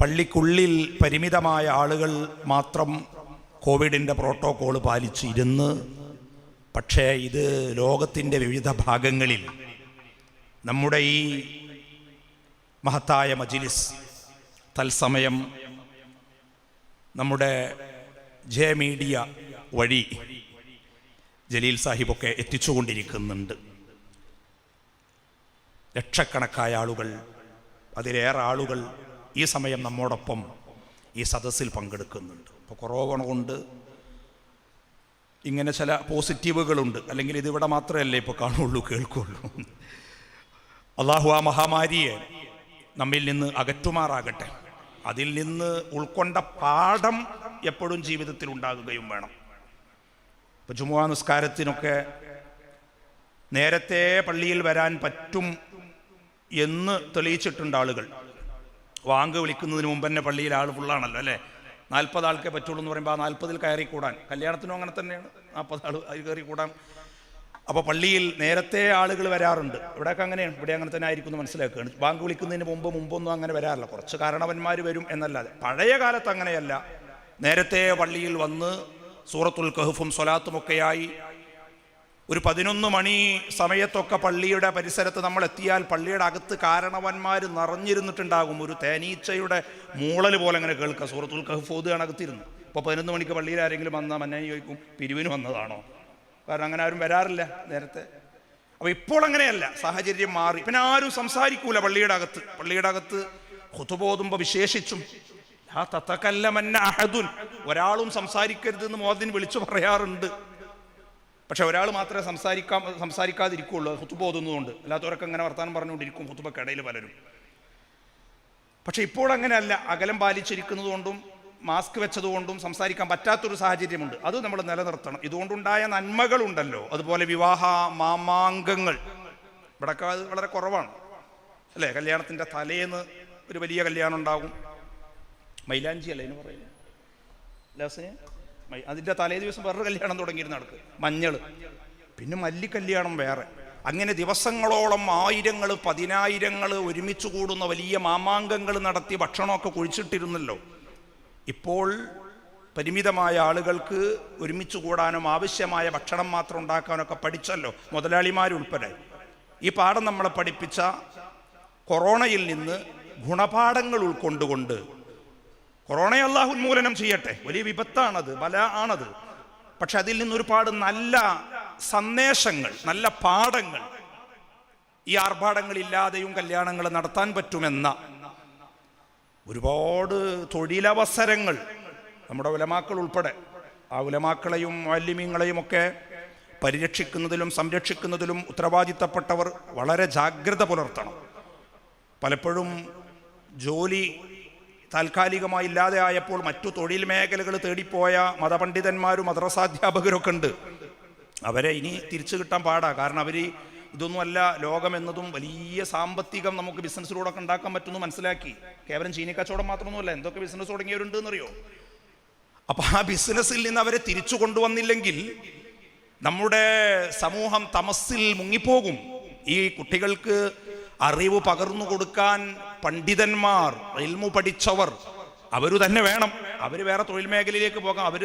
പള്ളിക്കുള്ളിൽ പരിമിതമായ ആളുകൾ മാത്രം കോവിഡിൻ്റെ പ്രോട്ടോക്കോൾ പാലിച്ചിരുന്ന്, പക്ഷേ ഇത് ലോകത്തിൻ്റെ വിവിധ ഭാഗങ്ങളിൽ നമ്മുടെ ഈ മഹത്തായ മജ്ലിസ് തത്സമയം നമ്മുടെ ജെ മീഡിയ വഴി ജലീൽ സാഹിബൊക്കെ എത്തിച്ചുകൊണ്ടിരിക്കുന്നുണ്ട്. ലക്ഷക്കണക്കായ ആളുകൾ, അതിലേറെ ആളുകൾ ഈ സമയം നമ്മോടൊപ്പം ഈ സദസ്സിൽ പങ്കെടുക്കുന്നുണ്ട്. ഇപ്പോൾ കൊറോണ കൊണ്ട് ഇങ്ങനെ ചില പോസിറ്റീവുകളുണ്ട്, അല്ലെങ്കിൽ ഇതിവിടെ മാത്രമല്ലേ ഇപ്പോൾ കാണുള്ളൂ കേൾക്കുള്ളൂ. അള്ളാഹു ആ മഹാമാരിയെ നമ്മിൽ നിന്ന് അകറ്റുമാറാകട്ടെ. അതിൽ നിന്ന് ഉൾക്കൊണ്ട പാഠം എപ്പോഴും ജീവിതത്തിൽ ഉണ്ടാകുകയും വേണം. ഇപ്പോൾ ജുമുഅ നിസ്കാരത്തിനൊക്കെ നേരത്തെ പള്ളിയിൽ വരാൻ പറ്റും എന്ന് തെളിയിച്ചിട്ടുണ്ട് ആളുകൾ. വാങ്ക് വിളിക്കുന്നതിന് മുമ്പ് തന്നെ പള്ളിയിൽ ആൾ ഫുള്ളാണല്ലോ അല്ലേ. 40 ആൾക്കേ പറ്റുള്ളൂ എന്ന് പറയുമ്പോൾ ആ 40-ൽ കയറി കൂടാൻ, കല്യാണത്തിനും അങ്ങനെ തന്നെയാണ്, 40 ആൾ കയറി കൂടാൻ. അപ്പോൾ പള്ളിയിൽ നേരത്തെ ആളുകൾ വരാറുണ്ട്. ഇവിടെയൊക്കെ അങ്ങനെയാണ്, ഇവിടെ അങ്ങനെ തന്നെ ആയിരിക്കും എന്ന് മനസ്സിലാക്കുകയാണ്. ബാങ്ക് വിളിക്കുന്നതിന് മുമ്പൊന്നും അങ്ങനെ വരാറില്ല. കുറച്ച് കാരണവന്മാർ വരും എന്നല്ലാതെ. പഴയ കാലത്ത് അങ്ങനെയല്ല. നേരത്തെ പള്ളിയിൽ വന്ന് സൂറത്തുൽ കഹ്ഫും സ്വലാത്തുമൊക്കെയായി ഒരു 11 മണി സമയത്തൊക്കെ പള്ളിയുടെ പരിസരത്ത് നമ്മൾ എത്തിയാൽ പള്ളിയുടെ അകത്ത് കാരണവന്മാർ നിറഞ്ഞിരുന്നിട്ടുണ്ടാകും. ഒരു തേനീച്ചയുടെ മൂളൽ പോലെ അങ്ങനെ കേൾക്കുക. സൂറത്തുൽ കഹ്ഫ് ഓതുകയാണ് അകത്തിരുന്നു. ഇപ്പോൾ 11 മണിക്ക് പള്ളിയിൽ ആരെങ്കിലും വന്നാൽ മന്നെ ചോദിക്കും, പിരിവിന് വന്നതാണോ? കാരണം അങ്ങനെ ആരും വരാറില്ല നേരത്തെ. അപ്പോൾ ഇപ്പോൾ അങ്ങനെയല്ല, സാഹചര്യം മാറി. പിന്നെ ആരും സംസാരിക്കൂല പള്ളിയുടെ അകത്ത് ഖുതുബ ഓതുമ്പോൾ വിശേഷിച്ചും ഒരാളും സംസാരിക്കരുതെന്ന് മുഅദ്ദിൻ വിളിച്ചു പറയാറുണ്ട്. പക്ഷെ ഒരാൾ മാത്രമേ സംസാരിക്കാതിരിക്കുള്ളൂ, ഖുതുബ ഓതുന്നതുകൊണ്ട്. അല്ലാത്തവരൊക്കെ അങ്ങനെ വർത്താനം പറഞ്ഞുകൊണ്ടിരിക്കും ഖുതുബക്കിടയിൽ പലരും. പക്ഷെ ഇപ്പോൾ അങ്ങനെയല്ല. അകലം പാലിച്ചിരിക്കുന്നതുകൊണ്ടും മാസ്ക് വെച്ചതുകൊണ്ടും സംസാരിക്കാൻ പറ്റാത്തൊരു സാഹചര്യമുണ്ട്. അത് നമ്മൾ നിലനിർത്തണം. ഇതുകൊണ്ടുണ്ടായ നന്മകളുണ്ടല്ലോ. അതുപോലെ വിവാഹ മാമാങ്കങ്ങൾ ഇവിടെയൊക്കെ അത് വളരെ കുറവാണ് അല്ലേ. കല്യാണത്തിൻ്റെ തലേന്ന് ഒരു വലിയ കല്യാണം ഉണ്ടാകും. മൈലാഞ്ചി അല്ലേ എന്ന് പറയുന്നത്, ലാസിന് അതിൻ്റെ തലേ ദിവസം വേറൊരു കല്യാണം തുടങ്ങിയിരുന്ന നടക്ക് മഞ്ഞൾ, പിന്നെ മല്ലിക്കല്യാണം വേറെ. അങ്ങനെ ദിവസങ്ങളോളം ആയിരങ്ങൾ പതിനായിരങ്ങൾ ഒരുമിച്ച് കൂടുന്ന വലിയ മാമാങ്കങ്ങൾ നടത്തി ഭക്ഷണമൊക്കെ കുഴിച്ചിട്ടിരുന്നല്ലോ. ഇപ്പോൾ പരിമിതമായ ആളുകൾക്ക് ഒരുമിച്ച് കൂടാനും ആവശ്യമായ ഭക്ഷണം മാത്രം ഉണ്ടാക്കാനൊക്കെ പഠിച്ചല്ലോ മുതലാളിമാരുൾപ്പെടെ. ഈ പാഠം നമ്മളെ പഠിപ്പിച്ച കൊറോണയിൽ നിന്ന് ഗുണപാഠങ്ങൾ ഉൾക്കൊണ്ടുകൊണ്ട് കൊറോണയെ അല്ലാഹു ഉന്മൂലനം ചെയ്യട്ടെ. വലിയ വിപത്താണത്, ബല ആണത്. പക്ഷെ അതിൽ നിന്ന് ഒരുപാട് നല്ല സന്ദേശങ്ങൾ, നല്ല പാഠങ്ങൾ, ഈ ആർഭാടങ്ങളില്ലാതെയും കല്യാണങ്ങൾ നടത്താൻ പറ്റുമെന്ന ഒരുപാട് തൊഴിലവസരങ്ങൾ നമ്മുടെ ഉലമാക്കൾ ഉൾപ്പെടെ, ആ ഉലമാക്കളെയും മുഅല്ലിമീങ്ങളെയും ഒക്കെ പരിരക്ഷിക്കുന്നതിലും സംരക്ഷിക്കുന്നതിലും ഉത്തരവാദിത്തപ്പെട്ടവർ വളരെ ജാഗ്രത പുലർത്തണം. പലപ്പോഴും ജോലി താൽക്കാലികമായി ഇല്ലാതെ ആയപ്പോൾ മറ്റു തൊഴിൽ മേഖലകൾ തേടിപ്പോയ മതപണ്ഡിതന്മാരും മദ്രസാധ്യാപകരൊക്കെ ഉണ്ട്. അവരെ ഇനി തിരിച്ചു കിട്ടാൻ പാടാ. കാരണം അവർ ഇതൊന്നുമല്ല ലോകം എന്നതും വലിയ സാമ്പത്തികം നമുക്ക് ബിസിനസ്സിലൂടെ ഒക്കെ ഉണ്ടാക്കാൻ പറ്റുമെന്ന് മനസ്സിലാക്കി. കേവലം ചീനിക്കച്ചവടം മാത്രമൊന്നുമല്ല, എന്തൊക്കെ ബിസിനസ് തുടങ്ങിയവരുണ്ടെന്നറിയോ. അപ്പം ആ ബിസിനസ്സിൽ നിന്ന് അവരെ തിരിച്ചു കൊണ്ടുവന്നില്ലെങ്കിൽ നമ്മുടെ സമൂഹം തമസ്സിൽ മുങ്ങിപ്പോകും. ഈ കുട്ടികൾക്ക് അറിവ് പകർന്നു കൊടുക്കാൻ പണ്ഡിതന്മാർ, ഇൽമു പഠിച്ചവർ അവര് തന്നെ വേണം. അവർ വേറെ തൊഴിൽ മേഖലയിലേക്ക് പോകാം. അവർ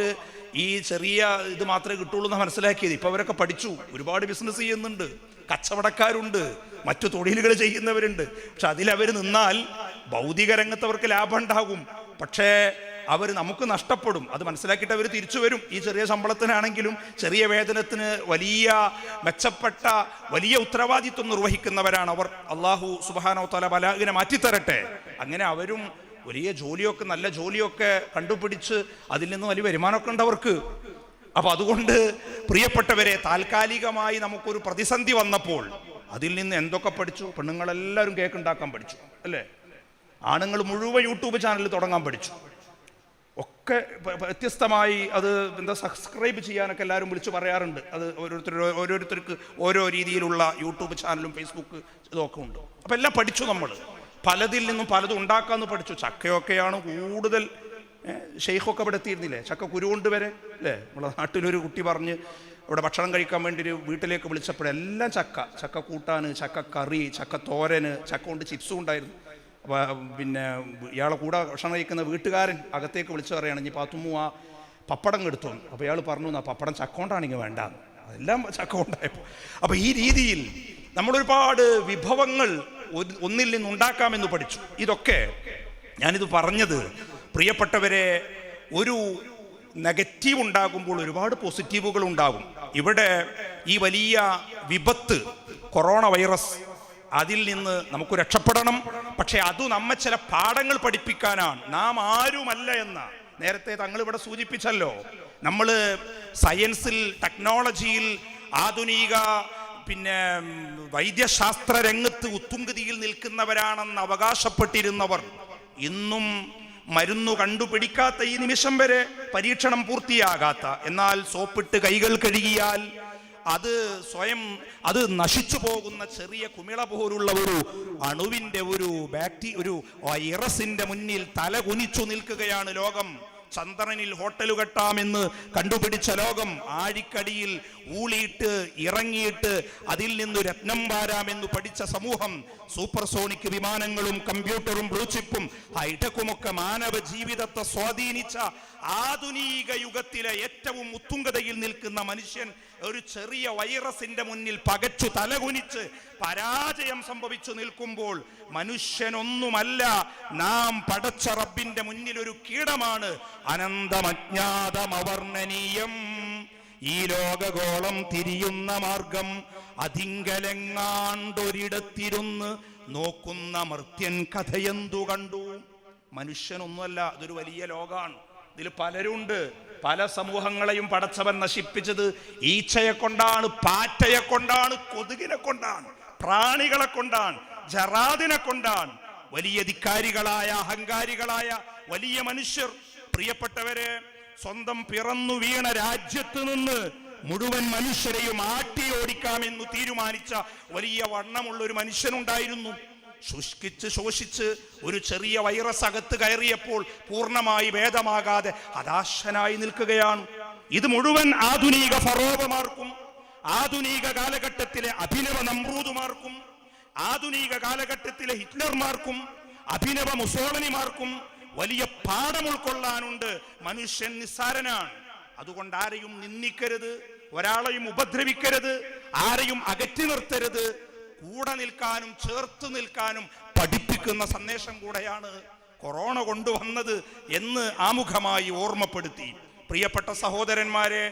ഈ ചെറിയ ഇത് മാത്രമേ കിട്ടുള്ളൂ എന്ന് മനസ്സിലാക്കിയത്. ഇപ്പം അവരൊക്കെ പഠിച്ചു, ഒരുപാട് ബിസിനസ് ചെയ്യുന്നുണ്ട്, കച്ചവടക്കാരുണ്ട്, മറ്റു തൊഴിലുകൾ ചെയ്യുന്നവരുണ്ട്. പക്ഷെ അതിലവർ നിന്നാൽ ഭൗതിക രംഗത്ത് അവർക്ക് ലാഭം ഉണ്ടാകും, പക്ഷേ അവർ നമുക്ക് നഷ്ടപ്പെടും. അത് മനസ്സിലാക്കിയിട്ട് അവർ തിരിച്ചു വരും. ഈ ചെറിയ ശമ്പളത്തിനാണെങ്കിലും ചെറിയ വേതനത്തിന് വലിയ മെച്ചപ്പെട്ട വലിയ ഉത്തരവാദിത്വം നിർവഹിക്കുന്നവരാണ് അവർ. അള്ളാഹു സുബ്ഹാനഹു വ തആല ബലാഇനെ മാറ്റിത്തരട്ടെ. അങ്ങനെ അവരും വലിയ ജോലിയൊക്കെ, നല്ല ജോലിയൊക്കെ കണ്ടുപിടിച്ച് അതിൽ നിന്ന് വലിയ വരുമാനമൊക്കെ ഉണ്ട് അവർക്ക്. അപ്പൊ അതുകൊണ്ട് പ്രിയപ്പെട്ടവരെ, താൽക്കാലികമായി നമുക്കൊരു പ്രതിസന്ധി വന്നപ്പോൾ അതിൽ നിന്ന് എന്തൊക്കെ പഠിച്ചു? പെണ്ണുങ്ങളെല്ലാവരും കേക്ക് ഉണ്ടാക്കാൻ പഠിച്ചു അല്ലേ. ആണുങ്ങൾ മുഴുവൻ യൂട്യൂബ് ചാനൽ തുടങ്ങാൻ പഠിച്ചു. ഒക്കെ വ്യത്യസ്തമായി അത് സബ്സ്ക്രൈബ് ചെയ്യാനൊക്കെ എല്ലാവരും വിളിച്ചു പറയാറുണ്ട്. അത് ഓരോരുത്തർക്ക് ഓരോ രീതിയിലുള്ള യൂട്യൂബ് ചാനലും ഫേസ്ബുക്ക് ഇതൊക്കെ ഉണ്ട്. അപ്പം എല്ലാം പഠിച്ചു നമ്മൾ. പലതിൽ നിന്നും പലതും ഉണ്ടാക്കാമെന്ന് പഠിച്ചു. ചക്കയൊക്കെയാണ് കൂടുതൽ. ഷെയ്ഖൊക്കെ ഇവിടെ എത്തിയിരുന്നില്ലേ, ചക്ക കുരുകൊണ്ട് വരെ അല്ലേ. നമ്മളെ നാട്ടിലൊരു കുട്ടി പറഞ്ഞ് ഇവിടെ ഭക്ഷണം കഴിക്കാൻ വേണ്ടി ഒരു വീട്ടിലേക്ക് വിളിച്ചപ്പോഴെല്ലാം ചക്ക കൂട്ടാൻ, ചക്ക കറി, ചക്ക തോരന്, ചക്ക കൊണ്ട് ചിപ്സും ഉണ്ടായിരുന്നു. പിന്നെ ഇയാളെ കൂടെ ഭക്ഷണം കഴിക്കുന്ന വീട്ടുകാരൻ അകത്തേക്ക് വിളിച്ചു പറയുകയാണ്, ഇനി പാത്തുമ്മു ആ പപ്പടം എടുത്തു. അപ്പോൾ ഇയാൾ പറഞ്ഞു, ആ പപ്പടം ചക്കോണ്ടാണെങ്കിൽ വേണ്ട, അതെല്ലാം ചക്കോണ്ടായപ്പോൾ. അപ്പോൾ ഈ രീതിയിൽ നമ്മളൊരുപാട് വിഭവങ്ങൾ ഒന്നിൽ നിന്നുണ്ടാക്കാമെന്ന് പഠിച്ചു. ഇതൊക്കെ ഞാനിത് പറഞ്ഞത് പ്രിയപ്പെട്ടവരെ, ഒരു നെഗറ്റീവ് ഉണ്ടാകുമ്പോൾ ഒരുപാട് പോസിറ്റീവുകൾ ഉണ്ടാകും. ഇവിടെ ഈ വലിയ വിപത്ത് കൊറോണ വൈറസ്, അതിൽ നിന്ന് നമുക്ക് രക്ഷപ്പെടണം. പക്ഷെ അത് നമ്മെ ചില പാഠങ്ങൾ പഠിപ്പിക്കാനാണ്. നാം ആരുമല്ല എന്ന നേരത്തെ തങ്ങൾ ഇവിടെ സൂചിപ്പിച്ചല്ലോ, നമ്മൾ സയൻസിൽ, ടെക്നോളജിയിൽ, ആധുനിക പിന്നെ വൈദ്യശാസ്ത്ര രംഗത്ത് ഉത്തുംഗതിയിൽ നിൽക്കുന്നവരാണെന്ന് അവകാശപ്പെട്ടിരുന്നവർ ഇന്നും മരുന്നു കണ്ടുപിടിക്കാത്ത ഈ നിമിഷം വരെ, പരീക്ഷണം പൂർത്തിയാകാത്ത, എന്നാൽ സോപ്പിട്ട് കൈകൾ കഴുകിയാൽ അത് സ്വയം അത് നശിച്ചു പോകുന്ന ചെറിയ കുമിള പോലുള്ള ഒരു അണുവിൻ്റെ ഒരു വൈറസിന്റെ മുന്നിൽ തല കുനിച്ചു നിൽക്കുകയാണ് ലോകം. ചന്ദ്രനിൽ ഹോട്ടൽ കെട്ടാമെന്ന് കണ്ടുപിടിച്ച ലോകം, ആഴിക്കടിയിൽ ഊളിയിട്ട് ഇറങ്ങിയിട്ട് അതിൽ നിന്ന് രത്നം വാരാമെന്ന് പഠിച്ച സമൂഹം, സൂപ്പർസോണിക് വിമാനങ്ങളും കമ്പ്യൂട്ടറും ബ്ലൂചിപ്പും ഹൈടെക്കുമൊക്കെ മാനവ ജീവിതത്തെ സ്വാധീനിച്ച ആധുനിക യുഗത്തിലെ ഏറ്റവും ഉത്തുംഗതയിൽ നിൽക്കുന്ന മനുഷ്യൻ ഒരു ചെറിയ വൈറസിന്റെ മുന്നിൽ പകച്ചു തലകുനിച്ച് പരാജയം സംഭവിച്ചു നിൽക്കുമ്പോൾ, മനുഷ്യനൊന്നുമല്ല, നാം പടച്ച റബ്ബിന്റെ മുന്നിൽ ഒരു കീടമാണ്. അനന്തമജ്ഞാതമവർണ്ണനീയം, ഈ ലോകഗോളം തിരിയുന്ന മാർഗം അതിങ്കലെങ്ങാണ്ടൊരിടത്തിരുന്ന് നോക്കുന്ന മർത്യൻ കഥയെന്തു കണ്ടു. മനുഷ്യനൊന്നുമല്ല, അതൊരു വലിയ ലോകമാണ്. ഇതിൽ പലരുണ്ട്. പല സമൂഹങ്ങളെയും പടച്ചവൻ നശിപ്പിച്ചത് ഈച്ചയെ കൊണ്ടാണ്, പാറ്റയെ കൊണ്ടാണ്, കൊതുകിനെ കൊണ്ടാണ്, പ്രാണികളെ കൊണ്ടാണ്, ജറാദിനെ കൊണ്ടാണ്. വലിയ ധിക്കാരികളായ, അഹങ്കാരികളായ വലിയ മനുഷ്യർ, പ്രിയപ്പെട്ടവരെ, സ്വന്തം പിറന്നു വീണ രാജ്യത്ത് നിന്ന് മുഴുവൻ മനുഷ്യരെയും ആട്ടിയോടിക്കാമെന്ന് തീരുമാനിച്ച വലിയ വണ്ണമുള്ള ഒരു മനുഷ്യനുണ്ടായിരുന്നു. ശുഷ്കിച്ച് ശോഷിച്ച് ഒരു ചെറിയ വൈറസ് അകത്ത് കയറിയപ്പോൾ പൂർണ്ണമായി ഭേദമാകാതെ ഹതാശനായി നിൽക്കുകയാണ്. ഇത് മുഴുവൻ ആധുനിക ഫറോവമാർക്കും, ആധുനിക കാലഘട്ടത്തിലെ അഭിനവ നമ്രൂദുമാർക്കും, ആധുനിക കാലഘട്ടത്തിലെ ഹിറ്റ്ലർമാർക്കും, അഭിനവ മുസോളിനിമാർക്കും വലിയ പാഠം ഉൾക്കൊള്ളാനുണ്ട്. മനുഷ്യൻ നിസ്സാരനാണ്. അതുകൊണ്ട് ആരെയും നിന്ദിക്കരുത്, ഒരാളെയും ഉപദ്രവിക്കരുത്, ആരെയും അകറ്റി നിർത്തരുത്. കൂടെ നിൽക്കാനും ചേർത്ത് നിൽക്കാനും പഠിപ്പിക്കുന്ന സന്ദേശം കൂടെയാണ് കൊറോണ കൊണ്ടുവന്നത് എന്ന് ആമുഖമായി ഓർമ്മപ്പെടുത്തി. പ്രിയപ്പെട്ട സഹോദരന്മാരെ,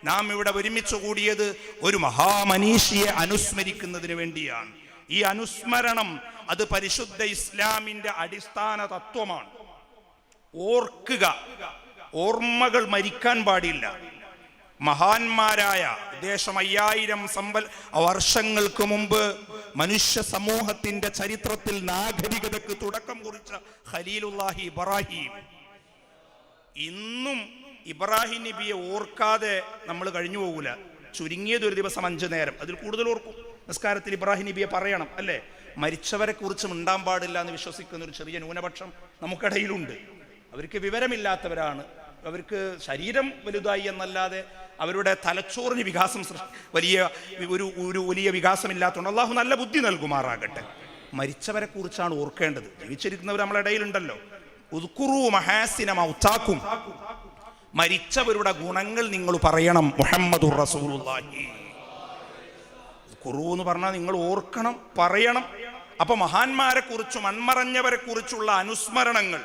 നാം ഇവിടെ ഒരുമിച്ച് കൂടിയത് ഒരു മഹാമനീഷിയെ അനുസ്മരിക്കുന്നതിന് വേണ്ടിയാണ്. ഈ അനുസ്മരണം അത് പരിശുദ്ധ ഇസ്ലാമിന്റെ അടിസ്ഥാന തത്വമാണ്. ഓർക്കുക, ഓർമ്മകൾ മരിക്കാൻ പാടില്ല. മഹാന്മാരായ ഉദ്ദേശം 5000 വർഷങ്ങൾക്ക് മുമ്പ് മനുഷ്യ സമൂഹത്തിന്റെ ചരിത്രത്തിൽ നാഗരികതയ്ക്ക് തുടക്കം കുറിച്ച ഖലീലുല്ലാഹി ഇബ്രാഹിം, ഇന്നും ഇബ്രാഹിം നബിയെ ഓർക്കാതെ നമ്മൾ കഴിഞ്ഞു പോകൂല. ചുരുങ്ങിയത് ഒരു ദിവസം 5 നേരം, അതിൽ കൂടുതൽ ഓർക്കും. നിസ്കാരത്തിൽ ഇബ്രാഹിം നബിയെ പറയണം, അല്ലേ? മരിച്ചവരെ കുറിച്ച് മിണ്ടാൻ പാടില്ല എന്ന് വിശ്വസിക്കുന്ന ഒരു ചെറിയ ന്യൂനപക്ഷം നമുക്കിടയിലുണ്ട്. അവർക്ക് വിവരമില്ലാത്തവരാണ്. അവർക്ക് ശരീരം വലുതായി എന്നല്ലാതെ അവരുടെ തലച്ചോറിന് വികാസം വലിയ വികാസമില്ലാത്തതുകൊണ്ട് അള്ളാഹു നല്ല ബുദ്ധി നൽകുമാറാകട്ടെ. മരിച്ചവരെ കുറിച്ചാണ് ഓർക്കേണ്ടത്. ജീവിച്ചിരിക്കുന്നവർ നമ്മളെ ഇടയിലുണ്ടല്ലോ. ഉദ്കുറു മഹാസിന മൗതാക്കും, മരിച്ചവരുടെ ഗുണങ്ങൾ നിങ്ങൾ പറയണം. മുഹമ്മദുർ റസൂലുള്ളാഹി. ഖുറു എന്ന് പറഞ്ഞാൽ നിങ്ങൾ ഓർക്കണം, പറയണം. അപ്പൊ മഹാന്മാരെ കുറിച്ചും മൺമറഞ്ഞവരെ കുറിച്ചുള്ള അനുസ്മരണങ്ങൾ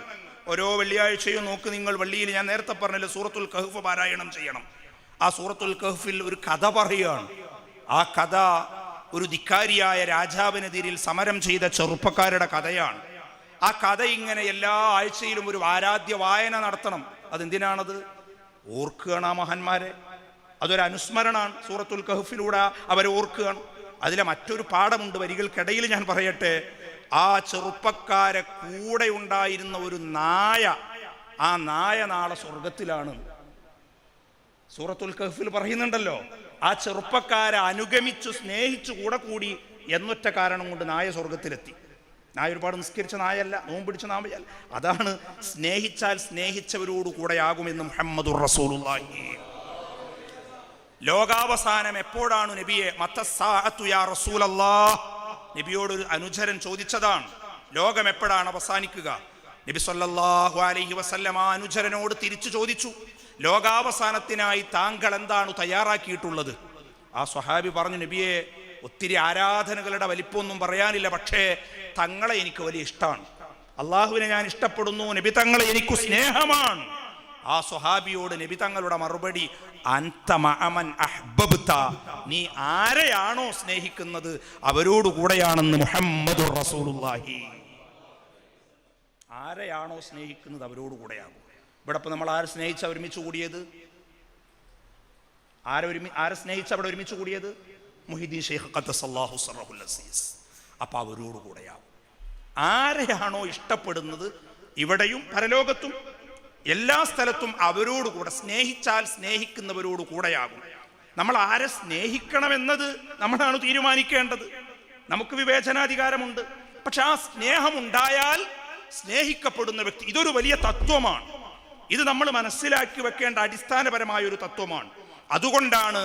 ഓരോ വെള്ളിയാഴ്ചയും നോക്ക് നിങ്ങൾ. വെള്ളിയിൽ ഞാൻ നേരത്തെ പറഞ്ഞല്ലോ, സൂറത്തുൽ കഹ്ഫ് പാരായണം ചെയ്യണം. ആ സൂറത്തുൽ കഹ്ഫിൽ ഒരു കഥ പറയുകയാണ്. ആ കഥ ഒരു ധിക്കാരിയായ രാജാവിനെതിരിൽ സമരം ചെയ്ത ചെറുപ്പക്കാരുടെ കഥയാണ്. ആ കഥ ഇങ്ങനെ എല്ലാ ആഴ്ചയിലും ഒരു ആരാധ്യ വായന നടത്തണം. അതെന്തിനാണത്? ഓർക്കുകയാണ് ആ മഹാന്മാരെ. അതൊരു അനുസ്മരണമാണ്. സൂറത്തുൽ കഹ്ഫിലൂടെ അവരെ ഓർക്കുകയാണ്. അതിലെ മറ്റൊരു പാഠമുണ്ട്, വരികൾക്കിടയിൽ ഞാൻ പറയട്ടെ. ആ ചെറുപ്പക്കാരെ കൂടെ ഉണ്ടായിരുന്ന ഒരു നായ, ആ നായ നാളെ സ്വർഗത്തിലാണ്. സൂറത്തുൽ കഹ്ഫിൽ പറയുന്നുണ്ടല്ലോ, ആ ചെറുപ്പക്കാരെ അനുഗമിച്ചു സ്നേഹിച്ചു കൂടെ കൂടി എന്നൊറ്റ കാരണം കൊണ്ട് നായ സ്വർഗത്തിലെത്തി. നായ ഒരുപാട് നിസ്കരിച്ച നായല്ല, നോമ്പ് പിടിച്ച നായല്ല. അതാണ് സ്നേഹിച്ചാൽ സ്നേഹിച്ചവരോട് കൂടെയാകുമെന്ന് മുഹമ്മദുർ റസൂലുള്ളാഹി. ലോകാവസാനം എപ്പോഴാണ് നബിയെ? മത്തസ്സാഅത്തു യാ റസൂലല്ലാഹ്. നബിയോട് ഒരു അനുചരൻ ചോദിച്ചതാണ്. ലോകം എപ്പോഴാണ് അവസാനിക്കുക? നബി സല്ലല്ലാഹു അലൈഹി വസല്ലമ അനുചരനോട് തിരിച്ചു ചോദിച്ചു, ലോകാവസാനത്തിനായി താങ്കൾ എന്താണ് തയ്യാറാക്കിയിട്ടുള്ളത്? ആ സ്വഹാബി പറഞ്ഞു, നബിയെ, ഒത്തിരി ആരാധനകളുടെ വലിപ്പമൊന്നും പറയാനില്ല, പക്ഷേ തങ്ങളെ എനിക്ക് വലിയ ഇഷ്ടമാണ്, അള്ളാഹുവിനെ ഞാൻ ഇഷ്ടപ്പെടുന്നു, നബി തങ്ങളെ എനിക്ക് സ്നേഹമാണ്. ആ സ്വഹാബിയോട് നബി തങ്ങളുടെ മറുപടി, അൻത മഅമൻ അഹ്ബബ്ത, നീ ആരെയാണോ സ്നേഹിക്കുന്നത് അവരോട് കൂടെയാണെന്ന് മുഹമ്മദുർ റസൂലുള്ളാഹി. ആരെയാണോ സ്നേഹിക്കുന്നത് അവരോട് കൂടെയാകും. ഇവിടെ ഇപ്പം നമ്മൾ ആരെ സ്നേഹിച്ച ഒരുമിച്ച് കൂടിയത്? ആരെ സ്നേഹിച്ച അവിടെ ഒരുമിച്ച് കൂടിയത്? മുഹീദ്ദീൻ ശൈഖ് ഖദ്ദസല്ലാഹു സിർറഹുൽ അസീസ്. അപ്പം അവരോട് കൂടെയാകും. ആരെയാണോ ഇഷ്ടപ്പെടുന്നത് ഇവിടെയും പരലോകത്തും എല്ലാ സ്ഥലത്തും അവരോടുകൂടെ, സ്നേഹിച്ചാൽ സ്നേഹിക്കുന്നവരോട് കൂടെയാകും. നമ്മൾ ആരെ സ്നേഹിക്കണമെന്നത് നമ്മളാണ് തീരുമാനിക്കേണ്ടത്. നമുക്ക് വിവേചനാധികാരമുണ്ട്. പക്ഷെ ആ സ്നേഹമുണ്ടായാൽ സ്നേഹിക്കപ്പെടുന്ന വ്യക്തി, ഇതൊരു വലിയ തത്വമാണ്. ഇത് നമ്മൾ മനസ്സിലാക്കി വെക്കേണ്ട അടിസ്ഥാനപരമായ ഒരു തത്വമാണ്. അതുകൊണ്ടാണ്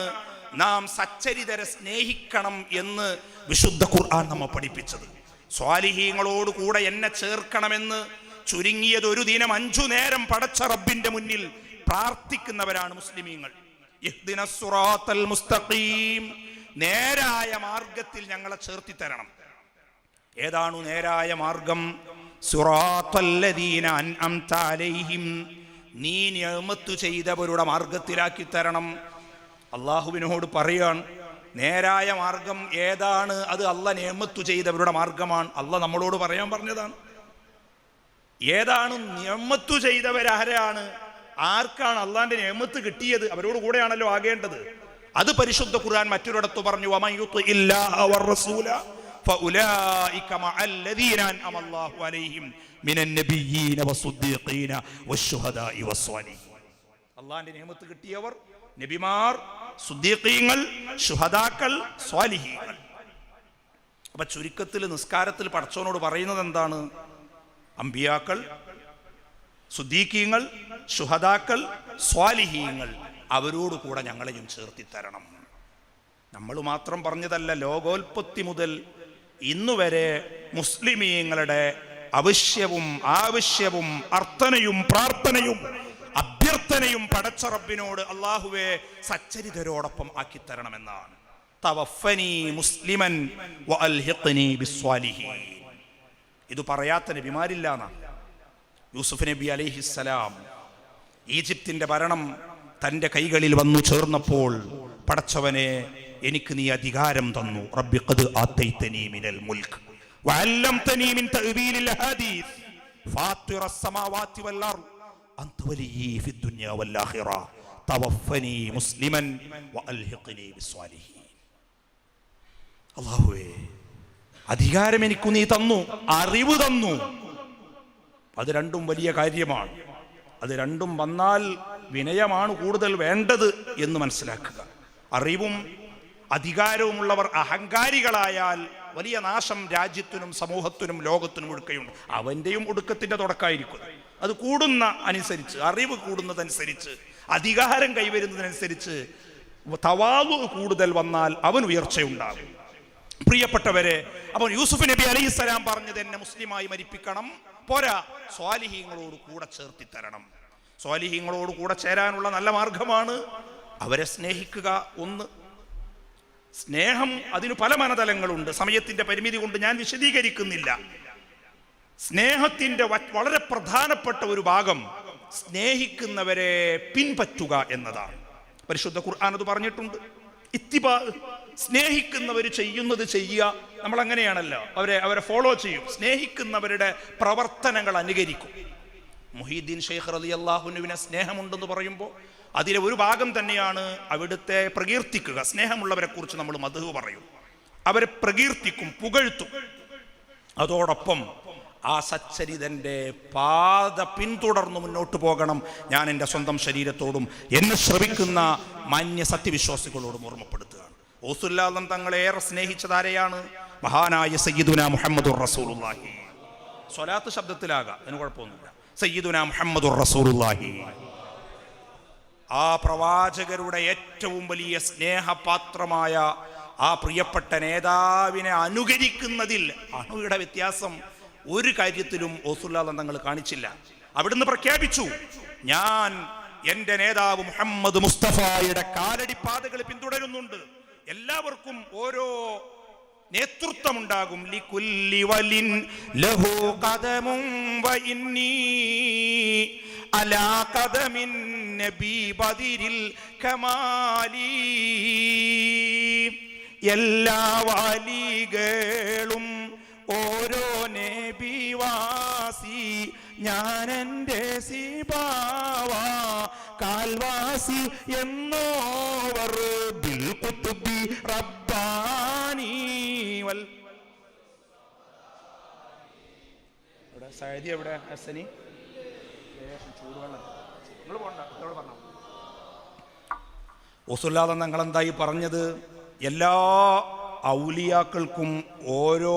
നാം സച്ചരിതരെ സ്നേഹിക്കണം എന്ന് വിശുദ്ധ ഖുർആൻ നമ്മെ പഠിപ്പിച്ചത്. സ്വാലിഹീങ്ങളോട് കൂടെ എന്നെ ചേർക്കണമെന്ന് ചുരുങ്ങിയത് ഒരു ദിനം 5 നേരം പടച്ച റബ്ബിന്റെ മുന്നിൽ പ്രാർത്ഥിക്കുന്നവരാണ് മുസ്ലിമീങ്ങൾ. ഇഹ്ദിനസ് സിറാത്തൽ മുസ്തഖീം, നേരായ മാർഗത്തിൽ ഞങ്ങളെ ചേർത്തി തരണം. ഏതാണ് നേരായ മാർഗം? സിറാത്തല്ലദീന അൻഅംത അലൈഹിം, നീ നിഅമത്ത് ചെയ്തവരുടെ മാർഗത്തിലാക്കി തരണം. അള്ളാഹുവിനോട് പറയാൻ നേരായ മാർഗം ഏതാണ്? അത് അള്ളാഹ് നിഅമത്ത് ചെയ്തവരുടെ മാർഗമാണ്. അള്ളാഹ് നമ്മളോട് പറയാൻ പറഞ്ഞതാണ്. ഏതാണ് നിഅമത്ത് ചെയ്തവരാരാണ്? ആർക്കാണ് അള്ളാന്റെ നിഅമത്ത് കിട്ടിയത്? അവരോട് കൂടെയാണല്ലോ ആകേണ്ടത്. അത് പരിശുദ്ധ ഖുർആൻ മറ്റൊരിടത്ത് പറഞ്ഞു, വമൻ യുതിഇല്ലാഹ വറസൂല ഫഉലൈക മഅല്ലദീന അൻഅമ അല്ലാഹു അലൈഹിം മിനൻ നബിയ്യീന വസ്സുദ്ദീഖീന വശുഹദാഇ വസ്സാലിഹീൻ. അള്ളാന്റെ നിഅമത്ത് കിട്ടിയവർ നബിമാർ, സുദ്ദീഖീങ്ങൾ, ശുഹദാക്കൾ, സ്വാലിഹീങ്ങൾ. അപ്പൊ ചുരുക്കത്തിൽ നിസ്കാരത്തിൽ പടച്ചവനോട് പറയുന്നത് എന്താണ്? അമ്പിയാക്കൾ, സുദ്ദീഖീങ്ങൾ, ശുഹദാക്കൾ, സ്വാലിഹീങ്ങൾ, അവരോട് കൂടെ ഞങ്ങളെയും ചേർത്തി തരണം. നമ്മൾ മാത്രം പറഞ്ഞതല്ല, ലോകോൽപത്തി മുതൽ ഇന്നുവരെ മുസ്ലിമീങ്ങളുടെ അവശ്യവും ആവശ്യവും അർത്ഥനയും പ്രാർത്ഥനയും അഭ്യർത്ഥനയും പടച്ച റബ്ബിനോട്, അല്ലാഹുവേ സച്ചരിതരോടൊപ്പം ആക്കിത്തരണമെന്നാണ്. തവഫനി മുസ്ലിമൻ വഅൽഹിഖ്നി ബിസ്വാലിഹീൻ. ഇത് പറയാത്ത നബിമാരില്ലാന്നാ. യൂസുഫ് നബി അലൈഹിസ്സലാം ഈജിപ്തിന്റെ ഭരണം തൻ്റെ കൈകളിൽ വന്നു ചേർന്നപ്പോൾ, പടച്ചവനെ എനിക്ക് നീ അധികാരം തന്നു. റബ്ബി ഖദ് ആതൈതനി മിനൽ മുൽക്ക് വഅല്ലംതനി മിൻ തഅ്വീലിൽ ഹദീസ് ഫാത്തിറസ് സമാവാതി വൽ അർദ് അൻത വലിയ്യി ഫിദ് ദുനിയ വൽ ആഖിറ തവഫനി മുസ്ലിമൻ വഅൽഹിഖ്നി ബിസ്വാലിഹീൻ. അല്ലാഹുവേ, അധികാരം എനിക്ക് നീ തന്നു, അറിവ് തന്നു. അത് രണ്ടും വലിയ കാര്യമാണ്. അത് രണ്ടും വന്നാൽ വിനയമാണ് കൂടുതൽ വേണ്ടത് എന്ന് മനസ്സിലാക്കുക. അറിവും അധികാരവുമുള്ളവർ അഹങ്കാരികളായാൽ വലിയ നാശം രാജ്യത്തിനും സമൂഹത്തിനും ലോകത്തിനും ഒടുക്കയുണ്ട്. അവൻ്റെയും ഒടുക്കത്തിൻ്റെ തുടക്കമായിരിക്കും. അത് കൂടുന്ന അനുസരിച്ച്, അറിവ് കൂടുന്നതനുസരിച്ച്, അധികാരം കൈവരുന്നതിനനുസരിച്ച് തവാളു കൂടുതൽ വന്നാൽ അവൻ ഉയർച്ചയുണ്ടാകും. പ്രിയപ്പെട്ടവരെ, അപ്പോൾ യൂസുഫ് നബി അലൈഹിസ്സലാം പറഞ്ഞത് എന്നെ മുസ്ലിമായി മരിപ്പിക്കണം, പോരാ സ്വാലിഹീങ്ങളോട് കൂടെ ചേർത്തി തരണം. സ്വാലിഹീങ്ങളോട് കൂടെ ചേരാനുള്ള നല്ല മാർഗമാണ് അവരെ സ്നേഹിക്കുക. ഒന്ന്, സ്നേഹം അതിന് പല മനതലങ്ങളുണ്ട്. സമയത്തിന്റെ പരിമിതി കൊണ്ട് ഞാൻ വിശദീകരിക്കുന്നില്ല. സ്നേഹത്തിന്റെ വളരെ പ്രധാനപ്പെട്ട ഒരു ഭാഗം സ്നേഹിക്കുന്നവരെ പിൻപറ്റുക എന്നതാണ്. പരിശുദ്ധ ഖുർആൻ അത് പറഞ്ഞിട്ടുണ്ട്. ഇത്തിബാ, സ്നേഹിക്കുന്നവർ ചെയ്യുന്നത് ചെയ്യുക. നമ്മൾ അങ്ങനെയാണല്ലോ, അവരെ ഫോളോ ചെയ്യും. സ്നേഹിക്കുന്നവരുടെ പ്രവർത്തനങ്ങൾ അനുകരിക്കും. മുഹീദ്ദീൻ ശൈഖ് റളിയല്ലാഹു അൻഹുവിനെ സ്നേഹമുണ്ടെന്ന് പറയുമ്പോൾ അതിലെ ഒരു ഭാഗം തന്നെയാണ് അവിടുത്തെ പ്രകീർത്തിക്കുക. സ്നേഹമുള്ളവരെ കുറിച്ച് നമ്മൾ മദ്ഹ് പറയും, അവരെ പ്രകീർത്തിക്കും, പുകഴ്ത്തും. അതോടൊപ്പം ആ സച്ചരിതന്റെ പാത പിന്തുടർന്ന് മുന്നോട്ട് പോകണം. ഞാൻ എൻ്റെ സ്വന്തം ശരീരത്തോടും എന്നെ ശ്രമിക്കുന്ന മാന്യ സത്യവിശ്വാസികളോടും ഓർമ്മപ്പെടുത്തുകയാണ്. റസൂലുള്ളാഹി തങ്ങളെ ഏറെ സ്നേഹിച്ചതാരെയാണ്? മഹാനായ സയ്യിദുനാ മുഹമ്മദുർ റസൂലുള്ളാഹി. സ്വലാത്ത് ശബ്ദത്തിലാകാം, അതിന് കുഴപ്പമൊന്നുമില്ല. സയ്യിദുനാ മുഹമ്മദുർ റസൂലുള്ളാഹി, ആ പ്രവാചകരുടെ ഏറ്റവും വലിയ സ്നേഹപാത്രമായ ആ പ്രിയപ്പെട്ട നേതാവിനെ അനുകരിക്കുന്നതിൽ അണുവിടെ വ്യത്യാസം ഒരു കാര്യത്തിലും റസൂലുള്ളാഹി തങ്ങൾ കാണിച്ചില്ല. അവിടുന്ന് പ്രഖ്യാപിച്ചു, ഞാൻ എൻ്റെ നേതാവ് മുഹമ്മദ് മുസ്തഫയുടെ കാലടിപ്പാതകൾ പിന്തുടരുന്നുണ്ട്. എല്ലാവർക്കും ഓരോ നേതൃത്വമുണ്ടാകും. ലികുല്ലി വലിൻ ലഹു ഖദമുൻ വഇന്നി അലാ ഖദമിൻ നബി ബദിരിൽ കമാലി. എല്ലാ വലികളും ഓരോ നബിവാസി, ഞാൻ എൻ്റെ സിബാവ കാൽവാസി എന്നോവർ ബിൽ ഖുത്ബി റബ്ബാനി വൽ. ഇവിടെ സൈദി എവിടെ? ഹസനി ചൂടുവെള്ളം നിങ്ങൾ പോണ്ട, ഇതോട് പറഞ്ഞോ. റസൂലുള്ളാഹി തങ്ങൾ എന്തായി പറഞ്ഞത്? എല്ലാ ഔലിയാക്കൾക്കും ഓരോ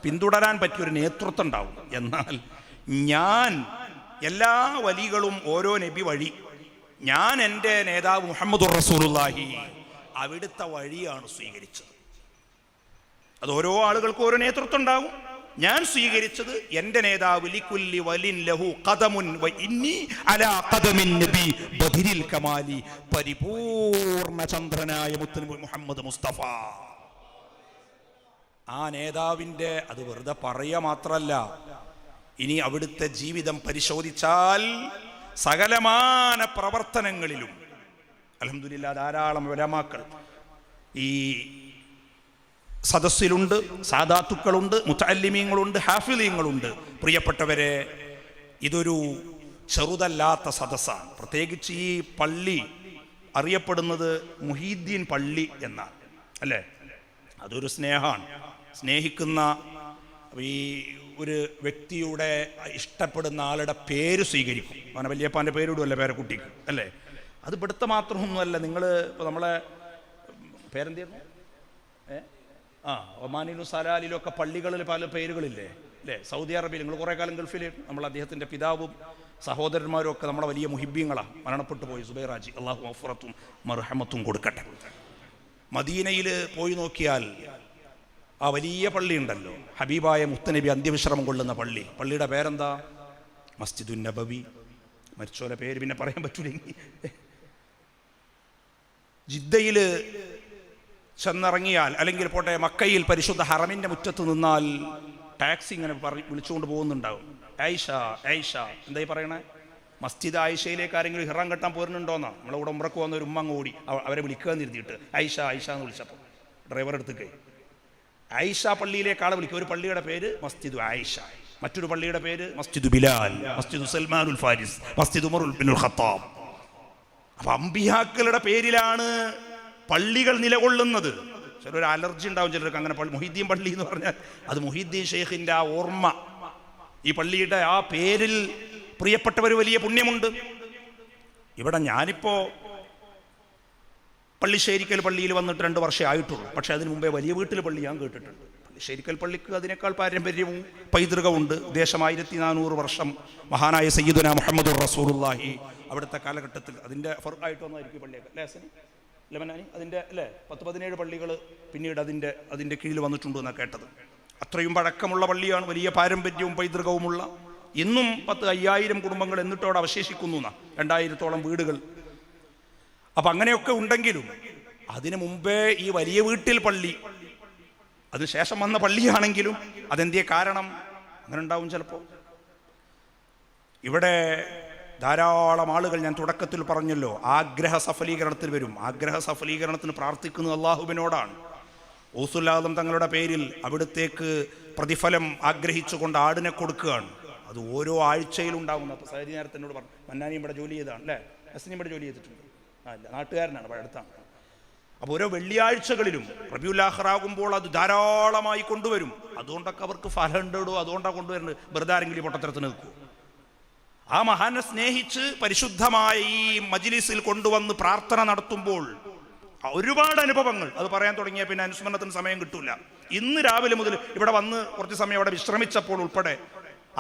പിന്തുടരാൻ പറ്റിയൊരു നേതൃത്വം ഉണ്ടാവും. എന്നാൽ ഞാൻ എല്ലാ വലികളും ഓരോ നബി വഴി, ഞാൻ എൻ്റെ നേതാവ് മുഹമ്മദുർ റസൂലുള്ളാഹി അവിടുത്തെ വഴിയാണ് സ്വീകരിച്ചത്. അത് ഓരോ ആളുകൾക്കും ഓരോ നേതൃത്വം ഉണ്ടാവും. ഞാൻ സ്വീകരിച്ചത് എൻ്റെ നേതാവ് ലികുല്ലി വലിൻ ലഹു ഖദമുൻ വഇന്നി അലാ ഖദമിൻ നബി ബദിരിൽ കമാലി, പരിപൂർണ ചന്ദ്രനായ മുത്തുനബി മുഹമ്മദ് മുസ്തഫ. ആ നേതാവിൻ്റെ അത് വെറുതെ പറയുക മാത്രമല്ല, ഇനി അവിടുത്തെ ജീവിതം പരിശോധിച്ചാൽ സകലമാന പ്രവർത്തനങ്ങളിലും അൽഹംദുലില്ലാഹ് ധാരാളം ഉലമാക്കൾ ഈ സദസ്സിലുണ്ട്, സാദാത്തുക്കളുണ്ട്, മുതഅല്ലിമീങ്ങളുണ്ട്, ഹാഫിളീങ്ങളുണ്ട്. പ്രിയപ്പെട്ടവരെ, ഇതൊരു ചെറുതല്ലാത്ത സദസ്സാണ്. പ്രത്യേകിച്ച് ഈ പള്ളി അറിയപ്പെടുന്നത് മുഹീദ്ദീൻ പള്ളി എന്നാണ്, അല്ലേ? അതൊരു സ്നേഹമാണ്. സ്നേഹിക്കുന്ന ഈ ഒരു വ്യക്തിയുടെ ഇഷ്ടപ്പെടുന്ന ആളുടെ പേര് സ്വീകരിക്കും. അവനെ വല്യപ്പാൻ്റെ പേരിടുമല്ലേ പേരക്കുട്ടിക്ക്, അല്ലേ? അത് ഇവിടുത്തെ മാത്രമൊന്നുമല്ല. നിങ്ങൾ ഇപ്പോൾ നമ്മളെ പേരെന്തായിരുന്നു? ഒമാനിലും സലാലിലും ഒക്കെ പള്ളികളിൽ പല പേരുകളില്ലേ, അല്ലേ? സൗദി അറേബ്യയിൽ നിങ്ങൾ കുറേ കാലം ഗൾഫിൽ, നമ്മൾ അദ്ദേഹത്തിൻ്റെ പിതാവും സഹോദരന്മാരും ഒക്കെ നമ്മളെ വലിയ മുഹിബ്ബീങ്ങളാണ്. മരണപ്പെട്ടു പോയി സുബൈറാജി, അള്ളാഹു മഗ്ഫിറത്തും മർഹമത്തും കൊടുക്കട്ടെ. മദീനയിൽ പോയി നോക്കിയാൽ ആ വലിയ പള്ളി ഉണ്ടല്ലോ, ഹബീബായ മുത്തനബി അന്ത്യവിശ്രമം കൊള്ളുന്ന പള്ളി. പള്ളിയുടെ പേരെന്താ? മസ്ജിദുൻ നബവി. മരിച്ചോലെ പേര് പിന്നെ പറയാൻ പറ്റൂലെങ്കിൽ. ജിദ്ദയിൽ ചെന്നിറങ്ങിയാൽ, അല്ലെങ്കിൽ പോട്ടെ മക്കയിൽ പരിശുദ്ധ ഹറമിൻ്റെ മുറ്റത്ത് നിന്നാൽ ടാക്സി ഇങ്ങനെ വിളിച്ചുകൊണ്ട് പോകുന്നുണ്ടാവും. ആയിഷ ആയിഷ. എന്തായി പറയണേ? മസ്ജിദ് ആയിഷയിലേക്ക് ആരെങ്കിലും ഹിറാൻ കെട്ടാൻ പോരുന്നുണ്ടോന്നാ. നമ്മളിവിടെ ഉംറക്ക് പോകുന്ന ഒരു ഉമ്മ ഓടി അവരെ വിളിക്കുക നിർത്തിയിട്ട് ആയിഷ ആയിഷ എന്ന് വിളിച്ചപ്പോൾ ഡ്രൈവർ എടുത്തേക്ക് ആയിഷ പള്ളിയിലേക്ക് ആളെ വിളിക്കുക. ഒരു പള്ളിയുടെ പേര് മസ്ജിദ് ആയിഷ, മറ്റൊരു പള്ളിയുടെ പേര് മസ്ജിദ് ബിലാൽ, മസ്ജിദ് സൽമാനുൽ ഫാരിസ്, മസ്ജിദ് ഉമർ ബിനുൽ ഖത്താബ്. അപ്പൊ അമ്പിയാക്കളുടെ പേരിലാണ് പള്ളികൾ നിലകൊള്ളുന്നത്. ചിലൊരു അലർജി ഉണ്ടാവും ചിലർക്ക് അങ്ങനെ. മുഹീദ്ദീൻ പള്ളി എന്ന് പറഞ്ഞാൽ അത് മുഹീദ്ദീൻ ഷെയ്ഖിൻ്റെ ആ ഓർമ്മ, ഈ പള്ളിയുടെ ആ പേരിൽ പ്രിയപ്പെട്ടവർ വലിയ പുണ്യമുണ്ട്. ഇവിടെ ഞാനിപ്പോൾ പള്ളിശ്ശേരിക്കൽ പള്ളിയിൽ വന്നിട്ട് 2 വർഷമേ ആയിട്ടുള്ളൂ. പക്ഷേ അതിന് മുമ്പേ വലിയ വീട്ടിൽ പള്ളി ഞാൻ കേട്ടിട്ടുണ്ട്. പള്ളിശ്ശേരിക്കൽ പള്ളിക്ക് അതിനേക്കാൾ പാരമ്പര്യവും പൈതൃകമുണ്ട്. ദേശം 1400 വർഷം മഹാനായ സയ്യിദുനാ മുഹമ്മദുർ റസൂലുള്ളാഹി അവിടുത്തെ കാലഘട്ടത്തിൽ അതിൻ്റെ ഫർഖായിട്ട് വന്നായിരിക്കും പള്ളിയൊക്കെ, അല്ലേ ഹസനി? ലെബനാനി അതിൻ്റെ അല്ലേ 10-17 പള്ളികൾ പിന്നീട് അതിൻ്റെ കീഴിൽ വന്നിട്ടുണ്ട് എന്നാണ് കേട്ടത്. അത്രയും പഴക്കമുള്ള പള്ളിയാണ്, വലിയ പാരമ്പര്യവും പൈതൃകവുമുള്ള. ഇന്നും 10,000 കുടുംബങ്ങൾ എന്നിട്ടോടെ അവശേഷിക്കുന്നു എന്നാ, 2000-ഓളം വീടുകൾ. അപ്പം അങ്ങനെയൊക്കെ ഉണ്ടെങ്കിലും അതിനു മുമ്പേ ഈ വലിയ വീട്ടിൽ പള്ളി, അതിനുശേഷം വന്ന പള്ളിയാണെങ്കിലും അതെന്തിയ കാരണം അങ്ങനെ ഉണ്ടാവും ചിലപ്പോൾ. ഇവിടെ ധാരാളം ആളുകൾ, ഞാൻ തുടക്കത്തിൽ പറഞ്ഞല്ലോ, ആഗ്രഹ സഫലീകരണത്തിൽ വരും. ആഗ്രഹ സഫലീകരണത്തിന് പ്രാർത്ഥിക്കുന്നത് അള്ളാഹുവിനോടാണ്. ഔസുല്ലാദം തങ്ങളുടെ പേരിൽ അവിടത്തേക്ക് പ്രതിഫലം ആഗ്രഹിച്ചുകൊണ്ട് ആടിനെ കൊടുക്കുകയാണ്. അത് ഓരോ ആഴ്ചയിലുണ്ടാകുന്ന. അപ്പോൾ സൈദി നേരത്തെ എന്നോട് പറഞ്ഞു, മന്നാനി ഇവിടെ ജോലി ചെയ്തതാണ്, അല്ലേ? ഹസനി ഇവിടെ ജോലി ചെയ്തിട്ടുണ്ട്. അല്ല, നാട്ടുകാരനാണ്, ഇവിടെ അടുത്താണ്. അപ്പോൾ ഓരോ വെള്ളിയാഴ്ചകളിലും റബീഉൽ ആഖിറാകുമ്പോൾ അത് ധാരാളമായി കൊണ്ടുവരും. അതുകൊണ്ടൊക്കെ അവർക്ക് ഫലം ഉണ്ടോ, അതുകൊണ്ടാണ് കൊണ്ടുവരുന്നത്. വെറുതെ ആരെങ്കിലും പൊട്ടത്തരത്തിന് നിൽക്കും. ആ മഹാനെ സ്നേഹിച്ച് പരിശുദ്ധമായ ഈ മജ്ലിസിൽ കൊണ്ടുവന്ന് പ്രാർത്ഥന നടത്തുമ്പോൾ ഒരുപാട് അനുഭവങ്ങൾ. അത് പറയാൻ തുടങ്ങിയാൽ പിന്നെ അനുസ്മരണത്തിന് സമയം കിട്ടൂല. ഇന്ന് രാവിലെ മുതൽ ഇവിടെ വന്ന് കുറച്ച് സമയം അവിടെ വിശ്രമിച്ചപ്പോൾ ഉൾപ്പെടെ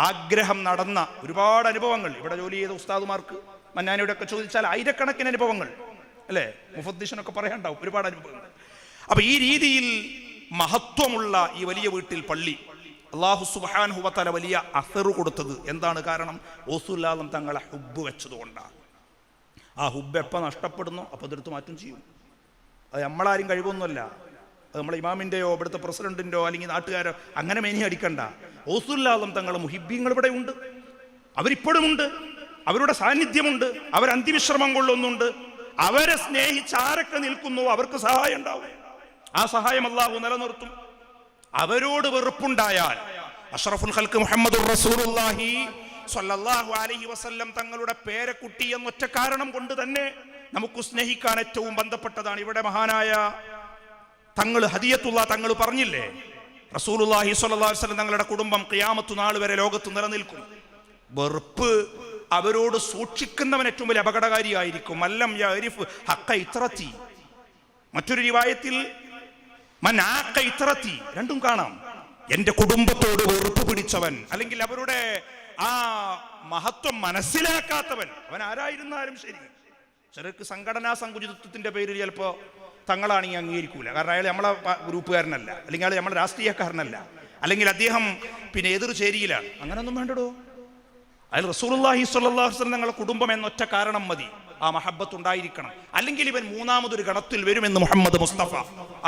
ആഗ്രഹം നടന്ന ഒരുപാട് അനുഭവങ്ങൾ. ഇവിടെ ജോലി ചെയ്ത ഉസ്താദുമാർക്ക് മന്നാനിയുടെ ഒക്കെ ചോദിച്ചാൽ ആയിരക്കണക്കിന് അനുഭവങ്ങൾ, അല്ലേ? മുഫദ്ദിഷിനൊക്കെ പറയാനുണ്ടാവും ഒരുപാട് അനുഭവങ്ങൾ. അപ്പൊ ഈ രീതിയിൽ മഹത്വമുള്ള ഈ വലിയ വീട്ടിൽ പള്ളി അല്ലാഹു സുബ്ഹാനഹു വ തആല വലിയ അസറ് കൊടുത്തത് എന്താണ്? കാരണം റസൂലുള്ളാഹി തങ്ങളെ ഹുബ്ബ് വെച്ചതുകൊണ്ടാണ്. ആ ഹുബ്ബ് എപ്പോൾ നഷ്ടപ്പെടുന്നു അപ്പോൾ അതെടുത്ത് മാറ്റം ചെയ്യും. അത് നമ്മളാരും കഴിവൊന്നുമല്ല. അത് നമ്മളെ ഇമാമിൻ്റെയോ ഇവിടുത്തെ പ്രസിഡന്റിൻ്റെയോ അല്ലെങ്കിൽ നാട്ടുകാരോ അങ്ങനെ മേനി അടിക്കണ്ട. റസൂലുള്ളാഹി തങ്ങളുടെ മുഹിബ്ബീങ്ങൾ ഇവിടെ ഉണ്ട്, അവരിപ്പോഴുമുണ്ട്, അവരുടെ സാന്നിധ്യമുണ്ട്, അവർ അന്തിവിശ്രമം കൊള്ളുന്നുണ്ട്. അവരെ സ്നേഹിച്ച് ആരൊക്കെ നിൽക്കുന്നു അവർക്ക് സഹായം ഉണ്ടാവും. ആ സഹായം അല്ലാഹു നിലനിർത്തും. അവരോട് വെറുപ്പുണ്ടായാൽ അഷ്റഫുൽ ഖൽഖ് മുഹമ്മദുർ റസൂലുള്ളാഹി സ്വല്ലല്ലാഹു അലൈഹി വസല്ലം തങ്ങളുടെ പേരക്കുട്ടി എന്നൊറ്റ കാരണം കൊണ്ട് തന്നെ നമുക്ക് സ്നേഹിക്കാൻ ഏറ്റവും ബന്ധപ്പെട്ടതാണ്. ഇവിടെ മഹാനായ തങ്ങൾ ഹദിയത്തുള്ള തങ്ങൾ പറഞ്ഞില്ലേ, റസൂലുള്ളാഹി സ്വല്ലല്ലാഹു അലൈഹി വസല്ലം തങ്ങളുടെ കുടുംബം ഖിയാമത്ത് നാൾ വരെ ലോകത്ത് നിലനിൽക്കും. വെറുപ്പ് അവരോട് സൂക്ഷിക്കുന്നവൻ ഏറ്റവും വലിയ അപകടകാരിയായിരിക്കും. മല്ലം യഅരിഫ് ഹഖ ഇത്രത്തി. മറ്റൊരു റിവായത്തിൽ മൻ ആഖ ഇത്രത്തി, രണ്ടും കാണാം. എന്റെ കുടുംബത്തോട് വെറുപ്പ് പിടിച്ചവൻ, അല്ലെങ്കിൽ അവരുടെ ആ മഹത്വം മനസ്സിലാക്കാത്തവൻ, അവൻ ആരായിരുന്നാലും ശരി. ചിലർക്ക് സംഘടനാ സങ്കുചിതത്വത്തിന്റെ പേരിൽ ചിലപ്പോൾ തങ്ങളാണെങ്കിൽ അംഗീകരിക്കൂല. കാരണം അയാൾ നമ്മളെ ഗ്രൂപ്പുകാരനല്ല, അല്ലെങ്കിൽ അയാൾ നമ്മളെ രാഷ്ട്രീയക്കാരനല്ല, അല്ലെങ്കിൽ അദ്ദേഹം പിന്നെ എതിർ ചേരിയിലാണ്. അങ്ങനൊന്നും വേണ്ടടോ. അയാൾ റസൂലുള്ളാഹി സ്വല്ലല്ലാഹു അലൈഹി വസല്ലം തങ്ങളുടെ കുടുംബം എന്നൊറ്റ കാരണം മതി. ആ മഹബ്ബത്ത് ഉണ്ടായിരിക്കണം. അല്ലെങ്കിൽ ഇവൻ മൂന്നാമതൊരു ഗണത്തിൽ വരുമെന്ന് മുഹമ്മദ് മുസ്തഫ.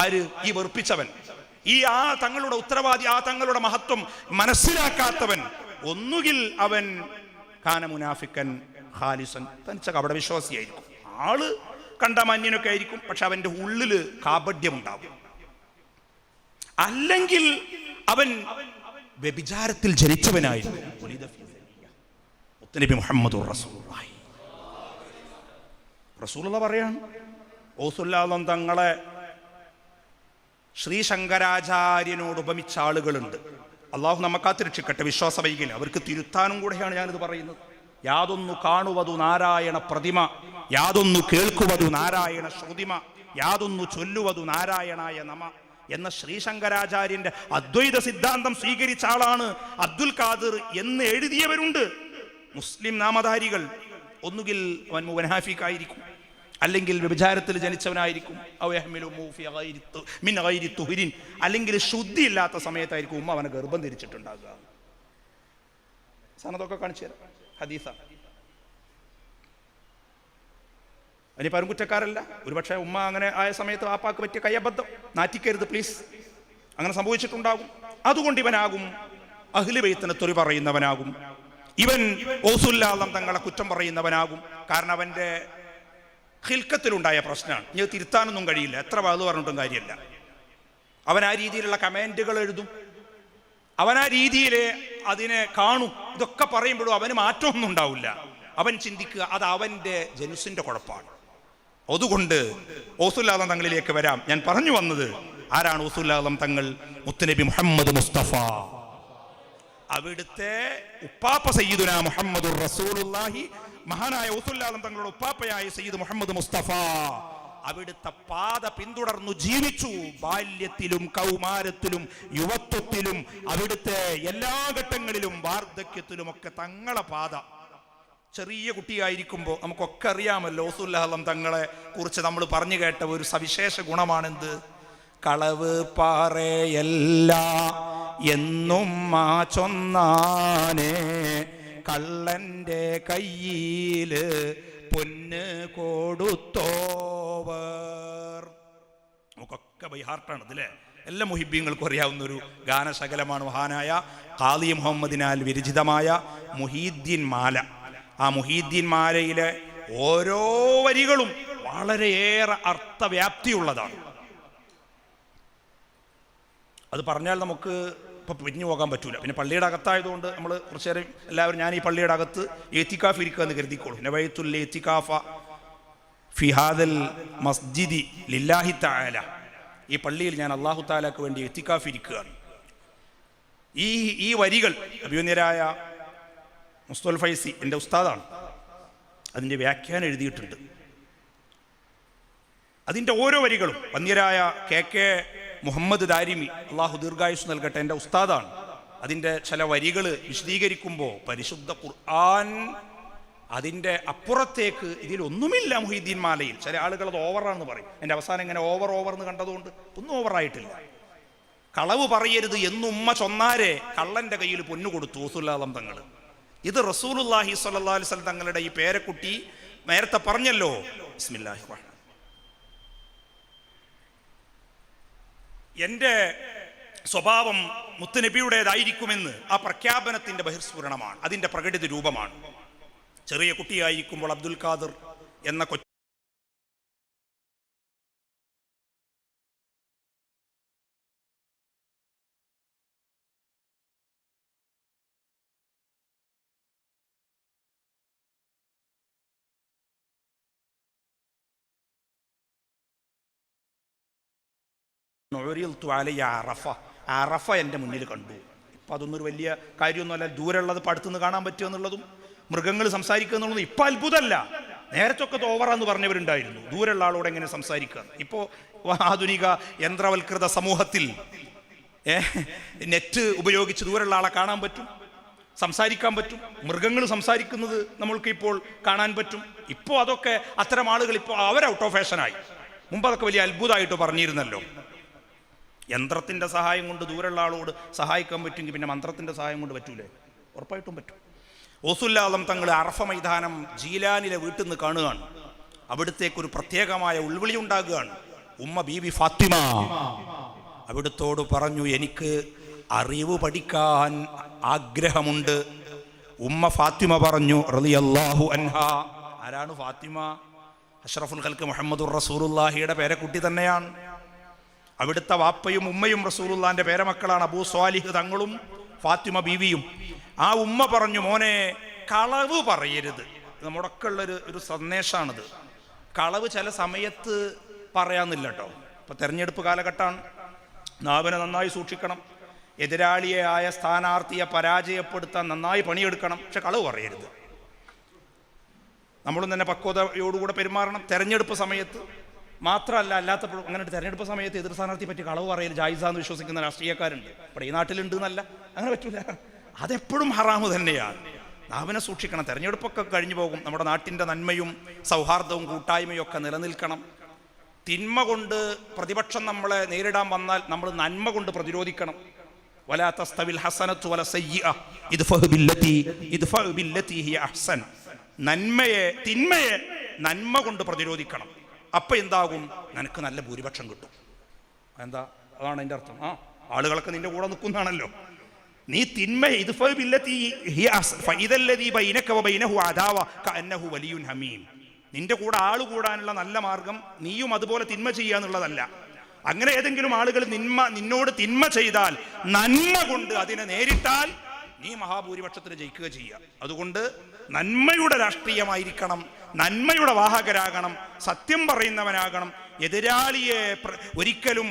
ആര്? ഈ വെറുപ്പിച്ചവൻ, ഈ ആ തങ്ങളുടെ ഉത്തരവാദി, ആ തങ്ങളുടെ മഹത്വം മനസ്സിലാക്കാത്തവൻ. ഒന്നുകിൽ അവൻ കാന മുനാഫിക്കൻ ഖാലിസൻ, തനിച്ച കപട വിശ്വാസിയായിരിക്കും. ആള് കണ്ട മാന്യനൊക്കെ ആയിരിക്കും, പക്ഷെ അവന്റെ ഉള്ളില് കാപഢ്യമുണ്ടാകും. അല്ലെങ്കിൽ അവൻ വ്യഭിചാരത്തിൽ ജനിച്ചവനായിരിക്കും. മുത്തനബി മുഹമ്മദുർ റസൂലുള്ളാഹി റസൂലുള്ളാഹി പറയാണ്, റസൂലുള്ളാഹി തങ്ങളെ ശ്രീ ശങ്കരാചാര്യനോട് ഉപമിച്ച ആളുകളുണ്ട്. അള്ളാഹു നമ്മക്കാത്ത് രക്ഷിക്കട്ടെ. വിശ്വാസവൈകൽ അവർക്ക് തിരുത്താനും കൂടെയാണ് ഞാനിത് പറയുന്നത്. യാതൊന്നു കാണുവതു നാരായണ പ്രതിമ, യാതൊന്നു കേൾക്കുവതു നാരായണ ശ്രുതിമ, യാതൊന്നു ചൊല്ലുവതു നാരായണായ നമ എന്ന ശ്രീശങ്കരാചാര്യന്റെ അദ്വൈത സിദ്ധാന്തം സ്വീകരിച്ച ആളാണ് അബ്ദുൽ ഖാദിർ എന്ന് എഴുതിയവരുണ്ട്. മുസ്ലിം നാമധാരികൾ. ഒന്നുകിൽ അവൻ മുനാഫിക്കായിരിക്കും, അല്ലെങ്കിൽ വ്യഭിചാരത്തിൽ ജനിച്ചവനായിരിക്കും, അല്ലെങ്കിൽ ശുദ്ധിയില്ലാത്ത സമയത്തായിരിക്കും ഉമ്മ അവനെ ഗർഭം ധരിച്ചിട്ടുണ്ടാകുക. സനതൊക്കെ കാണിച്ചു തരാം, ഹദീസാണ്. അതിന് പരുംകുറ്റക്കാരല്ല. ഒരുപക്ഷെ ഉമ്മ അങ്ങനെ ആയ സമയത്ത് വാപ്പാക്ക് പറ്റിയ കയ്യബദ്ധം, നാറ്റിക്കരുത് പ്ലീസ്, അങ്ങനെ സംഭവിച്ചിട്ടുണ്ടാകും. അതുകൊണ്ട് ഇവനാകും അഹ്ലു ബൈത്തിനെ തെറി പറയുന്നവനാകും, ഇവൻ റസൂലുള്ളാഹി തങ്ങളെ കുറ്റം പറയുന്നവനാകും. കാരണം അവന്റെ ഖിൽക്കത്തിലുണ്ടായ പ്രശ്നമാണ്. ഇനി തിരുത്താനൊന്നും കഴിയില്ല, എത്ര വാത് പറഞ്ഞിട്ടും കാര്യമല്ല. അവൻ ആ രീതിയിലുള്ള കമന്റുകൾ എഴുതും, അവൻ ആ രീതിയിൽ അതിനെ കാണും. ഇതൊക്കെ പറയുമ്പോഴും അവന് മാറ്റമൊന്നും ഉണ്ടാവില്ല. അവൻ ചിന്തിക്കുക അത് അവന്റെ ജനുസിന്റെ കുഴപ്പമാണ്. അതുകൊണ്ട് റസൂലുള്ളാഹി തങ്ങളിലേക്ക് വരാം. ഞാൻ പറഞ്ഞു വന്നത് ആരാണ് റസൂലുള്ളാഹി തങ്ങൾ? മുത്തുനബി മുഹമ്മദ് മുസ്തഫ. അവിടുത്തെ ഉപ്പാപ്പ സയ്യിദുനാ മുഹമ്മദുർ റസൂലുള്ളാഹി, മഹാനായ റസൂലുള്ളാഹി തങ്ങളുടെ ഉപ്പാപ്പയായ സയ്യിദ് മുഹമ്മദ് മുസ്തഫ അവിടുത്തെ പാത പിന്തുടർന്നു ജീവിച്ചു. ബാല്യത്തിലും കൗമാരത്തിലും യുവത്വത്തിലും അവിടുത്തെ എല്ലാ ഘട്ടങ്ങളിലും വാർദ്ധക്യത്തിലും ഒക്കെ തങ്ങളെ പാത. ചെറിയ കുട്ടിയായിരിക്കുമ്പോൾ നമുക്കൊക്കെ അറിയാമല്ലോ റസൂലുള്ളാഹി തങ്ങളെ കുറിച്ച് നമ്മൾ പറഞ്ഞു കേട്ട ഒരു സവിശേഷ ഗുണമാണെന്ത്? കളവ് പാറയല്ല എന്നും മാ ചൊന്നാനേ, കള്ളന്റെ കയ്യില് പൊന്ന് കൊടുത്തോവർ. നമുക്കൊക്കെ ബൈ ഹാർട്ടാണ് ഇതിലെ എല്ലാ മുഹിബ്ബീങ്ങൾക്കും അറിയാവുന്ന ഒരു ഗാനശകലമാണ് മഹാനായ ഖാദി മുഹമ്മദിനാൽ വിരചിതമായ മുഹീദ്ദീൻ മാല. ആ മുഹീദ്ദീൻ മാലയിലെ ഓരോ വരികളും വളരെയേറെ അർത്ഥവ്യാപ്തിയുള്ളതാണ്. അത് പറഞ്ഞാൽ നമുക്ക് ഇപ്പം പിരിഞ്ഞു പോകാൻ പറ്റൂല. പിന്നെ പള്ളിയുടെ അകത്തായതുകൊണ്ട് നമ്മൾ കുറച്ചു നേരം എല്ലാവരും, ഞാൻ ഈ പള്ളിയുടെ അകത്ത് ഏത്തിക്കാഫ് ഇരിക്കുക എന്ന് കരുതിക്കോളൂ. നവൈത്തുൽ ഏത്തിക്കാഫ ഫി ഹാദൽ മസ്ജിദി ലില്ലാഹി തആല. ഈ പള്ളിയിൽ ഞാൻ അല്ലാഹു തആലക്ക് വേണ്ടി ഏത്തിക്കാഫ് ഇരിക്കുകയാണ്. ഈ വരികൾ അഭിമന്യരായ മുസ്തഫ ഫൈസി എൻ്റെ ഉസ്താദാണ്, അതിൻ്റെ വ്യാഖ്യാനം എഴുതിയിട്ടുണ്ട്. അതിൻ്റെ ഓരോ വരികളും വന്യരായ KK മുഹമ്മദ് ദാരിമി, അള്ളാഹു ദീർഘായുസ് നൽകട്ടെ, എൻ്റെ ഉസ്താദാണ്. അതിൻ്റെ ചില വരികൾ വിശദീകരിക്കുമ്പോൾ പരിശുദ്ധ ഖുർആൻ അതിൻ്റെ അപ്പുറത്തേക്ക് ഇതിലൊന്നുമില്ല മുഹീദ്ദീൻ മാലയിൽ. ചില ആളുകൾ അത് ഓവറാണെന്ന് പറയും. എൻ്റെ അവസാനം ഇങ്ങനെ ഓവർ എന്ന് കണ്ടതുകൊണ്ട് ഒന്നും ഓവറായിട്ടില്ല. കളവ് പറയരുത് എന്ന് ഉമ്മ ചൊന്നാരെ കള്ളന്റെ കയ്യിൽ പൊന്നു കൊടുത്തു ഗൗസുൽ തങ്ങൾ. ഇത് റസൂലുള്ളാഹി സ്വല്ലല്ലാഹു അലൈഹി വസല്ലം തങ്ങളുടെ ഈ പേരക്കുട്ടി നേരത്തെ പറഞ്ഞല്ലോ. ബിസ്മില്ലാഹിർ റഹ്മാനിർ റഹീം. എൻ്റെ സ്വഭാവം മുത്തുനബിയുടേതായിരിക്കുമെന്ന് ആ പ്രഖ്യാപനത്തിന്റെ ബഹിർസ്ഫുരണമാണ്, അതിന്റെ പ്രകടിത രൂപമാണ്. ചെറിയ കുട്ടിയായിരിക്കുമ്പോൾ അബ്ദുൽ ഖാദർ എന്ന കൊച്ചു അറഫ എൻ്റെ മുന്നിൽ കണ്ടു. ഇപ്പം അതൊന്നും ഒരു വലിയ കാര്യമൊന്നുമല്ല. ദൂരമുള്ളത് ഇപ്പം അടുത്തുനിന്ന് കാണാൻ പറ്റുക എന്നുള്ളതും മൃഗങ്ങൾ സംസാരിക്കുക എന്നുള്ളതും ഇപ്പം അത്ഭുതമല്ല. നേരത്തൊക്കെ തോവറാന്ന് പറഞ്ഞവരുണ്ടായിരുന്നു, ദൂരമുള്ള ആളോട് എങ്ങനെ സംസാരിക്കുക. ഇപ്പോൾ ആധുനിക യന്ത്രവൽകൃത സമൂഹത്തിൽ നെറ്റ് ഉപയോഗിച്ച് ദൂരമുള്ള ആളെ കാണാൻ പറ്റും, സംസാരിക്കാൻ പറ്റും. മൃഗങ്ങൾ സംസാരിക്കുന്നത് നമ്മൾക്ക് ഇപ്പോൾ കാണാൻ പറ്റും. ഇപ്പോൾ അതൊക്കെ അത്തരം ആളുകൾ ഇപ്പോൾ അവർ ഔട്ട് ഓഫ് ഫാഷനായി. മുമ്പ് അതൊക്കെ വലിയ അത്ഭുതമായിട്ട് പറഞ്ഞിരുന്നല്ലോ. യന്ത്രത്തിൻ്റെ സഹായം കൊണ്ട് ദൂരമുള്ള ആളോട് സഹായിക്കാൻ പറ്റുമെങ്കിൽ പിന്നെ മന്ത്രത്തിൻ്റെ സഹായം കൊണ്ട് പറ്റൂലേ? ഉറപ്പായിട്ടും പറ്റും. ഗൗസുൽ ആലം തങ്ങൾ അറഫ മൈതാനം ജീലാനിലെ വീട്ടിൽ നിന്ന് കാണുകയാണ്. അവിടുത്തേക്കൊരു പ്രത്യേകമായ ഉൾവിളി ഉണ്ടാകുകയാണ്. ഉമ്മ ബീബി ഫാത്തിമ അവിടുത്തോട് പറഞ്ഞു, എനിക്ക് അറിവ് പഠിക്കാൻ ആഗ്രഹമുണ്ട്. ഉമ്മ ഫാത്തിമ പറഞ്ഞു റളിയല്ലാഹു അൻഹാ. ആരാണ് ഫാത്തിമ? അഷ്റഫുൽ ഖൽഖ് മുഹമ്മദുർ റസൂലുള്ളാഹിയുടെ പേരക്കുട്ടി തന്നെയാണ്. അവിടുത്തെ വാപ്പയും ഉമ്മയും റസൂലുള്ളാഹിന്റെ പേരമക്കളാണ്, അബൂ സ്വാലിഹ് തങ്ങളും ഫാത്തിമ ബീവിയും. ആ ഉമ്മ പറഞ്ഞു, മോനെ കളവ് പറയരുത്. നമ്മുടെയൊക്കെ ഉള്ളൊരു സന്ദേശമാണിത്. കളവ് ചില സമയത്ത് പറയാന്നില്ല കേട്ടോ. ഇപ്പൊ തെരഞ്ഞെടുപ്പ് കാലഘട്ടമാണ്, നാവിനെ നന്നായി സൂക്ഷിക്കണം. എതിരാളിയെ ആയ സ്ഥാനാർത്ഥിയെ പരാജയപ്പെടുത്താൻ നന്നായി പണിയെടുക്കണം. പക്ഷെ കളവ് പറയരുത്. നമ്മളും തന്നെ പക്വതയോടുകൂടെ പെരുമാറണം. തെരഞ്ഞെടുപ്പ് സമയത്ത് മാത്രമല്ല, അല്ലാത്തപ്പോഴും. അങ്ങനെ തെരഞ്ഞെടുപ്പ് സമയത്ത് എതിർ സ്ഥാനാർത്ഥിയെ പറ്റി കളവ് പറയൽ ജായിസാന്ന് വിശ്വസിക്കുന്ന രാഷ്ട്രീയക്കാരുണ്ട്. ഇവിടെ ഈ നാട്ടിലുണ്ട് എന്നല്ല, അങ്ങനെ പറ്റൂല. അതെപ്പോഴും ഹറാമ് തന്നെയാണ്. നാവിനെ സൂക്ഷിക്കണം. തെരഞ്ഞെടുപ്പൊക്കെ കഴിഞ്ഞു പോകും. നമ്മുടെ നാട്ടിൻ്റെ നന്മയും സൗഹാർദ്ദവും കൂട്ടായ്മയും ഒക്കെ നിലനിൽക്കണം. തിന്മ കൊണ്ട് പ്രതിപക്ഷം നമ്മളെ നേരിടാൻ വന്നാൽ നമ്മൾ നന്മ കൊണ്ട് പ്രതിരോധിക്കണം. വലാ തസ്തവിൽ ഹസനത്തു വല സയ്യിഅ ഇദ്ഫഉ ബില്ലതി ഹിയ അഹ്സൻ. തിന്മയെ നന്മ കൊണ്ട് പ്രതിരോധിക്കണം. അപ്പം എന്താകും? നിനക്ക് നല്ല ഭൂരിപക്ഷം കിട്ടും. എന്താ? അതാണ് അതിൻ്റെ അർത്ഥം. ആളുകളൊക്കെ നിന്റെ കൂടെ നിൽക്കുന്നതാണല്ലോ. നീ തിന്മയെ നിന്റെ കൂടെ ആള് കൂടാനുള്ള നല്ല മാർഗം നീയും അതുപോലെ തിന്മ ചെയ്യാന്നുള്ളതല്ല. അങ്ങനെ ഏതെങ്കിലും ആളുകൾ നിന്നോട് തിന്മ ചെയ്താൽ നന്മ കൊണ്ട് അതിനെ നേരിട്ടാൽ നീ മഹാഭൂരിപക്ഷത്തിന് ജയിക്കുക ചെയ്യുക. അതുകൊണ്ട് നന്മയുടെ രാഷ്ട്രീയമായിരിക്കണം, നന്മയുടെ വാഹകരാകണം, സത്യം പറയുന്നവനാകണം. എതിരാളിയെ ഒരിക്കലും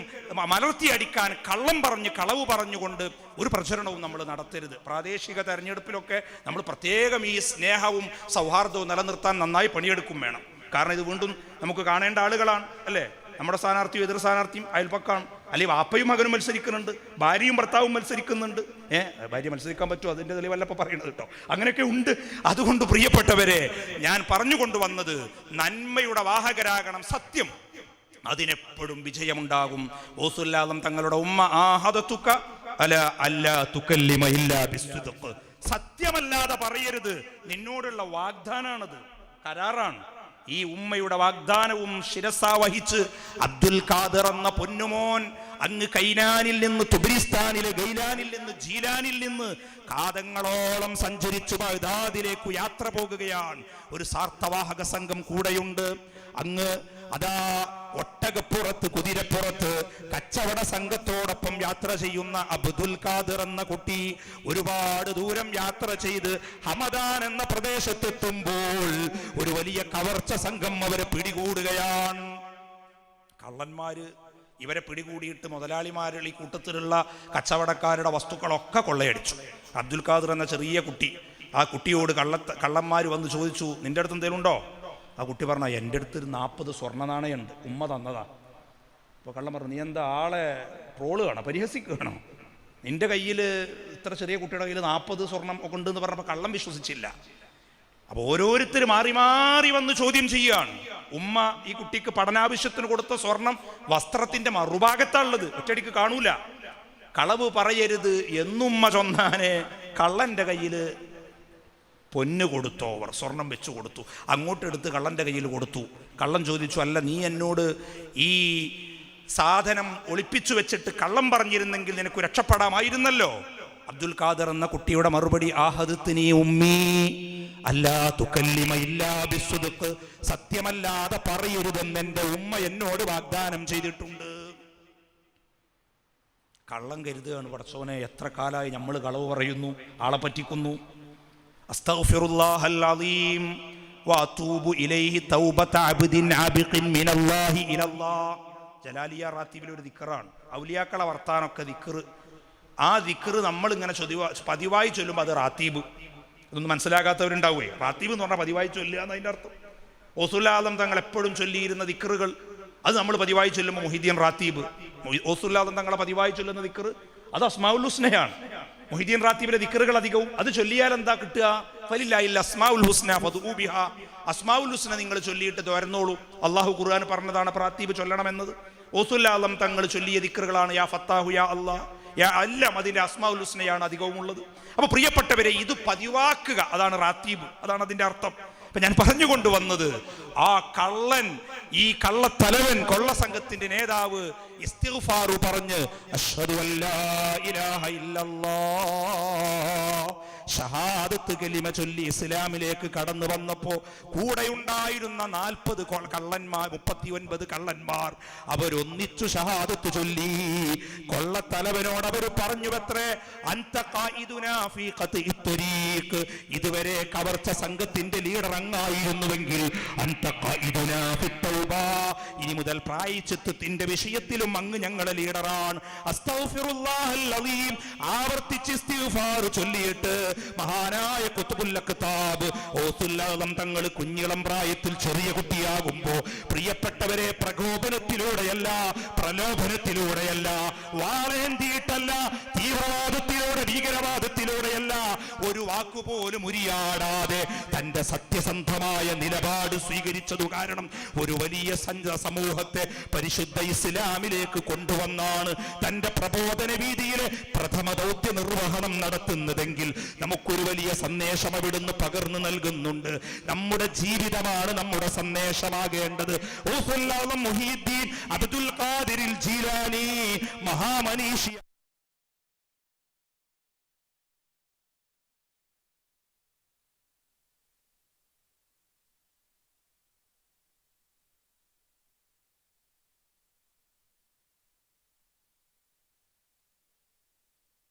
മലർത്തിയടിക്കാൻ കള്ളം പറഞ്ഞ് കളവ് പറഞ്ഞുകൊണ്ട് ഒരു പ്രചരണവും നമ്മൾ നടത്തരുത്. പ്രാദേശിക തെരഞ്ഞെടുപ്പിലൊക്കെ നമ്മൾ പ്രത്യേകം ഈ സ്നേഹവും സൗഹാർദ്ദവും നിലനിർത്താൻ നന്നായി പണിയെടുക്കും വേണം. കാരണം ഇത് വീണ്ടും നമുക്ക് കാണേണ്ട ആളുകളാണ് അല്ലേ? നമ്മുടെ സ്ഥാനാർത്ഥിയും എതിർ സ്ഥാനാർത്ഥിയും അയൽപ്പക്കാണ്. അല്ലെങ്കിൽ വാപ്പയും മകനും മത്സരിക്കുന്നുണ്ട്, ഭാര്യയും ഭർത്താവും മത്സരിക്കുന്നുണ്ട്. ഭാര്യ മത്സരിക്കാൻ പറ്റുമോ? അതിൻ്റെ തെളിവല്ല ഇപ്പോൾ പറയുന്നത് കേട്ടോ. അങ്ങനെയൊക്കെ ഉണ്ട്. അതുകൊണ്ട് പ്രിയപ്പെട്ടവരെ, ഞാൻ പറഞ്ഞുകൊണ്ടുവന്നത് നന്മയുടെ വാഹകരാകണം. സത്യം, അതിനെപ്പോഴും വിജയമുണ്ടാകും. ഗൗസുൽ ആലം തങ്ങളുടെ ഉമ്മ ആഹദതുക അലാ അല്ലാ തുകല്ലിമ ഇല്ലാ ബിസ്സുദ്ഖ്. സത്യമല്ലാതെ പറയരുത്. നിന്നോടുള്ള വാഗ്ദാനാണത്, കരാറാണ്. ഈ ഉമ്മയുടെ വാഗ്ദാനവും ശിരസാ വഹിച്ച് അബ്ദുൽ ഖാദർ എന്ന പൊന്നുമോൻ അങ്ങ് കൈനാനിൽ നിന്ന്, തുബരിസ്ഥാനിലെ ഗൈലാനിൽ നിന്ന്, ജീലാനിൽ നിന്ന് കാതങ്ങളോളം സഞ്ചരിച്ചു ബഗ്ദാദിലേക്ക് യാത്ര പോകുകയാണ്. ഒരു സാർത്ഥവാഹക സംഘം കൂടെയുണ്ട്. അങ്ങ് അതാ ഒട്ടകപ്പുറത്ത്, കുതിരപ്പുറത്ത് കച്ചവട സംഘത്തോടൊപ്പം യാത്ര ചെയ്യുന്ന അബ്ദുൽ ഖാദർ എന്ന കുട്ടി ഒരുപാട് ദൂരം യാത്ര ചെയ്ത് ഹമദാൻ എന്ന പ്രദേശത്തെത്തുമ്പോൾ ഒരു വലിയ കവർച്ച സംഘം അവരെ പിടികൂടുകയാണ്. കള്ളന്മാര് ഇവരെ പിടികൂടിയിട്ട് മുതലാളിമാരിൽ ഈ കൂട്ടത്തിലുള്ള കച്ചവടക്കാരുടെ വസ്തുക്കളൊക്കെ കൊള്ളയടിച്ചു. അബ്ദുൽ ഖാദർ എന്ന ചെറിയ കുട്ടി, ആ കുട്ടിയോട് കള്ളന്മാർ വന്ന് ചോദിച്ചു, നിന്റെ അടുത്ത് എന്തെങ്കിലും ഉണ്ടോ? ആ കുട്ടി പറഞ്ഞ, എൻ്റെ അടുത്തൊരു 40 സ്വർണ്ണ നാണയമുണ്ട്, ഉമ്മ തന്നതാ. അപ്പോൾ കള്ളം പറഞ്ഞു, നീ എന്താ ആളെ ട്രോള് കാണോ, പരിഹസിക്കുകയാണോ? നിന്റെ കയ്യിൽ, ഇത്ര ചെറിയ കുട്ടിയുടെ കയ്യിൽ 40 സ്വർണം ഒക്കെ ഉണ്ടെന്ന് പറഞ്ഞപ്പോൾ കള്ളം വിശ്വസിച്ചില്ല. അപ്പോൾ ഓരോരുത്തർ മാറി മാറി വന്ന് ചോദ്യം ചെയ്യുകയാണ്. ഉമ്മ ഈ കുട്ടിക്ക് പഠനാവശ്യത്തിന് കൊടുത്ത സ്വർണം വസ്ത്രത്തിന്റെ മറുഭാഗത്താണുള്ളത്, ഒറ്റയടിക്ക് കാണൂല. കളവ് പറയരുത് എന്നുമ്മ ചൊന്നാനെ കള്ളൻ്റെ കയ്യിൽ പൊന്ന് കൊടുത്തു, അവർ സ്വർണം വെച്ച് കൊടുത്തു. അങ്ങോട്ടെടുത്ത് കള്ളൻ്റെ കയ്യിൽ കൊടുത്തു. കള്ളൻ ചോദിച്ചു, അല്ല നീ എന്നോട് ഈ സാധനം ഒളിപ്പിച്ചു വെച്ചിട്ട് കള്ളം പറഞ്ഞിരുന്നെങ്കിൽ നിനക്ക് രക്ഷപ്പെടാമായിരുന്നല്ലോ. അബ്ദുൽ ഖാദർ എന്ന കുട്ടിയുടെ മറുപടി, ആഹദത്നി ഉമ്മി അല്ലാ തുകല്ലിമ ഇല്ലാ ബിസ്സുദ്ഖ്, സത്യമല്ലാതെ പറയരുതെന്ന് എൻ്റെ ഉമ്മ എന്നോട് വാഗ്ദാനം ചെയ്തിട്ടുണ്ട്. കള്ളം കരുതുകയാണ്. പടച്ചോനെ, എത്ര കാലമായി നമ്മൾ കളവ് പറയുന്നു, ആളെ പറ്റിക്കുന്നു. അസ്തഗ്ഫിറുല്ലാഹൽ അലീം വഅതൂബു ഇലൈഹി തൗബത അബ്ദിൻ ആബിഖിൻ മിനല്ലാഹി ഇലല്ലാഹ്. ജലാലിയ റാത്തീബിലെ ഒരു ദിക്റാണ്. ഔലിയാക്കളെ വർത്താനൊക്കെ ദിക്ർ. ആ ദിക്ർ നമ്മളിങ്ങനെ പതിവായി ചൊല്ലുമ്പോൾ അത് റാത്തീബ്. ഇതൊന്നും മനസ്സിലാകാത്തവരുണ്ടാവുകയെ. റാത്തീബ് എന്ന് പറഞ്ഞാൽ പതിവായി ചൊല്ലുക എന്നതിൻ്റെ അർത്ഥം. ഗൗസുൽ ആദം തങ്ങൾ എപ്പോഴും ചൊല്ലിയിരുന്ന ദിക്റുകൾ അത് നമ്മൾ പതിവായി ചൊല്ലുമ്പോൾ മുഹീദ്ദീൻ റാത്തീബ്. ഗൗസുൽ ആദം തങ്ങളെ പതിവായി ചൊല്ലുന്ന ദിക്ർ അത് അസ്മാഉൽ ഹുസ്നയാണ്. മുഹീദ്ദീൻ റാത്തീബിലെ ദിക്റുകൾ അധികവും അത് ചൊല്ലിയാൽ എന്താ കിട്ടുക? ഫലില്ലാഹിൽ അസ്മാഉൽ ഹുസ്ന ഫദ്ഉ ബിഹാ. അസ്മാഉൽ ഹുസ്ന നിങ്ങൾ ചൊല്ലിയിട്ട് തോരന്നോളൂ. അള്ളാഹു ഖുർആൻ പറഞ്ഞതാണ് റാത്തീബ് ചൊല്ലണമെന്നത്. ഗൗസുൽ ആദം തങ്ങൾ ചൊല്ലിയ ദിക്റുകളാണ് യാ ഫത്താഹു യാ അല്ലാഹ് യാ അല്ലാം. അതിൻ്റെ അസ്മാഉൽ ഹുസ്നയാണ് അധികവും ഉള്ളത്. അപ്പോൾ പ്രിയപ്പെട്ടവരെ, ഇത് പതിവാക്കുക, അതാണ് റാത്തീബ്, അതാണ് അതിൻ്റെ അർത്ഥം. അപ്പൊ ഞാൻ പറഞ്ഞുകൊണ്ടുവന്നത്, ആ കള്ളൻ, ഈ കള്ളത്തലവൻ, കൊള്ള സംഘത്തിന്റെ നേതാവ് ഇസ്തിഗ്ഫാറു പറഞ്ഞ് അശ്ഹദു അല്ലാ ഇലാഹ ഇല്ലല്ലാഹ് ഷഹാദത്ത് കലിമ ചൊല്ലി ഇസ്ലാമിലേക്ക് കടന്നു വന്നപ്പോ കൂടെയുണ്ടായിരുന്ന 40 കള്ളന്മാർ, 39 കള്ളന്മാർ, അവരൊന്നിച്ചു ഷഹാദത്ത് ചൊല്ലി. കൊള്ളത്തലവനോട് അവർ പറഞ്ഞുവത്രേ, അൻത ഖായിദുനാ ഫീ ഖത്ഇ ത്വരീഖ്, ഇതുവരെ കവർച്ച സംഘത്തിന്റെ ലീഡർ അങ്ങായിരുന്നുവെങ്കിൽ അൻത ഖായിദുനാ ഫി തൗബ, ഇനി മുതൽ പ്രായശ്ചിത്തത്തിന്റെ വിഷയത്തിലും അങ്ങ് ഞങ്ങളുടെ ലീഡറാണ്. അസ്തഗ്ഫിറുല്ലാഹൽ അലീം ആവർത്തിച്ച് ഇസ്തിഗ്ഫാർ ചൊല്ലിയിട്ട് മഹാനായ ഖുത്ബുൽ അഖ്താബ് ഗൗസുൽ ആദം തങ്ങൾ കുഞ്ഞിളം പ്രായത്തിൽ ചെറിയ കുട്ടിയാകുമ്പോ, പ്രിയപ്പെട്ടവരെ, പ്രകോപനത്തിലൂടെയല്ല, പ്രലോഭനത്തിലൂടെയല്ല, വാളേന്തിയിട്ടല്ല, തീവ്രവാദത്തിലൂടെ, ഭീകരവാദത്തിലൂടെയല്ല, ഒരു വാക്കുപോലും ഉരിയാടാതെ തന്റെ സത്യസന്ധമായ നിലപാട് സ്വീകരിച്ചതു കാരണം ഒരു വലിയ സമൂഹത്തെ പരിശുദ്ധ ഇസ്ലാമിലേക്ക് കൊണ്ടുവന്നാണ് തന്റെ പ്രബോധന വീതിയിലെ പ്രഥമ ദൗത്യ നിർവഹണം നടത്തുന്നതെങ്കിൽ നമുക്കൊരു വലിയ സന്ദേശം അവിടുന്ന് പകർന്നു നൽകുന്നുണ്ട്. നമ്മുടെ ജീവിതമാണ് നമ്മുടെ സന്ദേശമാകേണ്ടത്. മുഹീദ്ദീൻ അബ്ദുൽ ഖാദിർ ജീലാനി മഹാമനീഷി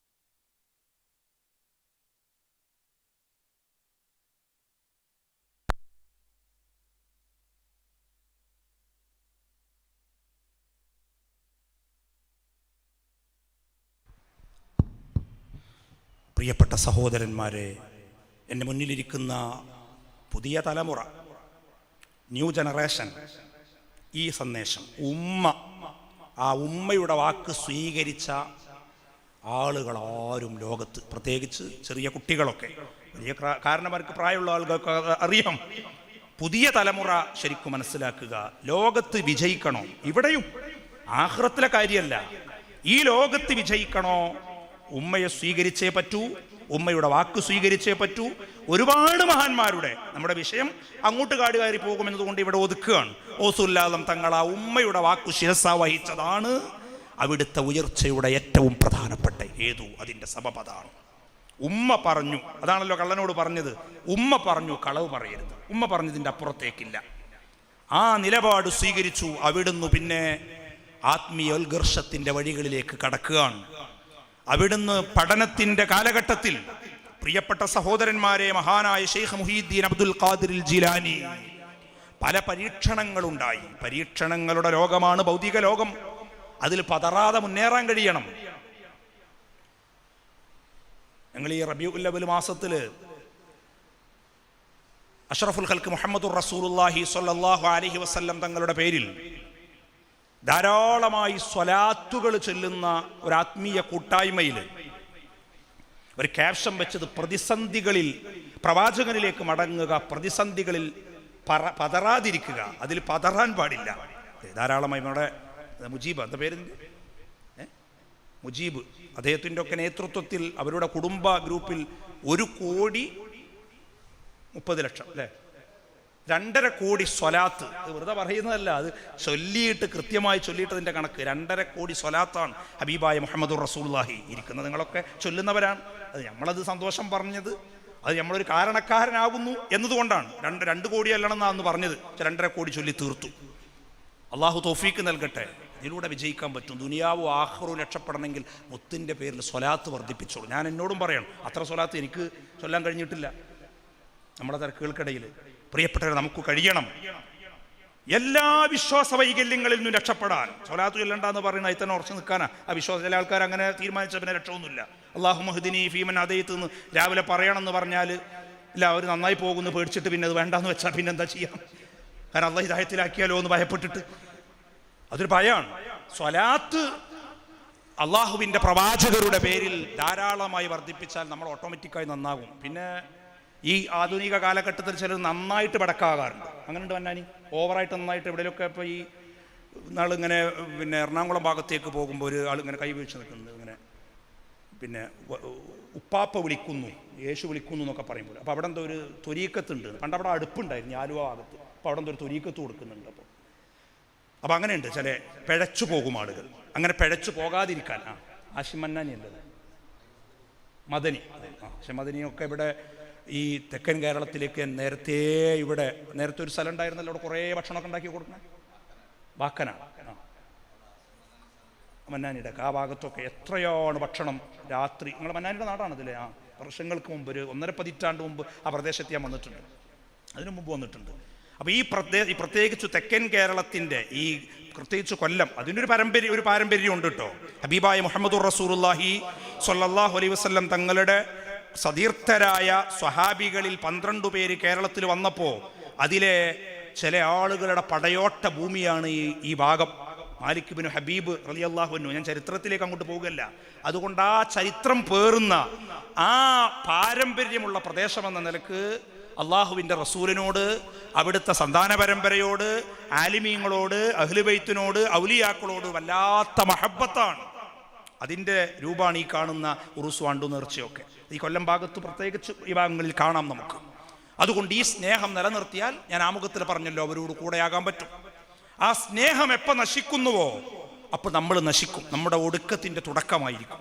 പ്രിയപ്പെട്ട സഹോദരന്മാരെ, എൻ്റെ മുന്നിലിരിക്കുന്ന പുതിയ തലമുറ, ന്യൂ ജനറേഷൻ, ഈ സന്ദേശം ആ ഉമ്മയുടെ വാക്ക് സ്വീകരിച്ച ആളുകൾ ആരും ലോകത്ത്, പ്രത്യേകിച്ച് ചെറിയ കുട്ടികളൊക്കെ, വലിയ കാരണവർക്ക് പ്രായമുള്ള ആളുകൾക്ക് അറിയാം. പുതിയ തലമുറ ശരിക്കും മനസ്സിലാക്കുക, ലോകത്ത് വിജയിക്കണോ, ഇവിടെയും ആഖിറത്തിലെ കാര്യമല്ല, ഈ ലോകത്ത് വിജയിക്കണോ, ഉമ്മയെ സ്വീകരിച്ചേ പറ്റൂ, ഉമ്മയുടെ വാക്ക് സ്വീകരിച്ചേ പറ്റൂ. ഒരുപാട് മഹാന്മാരുടെ, നമ്മുടെ വിഷയം അങ്ങോട്ട് കാട് കയറി പോകുമെന്നതുകൊണ്ട് ഇവിടെ ഒതുക്കുകയാണ്. ഗൗസുൽ ആദം തങ്ങൾ ആ ഉമ്മയുടെ വാക്ക് ശിരസ വഹിച്ചതാണ് അവിടുത്തെ ഉയർച്ചയുടെ ഏറ്റവും പ്രധാനപ്പെട്ട അതിൻ്റെ സബബ് അതാണ്. ഉമ്മ പറഞ്ഞു, അതാണല്ലോ കള്ളനോട് പറഞ്ഞത്, ഉമ്മ പറഞ്ഞു കളവ് പറയരുത്, ഉമ്മ പറഞ്ഞതിൻ്റെ അപ്പുറത്തേക്കില്ല. ആ നിലപാട് സ്വീകരിച്ചു. അവിടുന്ന് പിന്നെ ആത്മീയോത്കർഷത്തിൻ്റെ വഴികളിലേക്ക് കടക്കുകയാണ്. അവിടുന്ന് പഠനത്തിൻ്റെ കാലഘട്ടത്തിൽ, പ്രിയപ്പെട്ട സഹോദരന്മാരെ, മഹാനായ ശൈഖ് മുഹീദ്ദീൻ അബ്ദുൽ ഖാദിർ ജീലാനി പല പരീക്ഷണങ്ങളുണ്ടായി. പരീക്ഷണങ്ങളുടെ ലോകമാണ് ഭൗതിക ലോകം. അതിൽ പതറാതെ മുന്നേറാൻ കഴിയണം. ഞങ്ങൾ ഈ റബീഉൽ അവ്വൽ മാസത്തിൽ അഷ്റഫുൽ ഖൽഖ് മുഹമ്മദുർ റസൂലുള്ളാഹി സ്വല്ലല്ലാഹു അലൈഹി വസല്ലം തങ്ങളുടെ പേരിൽ ധാരാളമായി സ്വലാത്തുകൾ ചൊല്ലുന്ന ഒരു ആത്മീയ കൂട്ടായ്മയിൽ ഒരു ക്യാപ്ഷൻ വെച്ചത്, പ്രതിസന്ധികളിൽ പ്രവാചകനിലേക്ക് മടങ്ങുക, പ്രതിസന്ധികളിൽ പതറാതിരിക്കുക, അതിൽ പതറാൻ പാടില്ല. ധാരാളമായി നമ്മുടെ മുജീബ്, എന്താ പേര്, മുജീബ്, അദ്ദേഹത്തിൻ്റെ ഒക്കെ നേതൃത്വത്തിൽ അവരുടെ കുടുംബ ഗ്രൂപ്പിൽ 1,30,00,000 അല്ലേ, 2.5 കോടി സ്വലാത്ത്. അത് വെറുതെ പറയുന്നതല്ല, അത് ചൊല്ലിയിട്ട് കൃത്യമായി ചൊല്ലിയിട്ടതിൻ്റെ കണക്ക് 2.5 കോടി സ്വലാത്താണ് ഹബീബായ മുഹമ്മദുർ റസൂലുള്ളാഹി. ഇരിക്കുന്നത് നിങ്ങളൊക്കെ ചൊല്ലുന്നവരാണ്. അത് നമ്മളത് സന്തോഷം പറഞ്ഞത് അത് നമ്മളൊരു കാരണക്കാരനാകുന്നു എന്നതുകൊണ്ടാണ്. 2 കോടി അല്ലണമെന്നാണ് പറഞ്ഞത്. 2.5 കോടി ചൊല്ലി തീർത്തു. അള്ളാഹു തൗഫീക്ക് നൽകട്ടെ. ഇതിലൂടെ വിജയിക്കാൻ പറ്റും. ദുനിയാവും ആഖിറവും രക്ഷപ്പെടണമെങ്കിൽ മുത്തിൻ്റെ പേരിൽ സ്വലാത്ത് വർദ്ധിപ്പിച്ചോളൂ. ഞാൻ എന്നോടും പറയണം, അത്ര സ്വലാത്ത് എനിക്ക് ചൊല്ലാൻ കഴിഞ്ഞിട്ടില്ല നമ്മുടെ തിരക്കുകൾക്കിടയിൽ. പ്രിയപ്പെട്ടവരെ, നമുക്ക് കഴിയണം എല്ലാ വിശ്വാസ വൈകല്യങ്ങളിൽ നിന്നും രക്ഷപ്പെടാൻ. സ്വലാത്ത് ചൊല്ലണ്ടെന്ന് പറയുന്നത് അതിൽ തന്നെ ഉറച്ചു നിൽക്കാനാ ആ വിശ്വാസം. ചില ആൾക്കാർ അങ്ങനെ തീരുമാനിച്ച പിന്നെ രക്ഷമൊന്നുമില്ല. അല്ലാഹു മഹ്ദിനി ഫീമൻ ഹദൈത്ത് എന്ന് രാവിലെ പറയണമെന്ന് പറഞ്ഞാൽ ഇല്ല, അവർ നന്നായി പോകുന്നു പേടിച്ചിട്ട് പിന്നെ അത് വേണ്ടാന്ന് വെച്ചാൽ പിന്നെ എന്താ ചെയ്യാം? കാരണം അള്ളാഹു ഹിദായത്തിലാക്കിയാലോ എന്ന് ഭയപ്പെട്ടിട്ട്. അതൊരു ഭയമാണ്. സ്വലാത്ത് അള്ളാഹുവിൻ്റെ പ്രവാചകരുടെ പേരിൽ ധാരാളമായി വർദ്ധിപ്പിച്ചാൽ നമ്മൾ ഓട്ടോമാറ്റിക്കായി നന്നാകും. പിന്നെ ഈ ആധുനിക കാലഘട്ടത്തിൽ ചിലർ നന്നായിട്ട് പടക്കാകാറുണ്ട്. അങ്ങനെയുണ്ട് മന്നാനി, ഓവറായിട്ട് നന്നായിട്ട്. എവിടെയൊക്കെ ഇപ്പോൾ ഈ നാളിങ്ങനെ പിന്നെ എറണാകുളം ഭാഗത്തേക്ക് പോകുമ്പോൾ ഒരു ആൾ ഇങ്ങനെ കൈവച്ച് നിൽക്കുന്നത്, ഇങ്ങനെ പിന്നെ ഉപ്പാപ്പ വിളിക്കുന്നു, യേശു വിളിക്കുന്നു എന്നൊക്കെ പറയുമ്പോൾ. അപ്പോൾ അവിടെ എന്തോ ഒരു തൊരീക്കത്തുണ്ട്. പണ്ട് അവിടെ അടുപ്പുണ്ടായിരുന്നു ആലുവ ഭാഗത്ത്. അപ്പോൾ അവിടെ എന്തോ ഒരു തൊരീക്കത്ത് കൊടുക്കുന്നുണ്ട്. അപ്പോൾ അങ്ങനെയുണ്ട് ചില പിഴച്ചു പോകും ആളുകൾ. അങ്ങനെ പിഴച്ചു പോകാതിരിക്കാൻ ആഷിം മന്നാനി അല്ലത്, മദനി. പക്ഷെ മദനിയൊക്കെ ഇവിടെ ഈ തെക്കൻ കേരളത്തിലേക്ക് നേരത്തെ ഒരു സ്ഥലം ഉണ്ടായിരുന്നല്ലോ, അവിടെ കുറേ ഭക്ഷണമൊക്കെ ഉണ്ടാക്കി കൊടുക്കണേ, വാക്കനാണ് മന്നാനിയുടെ. ആ ഭാഗത്തൊക്കെ എത്രയാണ് ഭക്ഷണം രാത്രി. നിങ്ങൾ മന്നാനിയുടെ നാടാണതില്ലേ? വർഷങ്ങൾക്ക് മുമ്പ്, ഒരു 1.5 പതിറ്റാണ്ട് മുമ്പ് ആ പ്രദേശത്ത് ഞാൻ വന്നിട്ടുണ്ട്. അതിനു മുമ്പ് വന്നിട്ടുണ്ട്. അപ്പോൾ ഈ പ്രത്യേകിച്ച് തെക്കൻ കേരളത്തിൻ്റെ ഈ പ്രത്യേകിച്ച് കൊല്ലം, അതിനൊരു പാരമ്പര്യം ഉണ്ട് കേട്ടോ. ഹബീബായ മുഹമ്മദുർ റസൂലുള്ളാഹി സ്വല്ലല്ലാഹു അലൈഹി വസല്ലം തങ്ങളുടെ സതീർത്ഥരായ സ്വഹാബികളിൽ 12 പേര് കേരളത്തിൽ വന്നപ്പോൾ അതിലെ ചില ആളുകളുടെ പടയോട്ട ഭൂമിയാണ് ഈ ഭാഗം. മാലിക് ബിൻ ഹബീബ് റളിയല്ലാഹു അൻഹു. ഞാൻ ചരിത്രത്തിലേക്ക് അങ്ങോട്ട് പോകുകയല്ല. അതുകൊണ്ട് ആ ചരിത്രം പേറുന്ന ആ പാരമ്പര്യമുള്ള പ്രദേശമെന്ന നിലക്ക് അള്ളാഹുവിൻ്റെ റസൂലിനോട്, അവിടുത്തെ സന്താന പരമ്പരയോട്, ആലിമീങ്ങളോട്, അഹ്ലുബൈത്തിനോട്, ഔലിയാക്കളോട് വല്ലാത്ത മഹബത്താണ്. അതിൻ്റെ രൂപമാണ് ഈ കാണുന്ന ഉറുസ്, വാണ്ടു നേർച്ചയൊക്കെ. ഈ കൊല്ലം ഭാഗത്ത് പ്രത്യേകിച്ച് ഈ ഭാഗങ്ങളിൽ കാണാം നമുക്ക്. അതുകൊണ്ട് ഈ സ്നേഹം നിലനിർത്തിയാൽ, ഞാൻ ആമുഖത്തിൽ പറഞ്ഞല്ലോ, അവരോട് കൂടെയാകാൻ പറ്റും. ആ സ്നേഹം എപ്പോൾ നശിക്കുന്നുവോ അപ്പോൾ നമ്മൾ നശിക്കും. നമ്മുടെ ഒടുക്കത്തിൻ്റെ തുടക്കമായിരിക്കും.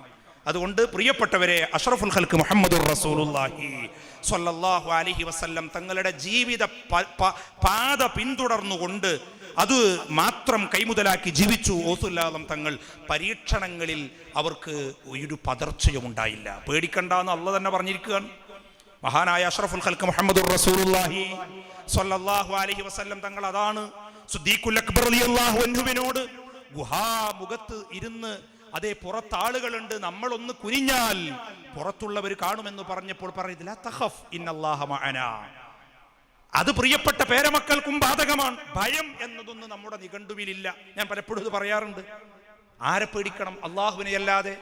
അതുകൊണ്ട് പ്രിയപ്പെട്ടവരെ, അഷ്റഫുൽ ഖൽഖ് മുഹമ്മദുർ റസൂലുള്ളാഹി സ്വല്ലല്ലാഹു അലൈഹി വസല്ലം തങ്ങളുടെ ജീവിത പാത പിന്തുടർന്നുകൊണ്ട് അത് മാത്രം കൈമുതലാക്കി ജീവിച്ചു ഓസുല്ലാദം തങ്ങൾ. പരീക്ഷണങ്ങളിൽ അവർക്ക് ഒരു പതർച്ചയും ഉണ്ടായില്ല. പേടിക്കണ്ടെന്ന് അള്ളാഹ് തന്നെ പറഞ്ഞിരിക്കുകയാണ്. മഹാനായ അഷ്റഫുൽ ഖൽഖ് മുഹമ്മദുർ റസൂലുള്ളാഹി സ്വല്ലല്ലാഹു അലൈഹി വസല്ലം തങ്ങൾ അതാണ് സിദ്ദീഖുൽ അക്ബർ റളിയല്ലാഹു അൻഹുവിനോട് ഗുഹാമുഖത്ത് ഇരുന്ന്, അതേ പുറത്ത് ആളുകളുണ്ട്, നമ്മളൊന്ന് കുനിഞ്ഞാൽ പുറത്തുള്ളവർ കാണുമെന്ന് പറഞ്ഞപ്പോൾ പറയുന്നില്ല, തഖഫ് ഇന്നല്ലാഹ മഅനാ. അത് പ്രിയപ്പെട്ട പേരമക്കൾക്കും ബാധകമാണ്. ഭയം എന്നതൊന്നും നമ്മുടെ നിഘണ്ടുവിലില്ല. ഞാൻ പലപ്പോഴും ഇത് പറയാറുണ്ട്. ആരെ പേടിക്കണം? അള്ളാഹുവിനെ അല്ലാതെ.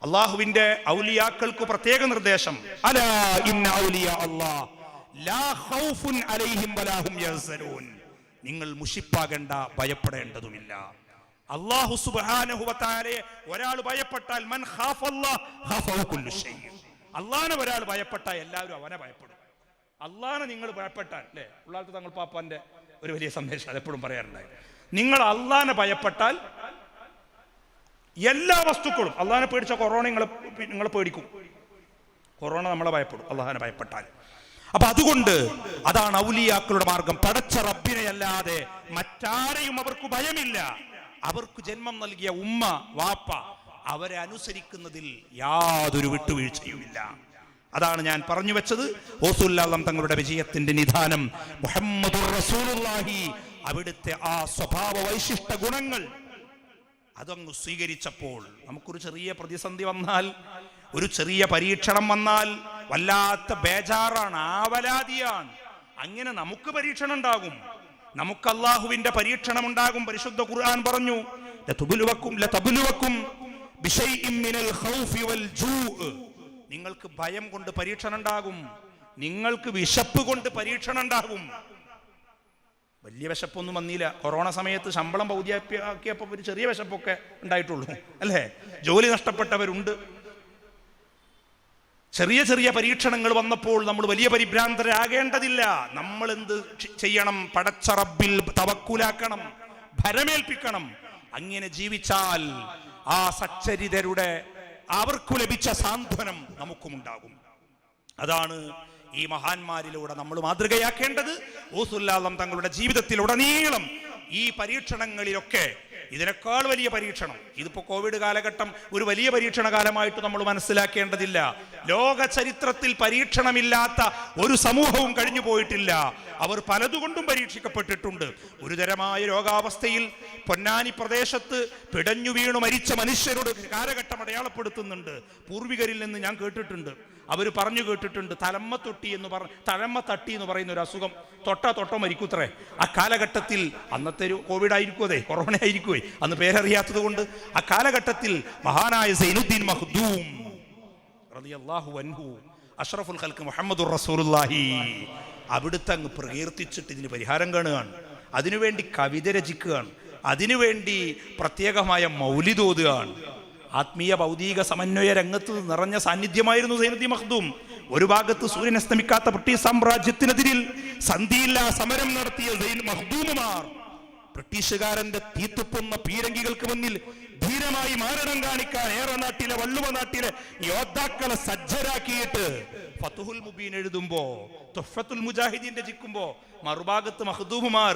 അള്ളാഹുവിന്റെ ഔലിയാക്കൾക്ക് പ്രത്യേക നിർദ്ദേശം, അലാ ഇന്ന ഔലിയാ അല്ലാഹ് ലാ ഖൗഫുൻ അലൈഹിം വലാ ഹും യഹ്സനൂൻ. നിങ്ങൾ മുഷിപ്പാകേണ്ട, ഭയപ്പെടേണ്ടതുമില്ല. അല്ലാഹു സുബ്ഹാനഹു വ തആലയെ ഒരാൾ ഭയപ്പെട്ടാൽ, മൻ ഖാഫല്ലാഹ് ഖാഫഹു കുല്ലു ഷൈ. അല്ലാഹനെ ഒരാൾ ഭയപ്പെട്ടാൽ എല്ലാവരും അവനെ ഭയപ്പെടും. അല്ലാഹനെ നിങ്ങൾ ഭയപ്പെട്ടാൽ, അല്ലേ, ഉള്ളാൾക്ക് തങ്ങൾ പാപ്പാന്റെ ഒരു വലിയ സന്ദേശം അതെപ്പോഴും പറയാറുണ്ടായി. നിങ്ങൾ അല്ലാഹനെ ഭയപ്പെട്ടാൽ എല്ലാ വസ്തുക്കളും, അല്ലാഹനെ പേടിച്ച കൊറോണ നിങ്ങൾ പേടിക്കും. കൊറോണ നമ്മളെ ഭയപ്പെടും അല്ലാഹനെ ഭയപ്പെട്ടാൽ. അപ്പൊ അതുകൊണ്ട് അതാണ് ഔലിയാക്കളുടെ മാർഗം. പടച്ച റബ്ബിനെ അല്ലാതെ മറ്റാരെയും അവർക്ക് ഭയമില്ല. അവർക്ക് ജന്മം നൽകിയ ഉമ്മ വാപ്പ, അവരെ അനുസരിക്കുന്നതിൽ യാതൊരു വിട്ടുവീഴ്ചയുമില്ല. അതാണ് ഞാൻ പറഞ്ഞു വെച്ചത്. ഓസുല്ലാഹം തങ്ങളുടെ വിജയത്തിന്റെ നിദാനം മുഹമ്മദുർ റസൂലുള്ളാഹി. അവിടുത്തെ ആ സ്വഭാവ വൈശിഷ്ട ഗുണങ്ങൾ അതങ്ങ് സ്വീകരിച്ചപ്പോൾ നമുക്കൊരു ചെറിയ പ്രതിസന്ധി വന്നാൽ, ഒരു ചെറിയ പരീക്ഷണം വന്നാൽ വല്ലാത്ത ബേജാറാണ്, ആവലാതിയാണ്. അങ്ങനെ നമുക്ക് പരീക്ഷണം ഉണ്ടാകും, നമുക്ക് അള്ളാഹുവിന്റെ പരീക്ഷണം ഉണ്ടാകും. പരിശുദ്ധ ഖുർആൻ പറഞ്ഞു, ലതബ്ലുവക്കും ബിശൈഇൻ മിനൽ ഖൗഫി വൽ ജൂഅ്. നിങ്ങൾക്ക് ഭയം കൊണ്ട് പരീക്ഷണം ഉണ്ടാകും, നിങ്ങൾക്ക് വിശപ്പ് കൊണ്ട് പരീക്ഷണം ഉണ്ടാകും. വലിയ വിശപ്പൊന്നും വന്നില്ല. കൊറോണ സമയത്ത് ശമ്പളം പൗതിയാക്കിയപ്പോൾ ഒരു ചെറിയ വിശപ്പൊക്കെ ഉണ്ടായിട്ടുള്ളൂ അല്ലേ? ജോലി നഷ്ടപ്പെട്ടവരുണ്ട്. ചെറിയ ചെറിയ പരീക്ഷണങ്ങൾ വന്നപ്പോൾ നമ്മൾ വലിയ പരിഭ്രാന്തരാകേണ്ടതില്ല. നമ്മൾ എന്ത് ചെയ്യണം? പടച്ച റബ്ബിൽ തവക്കുലാക്കണം, ഭരമേൽപ്പിക്കണം. അങ്ങനെ ജീവിച്ചാൽ ആ സച്ചരിതരുടെ അവർക്കു ലഭിച്ച സാന്ത്വനം നമുക്കുമുണ്ടാകും. അതാണ് ഈ മഹാന്മാരിലൂടെ നമ്മൾ മാതൃകയാക്കേണ്ടത്. ഔസുല്ലാദം തങ്ങളുടെ ജീവിതത്തിലുടനീളം ഈ പരീക്ഷണങ്ങളിലൊക്കെ ഇതിനേക്കാൾ വലിയ പരീക്ഷണം, ഇതിപ്പോ കോവിഡ് കാലഘട്ടം ഒരു വലിയ പരീക്ഷണ കാലമായിട്ട് നമ്മൾ മനസ്സിലാക്കേണ്ടതില്ല. ലോക ചരിത്രത്തിൽ പരീക്ഷണമില്ലാത്ത ഒരു സമൂഹവും കഴിഞ്ഞു പോയിട്ടില്ല. അവർ പലതുകൊണ്ടും പരീക്ഷിക്കപ്പെട്ടിട്ടുണ്ട്. ഗുരുതരമായ രോഗാവസ്ഥയിൽ പൊന്നാനി പ്രദേശത്ത് പിടഞ്ഞു വീണു മരിച്ച മനുഷ്യരോട് കാലഘട്ടം അടയാളപ്പെടുത്തുന്നുണ്ട്. പൂർവികരിൽ നിന്ന് ഞാൻ കേട്ടിട്ടുണ്ട്, അവർ പറഞ്ഞു കേട്ടിട്ടുണ്ട്, തലമ്മ തട്ടി എന്ന് പറയുന്ന ഒരു അസുഖം തൊട്ട മരിക്കൂത്രേ. ആ കാലഘട്ടത്തിൽ അന്നത്തെ ഒരു കോവിഡ് ആയിരിക്കും, അതെ കൊറോണ ആയിരിക്കുമേ, അന്ന് പേരറിയാത്തത് കൊണ്ട് ആ കാലഘട്ടത്തിൽ മഹാനായ സൈനുദ്ദീൻ മഖ്ദൂം റളിയല്ലാഹു അൻഹു അഷ്റഫുൽ ഖൽഖ് മുഹമ്മദുർ റസൂലുള്ളാഹി അവിടുത്തെ അങ്ങ് പ്രകീർത്തിച്ചിട്ട് ഇതിന് പരിഹാരം കാണുകയാണ്. അതിനുവേണ്ടി കവിത രചിക്കുകയാണ്, അതിനുവേണ്ടി പ്രത്യേകമായ മൗലിദ് ഓതുകയാണ്. ആത്മീയ ഭൗതിക സമന്വയ രംഗത്ത് നിറഞ്ഞ സാന്നിധ്യമായിരുന്നു സൈനുദ്ദീൻ മഖ്ദൂം. ഒരു ഭാഗത്ത് സൂര്യൻ അസ്തമിക്കാത്ത ബ്രിട്ടീഷ് സാമ്രാജ്യത്തിനെതിരിൽ സന്ധിയില്ലാ സമരം നടത്തിയ മഖ്ദൂമുമാർ ബ്രിട്ടീഷുകാരന്റെ തീത്തുപ്പുന്ന പീരങ്കികൾക്ക് മുന്നിൽ ധീരമായി മാരണം കാണിക്കാൻ ഏറെ നാട്ടിലെ വള്ളുവ നാട്ടിലെ യോദ്ധാക്കളെ സജ്ജരാക്കിയിട്ട് ഫതുഹുൽ മുബീൻ എഴുതുമ്പോ, തുഹ്ഫത്തുൽ മുജാഹിദീൻ രചിക്കുമ്പോ മറുഭാഗത്ത് മഖ്ദൂമുമാർ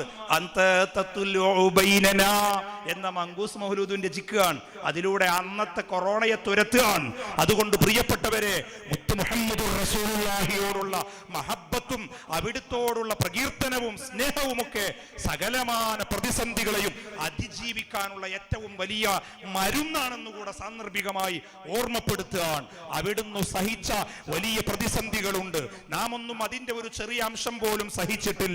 എന്ന മങ്കൂസ് മൗലൂദുൻ രചിക്കുകയാണ്. അതിലൂടെ അന്നത്തെ കൊറോണയെ തുരത്തുകയാണ്. അതുകൊണ്ട് പ്രിയപ്പെട്ടവരെ, മുത്ത് മുഹമ്മദുർ റസൂലുള്ളാഹിയോടുള്ള മഹബ്ബത്തും അവിടുത്തോടുള്ള പ്രകീർത്തനവും സ്നേഹവുമൊക്കെ സകലമാന പ്രതിസന്ധികളെയും അതിജീവിക്കാനുള്ള ഏറ്റവും വലിയ മരുന്നാണെന്നുകൂടെ സാന്ദർഭികമായി ഓർമ്മപ്പെടുത്തുകയാണ്. അവിടുന്ന് സഹിച്ച വലിയ പ്രതിസന്ധികളുണ്ട്. നാം ഒന്നും അതിന്റെ ഒരു ചെറിയ അംശം പോലും സഹിച്ചിട്ടില്ല.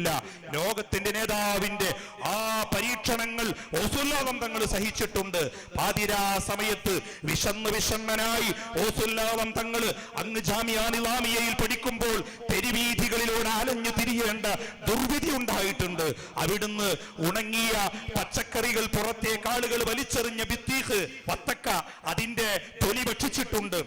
ലോകത്തിന്റെ നേതാവിന്റെ ആ പരീക്ഷണങ്ങൾ ഔസുല്ലാദം തങ്ങൾ സഹിച്ചിട്ടുണ്ട്. പാതിരാ സമയത്ത് വിഷണ്ണനായി ഔസുല്ലാദം തങ്ങൾ അങ്ങ് ജാമിഅ നിസാമിയയിൽ പഠിക്കുമ്പോൾ തെരുവീഥികളിലൂടെ അലഞ്ഞു തിരിയേണ്ട ദുർവിധി ഉണ്ടായിട്ടുണ്ട്. അവിടുന്ന് ഉണങ്ങിയ പച്ചക്കറികൾ പുറത്തേക്ക് ആളുകൾ വലിച്ചെറിഞ്ഞ ബിത്തീഖ് വത്തക്ക അതിന്റെ തൊലി ഭക്ഷിച്ചിട്ടുണ്ട്.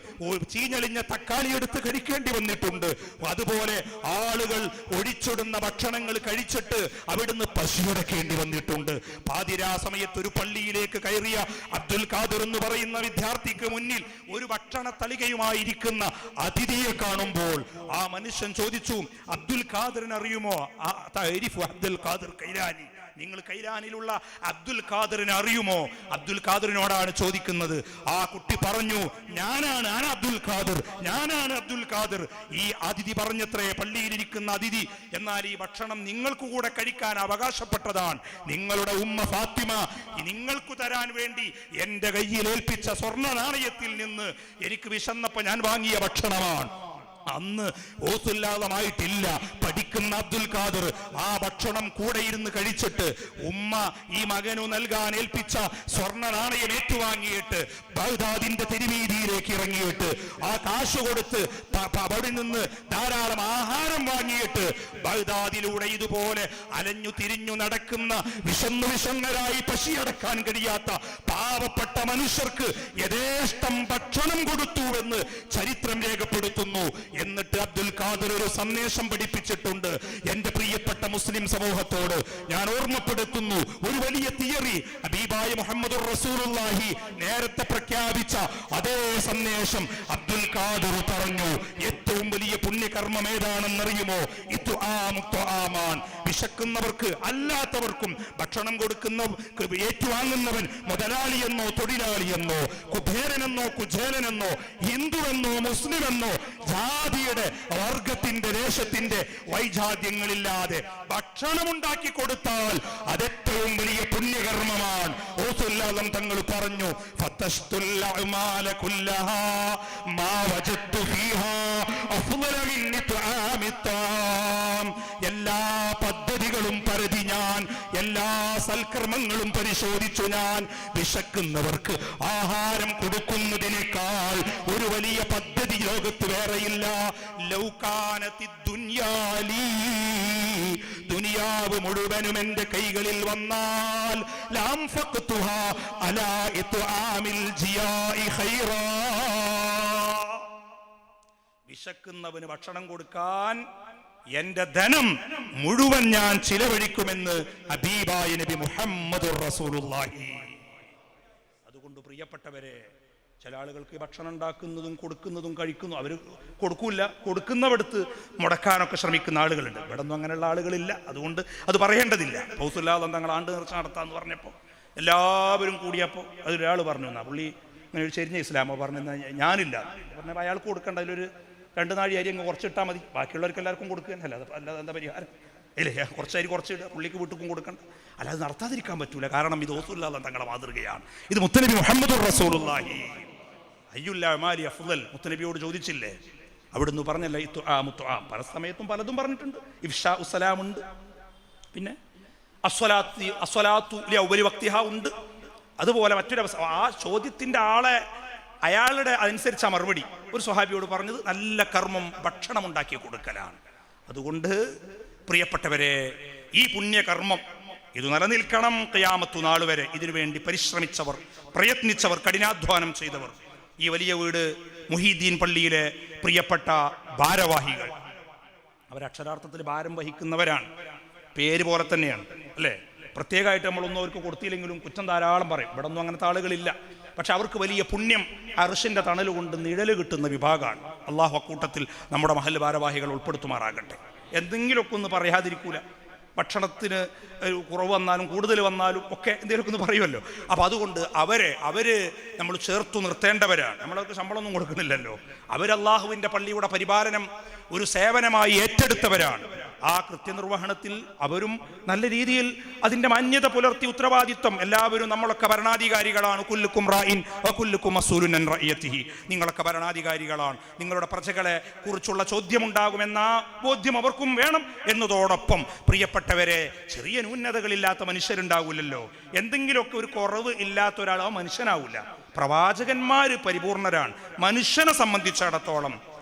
ചീഞ്ഞളിഞ്ഞ തക്കാളി എടുത്ത് കഴിക്കേണ്ടി വന്നിട്ടുണ്ട്. അതുപോലെ ആളുകൾ ഒഴിച്ചിടുന്ന ഭക്ഷണങ്ങൾ കഴിച്ചിട്ട് അവിടുന്ന് പശുവടക്കേണ്ടി വന്നിട്ടുണ്ട്. പാതിരാ സമയത്ത് ഒരു പള്ളിയിലേക്ക് കയറിയ അബ്ദുൽ ഖാദിർ എന്ന് പറയുന്ന വിദ്യാർത്ഥിക്ക് മുന്നിൽ ഒരു ഭക്ഷണ തളികയുമായിരിക്കുന്ന അതിഥിയെ കാണുമ്പോൾ ആ മനുഷ്യൻ ചോദിച്ചു, അബ്ദുൽ ഖാദിറിനെ അറിയുമോ? അബ്ദുൽ ഖാദിർ കൈലാനി, നിങ്ങൾ കൈലാനിലുള്ള അബ്ദുൽ ഖാദിറിനെ അറിയുമോ? അബ്ദുൽ ഖാദിറിനോടാണ് ചോദിക്കുന്നത്. ആ കുട്ടി പറഞ്ഞു, ഞാനാണ് അബ്ദുൽ ഖാദിർ. ഈ അതിഥി പറഞ്ഞത്രേ, പള്ളിയിലിരിക്കുന്ന അതിഥി, എന്നാൽ ഈ ഭക്ഷണം നിങ്ങൾക്ക് കൂടെ കഴിക്കാൻ അവകാശപ്പെട്ടതാണ്. നിങ്ങളുടെ ഉമ്മ ഫാത്തിമ നിങ്ങൾക്ക് തരാൻ വേണ്ടി എന്റെ കയ്യിൽ ഏൽപ്പിച്ച സ്വർണ്ണ നാണയത്തിൽ നിന്ന് എനിക്ക് വിശന്നപ്പോ ഞാൻ വാങ്ങിയ ഭക്ഷണമാണ്. അന്ന് ഓസുല്ലാദമായിട്ടില്ല. പഠിക്കുന്ന അബ്ദുൽ ഖാദിർ ആ ഭക്ഷണം കൂടെ ഇരുന്ന് കഴിച്ചിട്ട് ഉമ്മ ഈ മകനു നൽകാൻ ഏൽപ്പിച്ച സ്വർണ്ണ നാണയം ഏറ്റുവാങ്ങിയിട്ട് ബഗ്ദാദിന്റെ തെരുവീതിയിലേക്ക് ഇറങ്ങിയിട്ട് ആ കാശ് കൊടുത്ത് അവിടെ നിന്ന് ധാരാളം ആഹാരം വാങ്ങിയിട്ട് ബഗ്ദാദിലൂടെ ഇതുപോലെ അലഞ്ഞു തിരിഞ്ഞു നടക്കുന്ന വിഷണ്ണരായി പശിയടക്കാൻ കഴിയാത്ത പാവപ്പെട്ട മനുഷ്യർക്ക് യഥേഷ്ടം ഭക്ഷണം കൊടുത്തുവെന്ന് ചരിത്രം രേഖപ്പെടുത്തുന്നു. എന്നിട്ട് അബ്ദുൽ ഖാദിർ ഒരു സന്ദേശം പഠിപ്പിച്ചിട്ടുണ്ട്. എന്റെ പ്രിയപ്പെട്ട മുസ്ലിം സമൂഹത്തോട് ഞാൻ ഓർമ്മപ്പെടുത്തുന്നു, ഒരു വലിയ തിയറി ഹബീബായ മുഹമ്മദുർ റസൂലുള്ളാഹി നേരത്തെ പ്രഖ്യാപിച്ച അതേ സന്ദേശം അബ്ദുൽ ഖാദിർ പറഞ്ഞു. ഏറ്റവും വലിയ പുണ്യകർമ്മം ഏതാണെന്നറിയുമോ? വിശക്കുന്നവർക്ക് അല്ലാത്തവർക്കും ഭക്ഷണം കൊടുക്കുന്ന ഏറ്റുവാങ്ങുന്നവൻ മുതലാളിയെന്നോ തൊഴിലാളിയെന്നോ കുബേരനെന്നോ കുചേലനെന്നോ ഹിന്ദുവെന്നോ മുസ്ലിമെന്നോ ജാതിയുടെ വർഗത്തിന്റെ ദേശത്തിന്റെ വൈജാത്യങ്ങളില്ലാതെ ഭക്ഷണമുണ്ടാക്കി കൊടുത്താൽ അതേറ്റവും വലിയ പുണ്യകർമ്മമാണ്. ഔസുല്ലാദം തങ്ങൾ പറഞ്ഞു, എല്ലാ പദ്ധതികളും പരിധി ഞാൻ, എല്ലാ സൽക്കർമ്മങ്ങളും പരിശോധിച്ചു ഞാൻ. വിശക്കുന്നവർക്ക് ആഹാരം കൊടുക്കുന്നതിനേക്കാൾ ഒരു വലിയ പദ്ധതി ലോകത്ത് വേറെയില്ല. ലൗകാനത്തി ദുനിയാലി, ദുനിയ ദുനിയാവ് മുഴുവനും എന്റെ കൈകളിൽ വന്നാൽ ലംഫഖ്തുഹാ അലാ ഇത്ആമിൽ ജിയാഇ ഖൈറാ, വിശക്കുന്നവന് ഭക്ഷണം കൊടുക്കാൻ എന്റെ ധനം മുഴുവൻ ഞാൻ ചിലവഴിക്കുമെന്ന് ഹബീബായ നബി മുഹമ്മദുർ റസൂലുള്ളാഹി. അതുകൊണ്ട് പ്രിയപ്പെട്ടവരെ, ചില ആളുകൾക്ക് ഭക്ഷണം ഉണ്ടാക്കുന്നതും കൊടുക്കുന്നതും കഴിക്കുന്നു, അവർ കൊടുക്കൂല, കൊടുക്കുന്നവിടത്ത് മുടക്കാനൊക്കെ ശ്രമിക്കുന്ന ആളുകളുണ്ട്. ഇവിടെ ഒന്നും അങ്ങനെയുള്ള ആളുകളില്ല, അതുകൊണ്ട് അത് പറയേണ്ടതില്ല. പൗസുല്ലാതെ തങ്ങൾ ആണ്ട് നേർച്ച നടത്താന്ന് പറഞ്ഞപ്പോൾ എല്ലാവരും കൂടിയപ്പോൾ അതിലൊരാൾ പറഞ്ഞു, എന്നാ പുള്ളി ഇങ്ങനെ ഒരു ചെരിഞ്ഞ ഇസ്ലാമോ പറഞ്ഞു, ഞാനില്ല പറഞ്ഞപ്പോൾ അയാൾക്ക് കൊടുക്കേണ്ട, അതിലൊരു 2 നാഴി അരി അങ്ങ് കുറച്ചിട്ടാൽ മതി, ബാക്കിയുള്ളവർക്ക് എല്ലാവർക്കും കൊടുക്കുക, അല്ലാതെ എന്താ പരിഹാരം ഇല്ലേ? കുറച്ചരി കുറച്ചിടുക, പുള്ളിക്ക് വീട്ടുക്കും കൊടുക്കണ്ട. അല്ലാതെ നടത്താതിരിക്കാൻ പറ്റൂല, കാരണം ഇത് റസൂലുള്ളാഹി തങ്ങളുടെ മാതൃകയാണ്, ഇത് മുത്തനബി മുഹമ്മദുർ റസൂലുള്ളാഹി. അയ്യുൽ അഅ്മാലി അഫ്ളൽ, മുത്തനബിയോട് ചോദിച്ചില്ലേ, അവിടുന്ന് പറഞ്ഞല്ല ഇത്ആം. പല സമയത്തും പലതും പറഞ്ഞിട്ടുണ്ട്. ഇഫ്ശാഉ സലാം ഉണ്ട്, പിന്നെ അസ്വലാത്തു ലിഅവ്വലി വഖ്തിഹാ ഉണ്ട്. അതുപോലെ മറ്റൊരു ആ ചോദ്യത്തിൻ്റെ ആളെ അയാളുടെ അതനുസരിച്ച മറുപടി ഒരു സ്വഹാബിയോട് പറഞ്ഞത് നല്ല കർമ്മം ഭക്ഷണം ഉണ്ടാക്കി കൊടുക്കലാണ്. അതുകൊണ്ട് പ്രിയപ്പെട്ടവരെ, ഈ പുണ്യകർമ്മം ഇത് നിലനിൽക്കണം ഖിയാമത്തു നാൾ വരെ. ഇതിനുവേണ്ടി പരിശ്രമിച്ചവർ, പ്രയത്നിച്ചവർ, കഠിനാധ്വാനം ചെയ്തവർ, ഈ വലിയ വീട് മുഹീദ്ദീൻ പള്ളിയിലെ പ്രിയപ്പെട്ട ഭാരവാഹികൾ, അവരക്ഷരാർത്ഥത്തിൽ ഭാരം വഹിക്കുന്നവരാണ്, പേര് പോലെ തന്നെയാണ് അല്ലേ? പ്രത്യേകമായിട്ട് നമ്മളൊന്നും അവർക്ക് കൊടുത്തില്ലെങ്കിലും കുറ്റം ധാരാളം പറയും. ഇവിടെ ഒന്നും അങ്ങനത്തെ ആളുകളില്ല. പക്ഷെ അവർക്ക് വലിയ പുണ്യം അർശിൻ്റെ തണൽ കൊണ്ട് നിഴല് കിട്ടുന്ന വിഭാഗമാണ്. അള്ളാഹു അക്കൂട്ടത്തിൽ നമ്മുടെ മഹൽ ഭാരവാഹികൾ ഉൾപ്പെടുത്തുമാറാകട്ടെ. എന്തെങ്കിലുമൊക്കെ ഒന്ന് പറയാതിരിക്കൂല. ഭക്ഷണത്തിന് കുറവ് വന്നാലും കൂടുതൽ വന്നാലും ഒക്കെ എന്തെങ്കിലുമൊക്കെ ഒന്ന് പറയുമല്ലോ. അപ്പോൾ അതുകൊണ്ട് അവര് നമ്മൾ ചേർത്തു നിർത്തേണ്ടവരാണ്. നമ്മളവർക്ക് ശമ്പളമൊന്നും കൊടുക്കുന്നില്ലല്ലോ. അവരല്ലാഹുവിൻ്റെ പള്ളിയുടെ പരിപാലനം ഒരു സേവനമായി ഏറ്റെടുത്തവരാണ്. ആ കൃത്യനിർവഹണത്തിൽ അവരും നല്ല രീതിയിൽ അതിൻ്റെ മാന്യത പുലർത്തി ഉത്തരവാദിത്വം. എല്ലാവരും നമ്മളൊക്കെ ഭരണാധികാരികളാണ്. കുല്ലുക്കും റായിൻ വകുല്ലുക്കും മസ്ഊലുൻ അൻ റഇയതിഹി, നിങ്ങളൊക്കെ ഭരണാധികാരികളാണ്, നിങ്ങളുടെ പ്രജകളെ കുറിച്ചുള്ള ചോദ്യമുണ്ടാകുമെന്ന ബോധ്യം അവർക്കും വേണം. എന്നതോടൊപ്പം പ്രിയപ്പെട്ടവരെ, ചെറിയ ന്യൂനതകളില്ലാത്ത മനുഷ്യരുണ്ടാവില്ലല്ലോ. എന്തെങ്കിലുമൊക്കെ ഒരു കുറവ് ഇല്ലാത്ത ഒരാൾ ആ മനുഷ്യനാവില്ല. പ്രവാചകന്മാർ പരിപൂർണരാണ്. മനുഷ്യനെ സംബന്ധിച്ചിടത്തോളം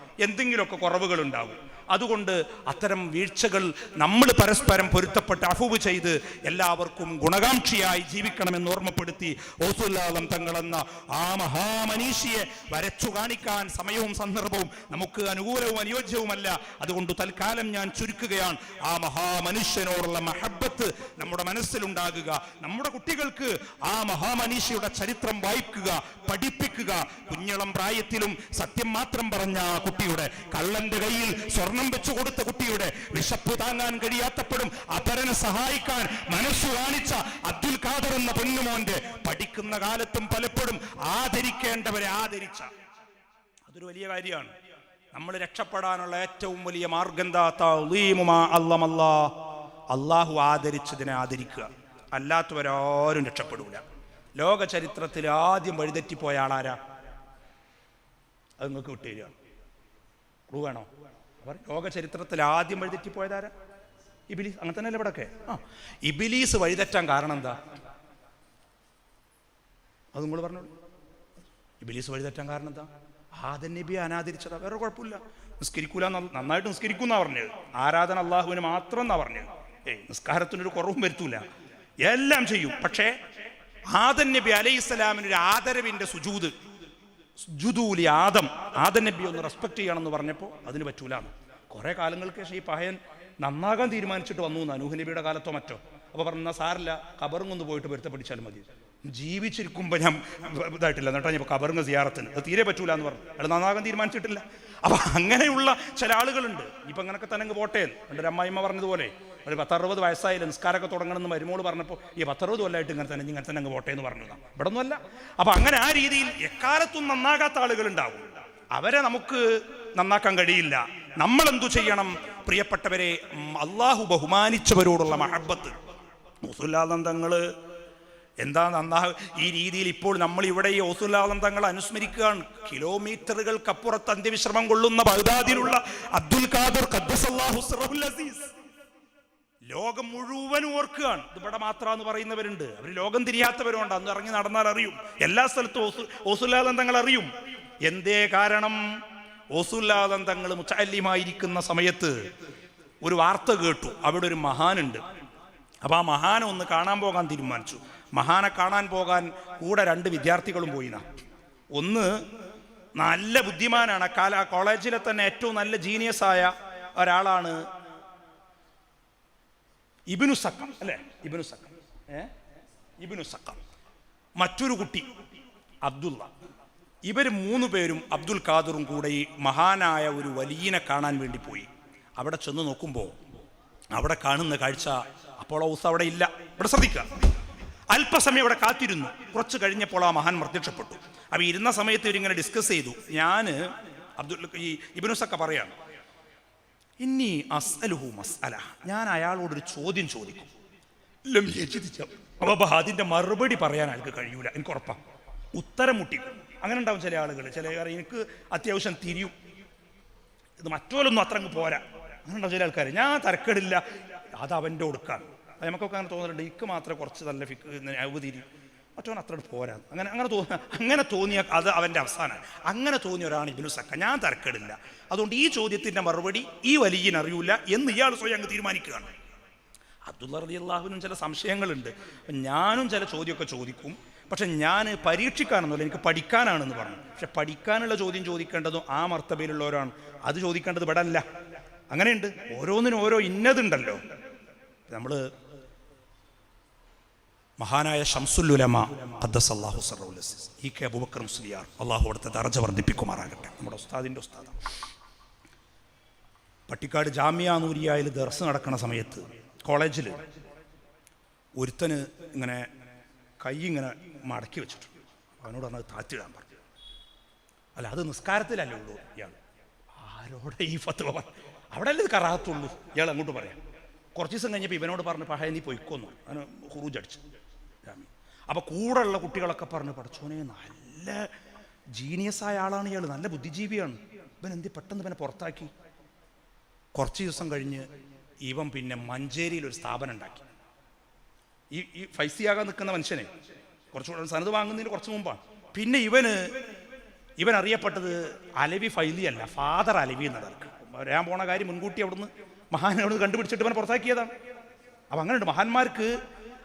എന്തെങ്കിലുമൊക്കെ കുറവുകളുണ്ടാവും. അതുകൊണ്ട് അത്തരം വീഴ്ചകൾ നമ്മൾ പരസ്പരം പൊരുത്തപ്പെട്ട് അഫ്വ് ചെയ്ത് എല്ലാവർക്കും ഗുണകാംക്ഷിയായി ജീവിക്കണമെന്ന് ഓർമ്മപ്പെടുത്തി റസൂലുള്ളാഹി തങ്ങളെന്ന ആ മഹാമനീഷിയെ വരച്ചു കാണിക്കാൻ സമയവും സന്ദർഭവും നമുക്ക് അനുകൂലവും അനുയോജ്യവുമല്ല. അതുകൊണ്ട് തൽക്കാലം ഞാൻ ചുരുക്കുകയാണ്. ആ മഹാമനുഷ്യനോടുള്ള മഹബത്ത് നമ്മുടെ മനസ്സിലുണ്ടാകുക. നമ്മുടെ കുട്ടികൾക്ക് ആ മഹാമനീഷിയുടെ ചരിത്രം വായിക്കുക, പഠിപ്പിക്കുക. കുഞ്ഞിളം പ്രായത്തിലും സത്യം മാത്രം പറഞ്ഞ ആ കുട്ടിയുടെ, കള്ളന്റെ കയ്യിൽ സ്വർണം വെച്ചു കൊടുത്ത കുട്ടിയുടെ, വിശപ്പ് താങ്ങാൻ കഴിയാത്തപ്പോഴും അപരനെ സഹായിക്കാൻ മനസ്സു കാണിച്ച അബ്ദുൽ ഖാദർ എന്ന പൊന്നുമോന്റെ, പഠിക്കുന്ന കാലത്തും പലപ്പോഴും ആദരിക്കേണ്ടവരെ ആദരിച്ച, അതൊരു വലിയ കാര്യമാണ്. നമ്മൾ രക്ഷപ്പെടാനുള്ള ഏറ്റവും വലിയ മാർഗം എന്താ? തഅ്ളീമു മാ അല്ലമല്ലാഹ്, അല്ലാഹു ആദരിച്ചതിനെ ആദരിക്കുക. അല്ലാത്തവരാരും രക്ഷപ്പെടൂല. ലോക ചരിത്രത്തിൽ ആദ്യം വഴിതെറ്റിപ്പോയ ആളാരാ? അത് നിങ്ങൾക്ക് വിട്ടുതരികയാണ്. വേണോ? അവർ ലോക ചരിത്രത്തിൽ ആദ്യം വഴിതെറ്റിപ്പോയതാരാ? ഇബ്ലീസ്. അങ്ങനെ തന്നെയല്ലേ ഇവിടെയൊക്കെ? ഇബ്ലീസ് വഴിതെറ്റാൻ കാരണം എന്താ? അത് നിങ്ങൾ പറഞ്ഞോളൂ. ഇബ്ലീസ് വഴിതെറ്റാൻ കാരണം എന്താ? ആദം നബിയെ അനാദരിച്ചതാ. വേറെ കുഴപ്പമില്ല. നിസ്കരിക്കൂല, നന്നായിട്ട് നിസ്കരിക്കുന്ന പറഞ്ഞത്. ആരാധന അള്ളാഹുവിന് മാത്രം എന്നാ പറഞ്ഞത്. നിസ്കാരത്തിനൊരു കുറവും വരുത്തൂല, എല്ലാം ചെയ്യും. പക്ഷേ ആദം നബി അലൈഹിസ്സലാമിനൊരു ആദരവിന്റെ സുജൂദ്, സുജൂദുലി ആദം നബി ഒന്ന് റെസ്പെക്ട് ചെയ്യണമെന്ന് പറഞ്ഞപ്പോൾ അതിന് പറ്റൂലാണ്. കുറെ കാലങ്ങൾക്ക് ശേഷം ഈ പഹയൻ നന്നാകാൻ തീരുമാനിച്ചിട്ട് വന്നു നൂഹ് നബിയുടെ കാലത്തോ മറ്റോ. അപ്പോൾ പറഞ്ഞ സാറില്ല, കബറിങ്ങൊന്ന് പോയിട്ട് വരുത്ത പഠിച്ചാൽ മതി. ജീവിച്ചിരിക്കുമ്പോൾ ഞാൻ ഇതായിട്ടില്ല എന്നിട്ടാ ഞാൻ കബറിങ് സിയാറത്തിന്, അത് തീരെ പറ്റൂല എന്ന് പറഞ്ഞു. അയാൾ നന്നാകാൻ തീരുമാനിച്ചിട്ടില്ല. അപ്പം അങ്ങനെയുള്ള ചില ആളുകളുണ്ട്. ഇപ്പം അങ്ങനെയൊക്കെ തന്നെ അങ്ങ് പോട്ടേ. എൻ്റെ അമ്മായിമ്മ പറഞ്ഞതുപോലെ ഒരു 10-60 വയസ്സായില്ല, നിസ്കാരമൊക്കെ തുടങ്ങണമെന്ന് മരുമോള് പറഞ്ഞപ്പോൾ ഈ 10-60 കൊല്ലമായിട്ട് ഇങ്ങനെ തന്നെ അങ്ങ് പോട്ടേ എന്ന് പറഞ്ഞതാണ്. ഇവിടെ ഒന്നുമല്ല. അപ്പം അങ്ങനെ ആ രീതിയിൽ എക്കാലത്തും നന്നാകാത്ത ആളുകളുണ്ടാവും. അവരെ നമുക്ക് നന്നാക്കാൻ കഴിയില്ല. നമ്മളെന്തു ചെയ്യണം? പ്രിയപ്പെട്ടവരെ, അള്ളാഹു ബഹുമാനിച്ചവരോടുള്ള മഹബത്ത്. റസൂലുള്ളാഹി എന്താ ഈ രീതിയിൽ ഇപ്പോൾ നമ്മൾ ഇവിടെ ഈ റസൂലുള്ളാഹി തങ്ങളെ അനുസ്മരിക്കുകയാണ്. കിലോമീറ്ററുകൾക്കപ്പുറത്ത് അന്ത്യവിശ്രമം കൊള്ളുന്ന ബഗ്ദാദിലുള്ള അബ്ദുൽ ഖാദർ ഖദ്ദസല്ലാഹു സിർറഹുൽ അസീസ് ലോകം മുഴുവൻ ഓർക്കുകയാണ്. ഇത് ഇവിടെ മാത്രമെന്ന് പറയുന്നവരുണ്ട്. അവർ ലോകം തിരിയാത്തവരുണ്ട്. അന്ന് ഇറങ്ങി നടന്നാൽ അറിയും. എല്ലാ സ്ഥലത്തും റസൂലുള്ളാഹി തങ്ങൾ അറിയും. എന്തേ കാരണം? റസൂലുള്ളാഹി തങ്ങൾ മുതഅല്ലിമായിരിക്കുന്ന സമയത്ത് ഒരു വാർത്ത കേട്ടു, അവിടെ ഒരു മഹാനുണ്ട്. അപ്പോൾ ആ മഹാനെ ഒന്ന് കാണാൻ പോകാൻ തീരുമാനിച്ചു. മഹാനെ കാണാൻ പോകാൻ കൂടെ 2 വിദ്യാർത്ഥികളും പോയിനാ. ഒന്ന് നല്ല ബുദ്ധിമാനാണ്, കോളേജിലെ തന്നെ ഏറ്റവും നല്ല ജീനിയസായ ഒരാളാണ് ഇബ്നു സക്കം, അല്ലേ? ഇബ്നു സക്കം. മറ്റൊരു കുട്ടി അബ്ദുള്ള. ഇവർ 3 പേരും അബ്ദുൽ ഖാദറും കൂടെ ഈ മഹാനായ ഒരു വലിയനെ കാണാൻ വേണ്ടി പോയി. അവിടെ ചെന്ന് നോക്കുമ്പോൾ അവിടെ കാണുന്ന കാഴ്ച, അപ്പോൾ ഔസ് അവിടെ ഇല്ല. ഇവിടെ ശ്രദ്ധിക്കുക. അല്പസമയം അവിടെ കാത്തിരുന്നു. കുറച്ച് കഴിഞ്ഞപ്പോൾ ആ മഹാൻ പ്രത്യക്ഷപ്പെട്ടു. അപ്പോൾ ഇരുന്ന സമയത്ത് ഇവരിങ്ങനെ ഡിസ്കസ് ചെയ്തു. ഈ ഇബ്നു സക്ക പറയാണ്, ഇന്നി അസ്അലുഹു മസ്അല, ഞാൻ അയാളോടൊരു ചോദ്യം ചോദിക്കും. അപ്പോൾ അതിൻ്റെ മറുപടി പറയാൻ അയാൾക്ക് കഴിയൂല, എനിക്ക് ഉറപ്പാണ്. ഉത്തരം മുട്ടിക്കും. അങ്ങനെ ഉണ്ടാവും ചില ആളുകൾ. ചില എനിക്ക് അത്യാവശ്യം തിരിയും, ഇത് മറ്റോലൊന്നും അത്ര അങ്ങ് പോരാ. അങ്ങനെ ഉണ്ടാവും ചില ആൾക്കാർ. ഞാൻ തരക്കേടില്ല, അത് അവൻ്റെ ഒടുക്കാണ്. നമുക്കൊക്കെ അങ്ങനെ തോന്നുന്നുണ്ട്, എനിക്ക് മാത്രമേ കുറച്ച് നല്ല തിരി, മറ്റവൻ അത്ര പോരാ. അങ്ങനെ തോന്നിയ അത് അവൻ്റെ അവസാനമാണ്. അങ്ങനെ തോന്നിയ ഒരാണ് ഇബ്നു സക്ക. ഞാൻ തരക്കേടില്ല, അതുകൊണ്ട് ഈ ചോദ്യത്തിൻ്റെ മറുപടി ഈ വലിയനറിയൂല എന്ന് ഇയാൾ സ്വയം അങ്ങ് തീരുമാനിക്കുകയാണ്. അബ്ദുള്ള റളിയല്ലാഹുവിനും ചില സംശയങ്ങളുണ്ട്. ഞാനും ചില ചോദ്യമൊക്കെ ചോദിക്കും, പക്ഷെ ഞാൻ പരീക്ഷിക്കാനൊന്നുമില്ല, എനിക്ക് പഠിക്കാനാണെന്ന് പറഞ്ഞു. പക്ഷെ പഠിക്കാനുള്ള ചോദ്യം ചോദിക്കേണ്ടതും ആ മർത്തബയിലുള്ളവരാണ്. അത് ചോദിക്കേണ്ടത് ഇവിടെ അല്ല. അങ്ങനെയുണ്ട്, ഓരോന്നിനും ഓരോ ഇന്നതുണ്ടല്ലോ. നമ്മൾ മഹാനായ ശംസുൽ ഉലമ ഖദ്ദസല്ലാഹു സിർറഹുൽ അസീസ് ഇ.കെ. അബൂബക്കർ മുസ്ലിയാർ, അള്ളാഹു അവിടുത്തെ ദർജ വർദ്ധിപ്പിക്കുമാറാകട്ടെ, നമ്മുടെ ഉസ്താദിൻ്റെ ഉസ്താദാണ്. പട്ടിക്കാട് ജാമിയ നൂരിയയിൽ ദർസ് നടക്കുന്ന സമയത്ത് കോളേജിൽ ഒരുത്തന് ഇങ്ങനെ കൈ ഇങ്ങനെ മടക്കി വെച്ചിട്ടുണ്ട്. അവനോട് പറഞ്ഞത് താഴ്ത്തിടാൻ പറഞ്ഞു. അല്ല, അത് നിസ്കാരത്തിലല്ലേ ഉള്ളൂ. ഇയാൾ ആരോടെ ഈ ഫത്വ അവിടെ അല്ലേ ഇത് കറാത്തുള്ളൂ, ഇയാൾ അങ്ങോട്ട് പറയാം. കുറച്ച് ദിവസം കഴിഞ്ഞപ്പോൾ ഇവനോട് പറഞ്ഞ് പഹയ നീ പൊയ്ക്കൊന്നു, അവന് ഹുറൂജ് അടിച്ചു. അപ്പോൾ കൂടെയുള്ള കുട്ടികളൊക്കെ പറഞ്ഞ്, പഠിച്ചോനെ നല്ല ജീനിയസായ ആളാണ് ഇയാൾ, നല്ല ബുദ്ധിജീവിയാണ്, ഇവൻ എന്ത് പെട്ടെന്ന് ഇവനെ പുറത്താക്കി. കുറച്ച് ദിവസം കഴിഞ്ഞ് ഇവൻ പിന്നെ മഞ്ചേരിയിൽ ഒരു സ്ഥാപനം ഉണ്ടാക്കി. ഈ ഫൈസിയാകാൻ നിൽക്കുന്ന മനുഷ്യനെ കുറച്ചുകൂടെ സനത് വാങ്ങുന്നതിന് കുറച്ച് മുമ്പാണ്. പിന്നെ ഇവൻ അറിയപ്പെട്ടത് അലവി ഫൈലി അല്ല, ഫാദർ അലവി എന്നതാണ്. വരാൻ പോണ കാര്യം മുൻകൂട്ടി അവിടുന്ന് മഹാനോട് കണ്ടുപിടിച്ചിട്ട് ഇവനെ പുറത്താക്കിയതാണ്. അപ്പം അങ്ങനെയുണ്ട്. മഹാന്മാർക്ക്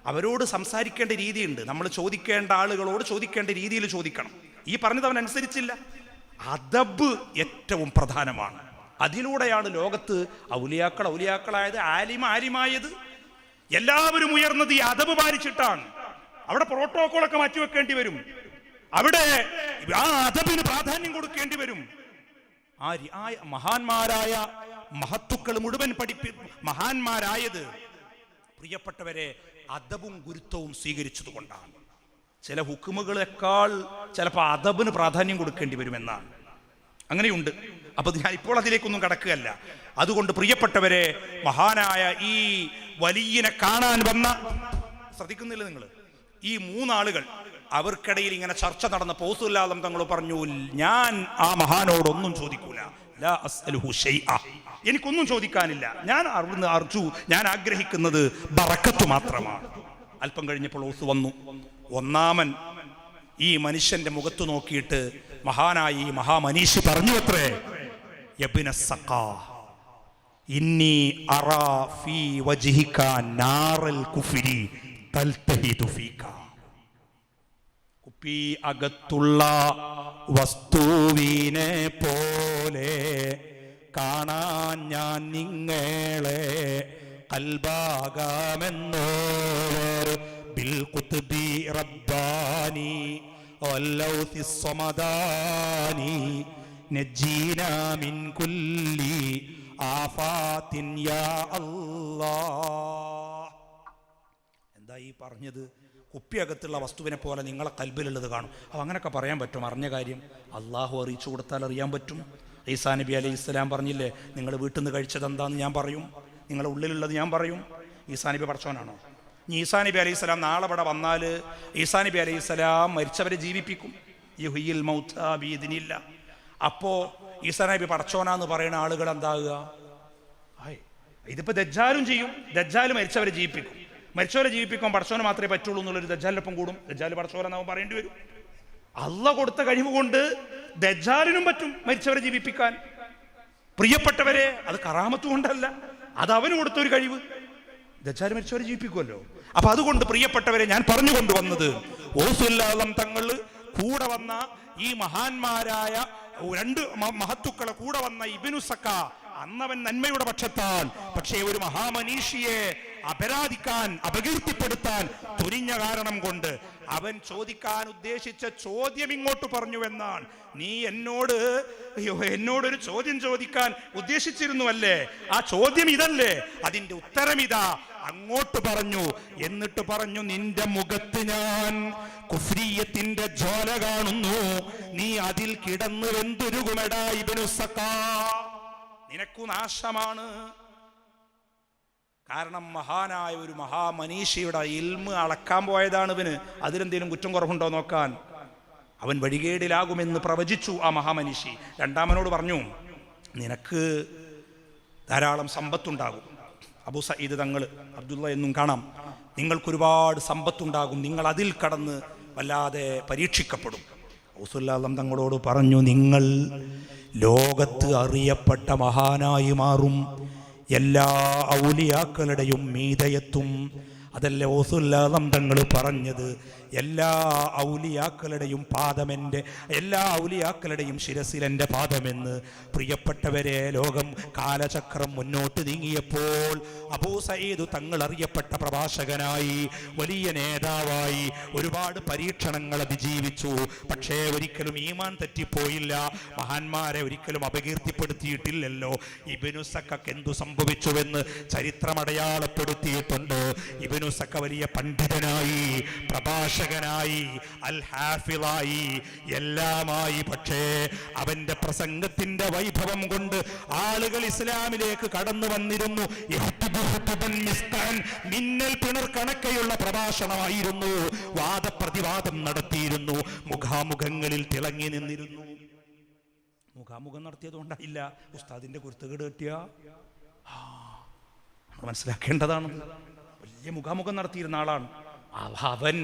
അവരോട് സംസാരിക്കേണ്ട രീതിയുണ്ട്. നമ്മൾ ചോദിക്കേണ്ട ആളുകളോട് ചോദിക്കേണ്ട രീതിയിൽ ചോദിക്കണം. ഈ പറഞ്ഞത് അവൻ അനുസരിച്ചില്ല. അദബ് ഏറ്റവും പ്രധാനമാണ്. അതിലൂടെയാണ് ലോകത്ത് ഔലിയാക്കളായത്, ആലിമായത്. എല്ലാവരും ഉയർന്നത് ഈ അദബ് പാലിച്ചിട്ടാണ്. അവിടെ പ്രോട്ടോകോളൊക്കെ മാറ്റിവെക്കേണ്ടി വരും. അവിടെ ആ അദബിന് പ്രാധാന്യം കൊടുക്കേണ്ടി വരും. ആ മഹാന്മാരായ മഹത്തുക്കൾ മുഴുവൻ മഹാന്മാരായത് പ്രിയപ്പെട്ടവരെ അദബും ഗുരുത്വവും സ്വീകരിച്ചതുകൊണ്ടാണ്. ചില ഹുക്കുമുകളെക്കാൾ ചിലപ്പോൾ അദബിന് പ്രാധാന്യം കൊടുക്കേണ്ടി വരുമെന്നാണ്. അങ്ങനെയുണ്ട്. അപ്പൊ ഞാൻ ഇപ്പോൾ അതിലേക്കൊന്നും കടക്കുകയല്ല. അതുകൊണ്ട് പ്രിയപ്പെട്ടവരെ, മഹാനായ ഈ വലിയനെ കാണാൻ വന്ന, ശ്രദ്ധിക്കുന്നില്ല നിങ്ങൾ, ഈ 3 ആളുകൾ അവർക്കിടയിൽ ഇങ്ങനെ ചർച്ച നടന്ന റസൂലുള്ളാഹി തങ്ങൾ പറഞ്ഞു, ഞാൻ ആ മഹാനോടൊന്നും ചോദിക്കൂല, ലാ അസ്അലുഹു ശൈഅ, എനിക്കൊന്നും ചോദിക്കാനില്ല, ഞാൻ ആഗ്രഹിക്കുന്നത് ബറക്കത്ത് മാത്രമാണ്. അല്പം കഴിഞ്ഞപ്പോൾ ഔസ് വന്നു. ഒന്നാമൻ ഈ മനുഷ്യന്റെ മുഖത്ത് നോക്കിയിട്ട് മഹാനായി ഈ മഹാമനീഷി പറഞ്ഞു അത്രേ, യബ്ന സഖാ ഇന്നി അറാ ഫീ വജ്ഹിക നാറൽ കുഫ്രി തൽതഹിദു ഫീക. കുപ്പി അകത്തുള്ള വസ്തുവിനെ പോലെ കാണാൻ ഞാൻ നിങ്ങളെ, കൽബാകാമെന്നോർ ബിൽ ഖുത്ബി റബ്ബാനി വല്ലൗതി സ്വമദാനി നജ്ജീനാ മിൻ കുല്ലി ആഫാത്തിൻ യാ അല്ലാഹ്. എന്താ ഈ പറഞ്ഞത്? കുപ്പിയകത്തുള്ള വസ്തുവിനെ പോലെ നിങ്ങളെ കൽബിലുള്ളത് കാണും. അപ്പോൾ അങ്ങനെയൊക്കെ പറയാൻ പറ്റും? അറിഞ്ഞ കാര്യം അള്ളാഹു അറിയിച്ചു കൊടുത്താൽ അറിയാൻ പറ്റും. ഈസാ നബി അലൈഹി ഇസ്ലാം പറഞ്ഞില്ലേ, നിങ്ങൾ വീട്ടിൽ നിന്ന് കഴിച്ചത് എന്താന്ന് ഞാൻ പറയും, നിങ്ങളുടെ ഉള്ളിലുള്ളത് ഞാൻ പറയും. ഈസാ നബി പടച്ചവനാണോ? ഇനി ഈസാ നബി അലൈഹി സ്വലാം നാളെ ഇവിടെ വന്നാൽ ഈസാ നബി അലൈഹി സ്വലാം മരിച്ചവരെ ജീവിപ്പിക്കും. യുഹ്യിൽ മൗതാ ബിഇദ്നില്ല. അപ്പോൾ ഈസാ നബി പടച്ചോനാന്ന് പറയുന്ന ആളുകൾ എന്താകുക? ഇതിപ്പോൾ ദജ്ജാലും ചെയ്യും. ദജ്ജാൽ മരിച്ചവരെ ജീവിപ്പിക്കും. മരിച്ചവരെ ജീവിപ്പിക്കാൻ പടച്ചോനെ മാത്രമേ പറ്റുള്ളൂ എന്നുള്ളൊരു ദജ്ജാലിനൊപ്പം കൂടും. ദജ്ജാൽ പടച്ചോനെന്നാവും പറയേണ്ടി വരും. അള്ളാഹ് കൊടുത്ത കഴിവ് കൊണ്ട് ദജ്ജാലിനും പറ്റും മരിച്ചവരെ ജീവിപ്പിക്കാൻ. പ്രിയപ്പെട്ടവരെ, അത് കറാമത്ത് കൊണ്ടല്ല, അത് അവന് കൊടുത്തൊരു കഴിവ്. ദജ്ജാൽ മരിച്ചവരെ ജീവിപ്പിക്കുമല്ലോ. അപ്പൊ അതുകൊണ്ട് പ്രിയപ്പെട്ടവരെ, ഞാൻ പറഞ്ഞുകൊണ്ടുവന്നത്, ഓസുല്ലാദം തങ്ങൾ കൂടെ വന്ന ഈ മഹാന്മാരായ രണ്ട് മഹത്തുക്കളെ കൂടെ വന്ന ഇബ്നു സക്ക അന്നവൻ നന്മയുടെ പക്ഷത്താൽ, പക്ഷേ ഒരു മഹാമനീഷിയെ അപരാധിക്കാൻ, അപകീർത്തിപ്പെടുത്താൻ തുനിഞ്ഞ കാരണം കൊണ്ട് അവൻ ചോദിക്കാൻ ഉദ്ദേശിച്ച ചോദ്യം ഇങ്ങോട്ട് പറഞ്ഞു എന്നാണ്. നീ എന്നോടൊരു ചോദ്യം ചോദിക്കാൻ ഉദ്ദേശിച്ചിരുന്നു അല്ലേ? ആ ചോദ്യം ഇതല്ലേ? അതിന്റെ ഉത്തരം ഇതാ. അങ്ങോട്ട് പറഞ്ഞു. എന്നിട്ട് പറഞ്ഞു, നിന്റെ മുഖത്ത് ഞാൻ കുഫ്രിയത്തിന്റെ ജ്വാല കാണുന്നു. നീ അതിൽ കിടന്നു വെന്തുരുകുമെടാ ഇബ്നു സക്ക. നിനക്കു നാശമാണ്. കാരണം മഹാനായ ഒരു മഹാമനീഷിയുടെ ഇൽമ് അളക്കാൻ പോയതാണ് ഇവന്. അതിലെന്തെങ്കിലും കുറ്റം കുറവുണ്ടോ നോക്കാൻ. അവൻ വഴികേടിലാകുമെന്ന് പ്രവചിച്ചു ആ മഹാമനീഷി. രണ്ടാമനോട് പറഞ്ഞു, നിനക്ക് ധാരാളം സമ്പത്തുണ്ടാകും. അബൂ സഈദ് തങ്ങൾ, അബ്ദുള്ള എന്നും കാണാം, നിങ്ങൾക്കൊരുപാട് സമ്പത്തുണ്ടാകും, നിങ്ങൾ അതിൽ കടന്ന് വല്ലാതെ പരീക്ഷിക്കപ്പെടും. ഔസുല്ലാദം തങ്ങളോട് പറഞ്ഞു, നിങ്ങൾ ലോകത്ത് അറിയപ്പെട്ട മഹാനായി മാറും, എല്ലാ ഔലിയാക്കളുടെയും മീതയെത്തും. അതല്ലേ ഔസുല്ലാദം തങ്ങൾ പറഞ്ഞത്? എല്ലാ ഔലിയാക്കളുടെയും പാദമെൻ്റെ, എല്ലാ ഔലിയാക്കളുടെയും ശിരസിൽ എൻ്റെ പാദമെന്ന്. പ്രിയപ്പെട്ടവരെ, ലോകം കാലചക്രം മുന്നോട്ട് നീങ്ങിയപ്പോൾ അബൂ സഈദ് തങ്ങൾ അറിയപ്പെട്ട പ്രഭാഷകനായി, വലിയ നേതാവായി, ഒരുപാട് പരീക്ഷണങ്ങൾ അതിജീവിച്ചു. പക്ഷേ ഒരിക്കലും ഈമാൻ തെറ്റിപ്പോയില്ല. മഹാന്മാരെ ഒരിക്കലും അപകീർത്തിപ്പെടുത്തിയിട്ടില്ലല്ലോ. ഇബ്നു സക്കക്ക് എന്തു സംഭവിച്ചുവെന്ന് ചരിത്രമടയാളപ്പെടുത്തിയിട്ടുണ്ട്. ഇബ്നു സക്ക വലിയ പണ്ഡിതനായി, പ്രഭാഷകനായി, അൽ ഹാഫിളായി, എല്ലാമായി. പക്ഷേ അവന്റെ പ്രസംഗത്തിന്റെ വൈഭവം കൊണ്ട് ആളുകൾ ഇസ്ലാമിലേക്ക് കടന്നു വന്നിരുന്നു. മിന്നൽ പിണർ കണക്കെയുള്ള പ്രഭാഷണമായിരുന്നു. വാദപ്രതിവാദം നടത്തിയിരുന്നു. മുഖാമുഖങ്ങളിൽ തിളങ്ങി നിന്നിരുന്നു. മുഖാമുഖം നടത്തിയതുകൊണ്ടായില്ല ഉസ്താദിന്റെ കുരുത്തുകേട് കിട്ടിയ മനസ്സിലാക്കേണ്ടതാണ്. വലിയ മുഖാമുഖം നടത്തിയിരുന്ന ആളാണ് അവൻ.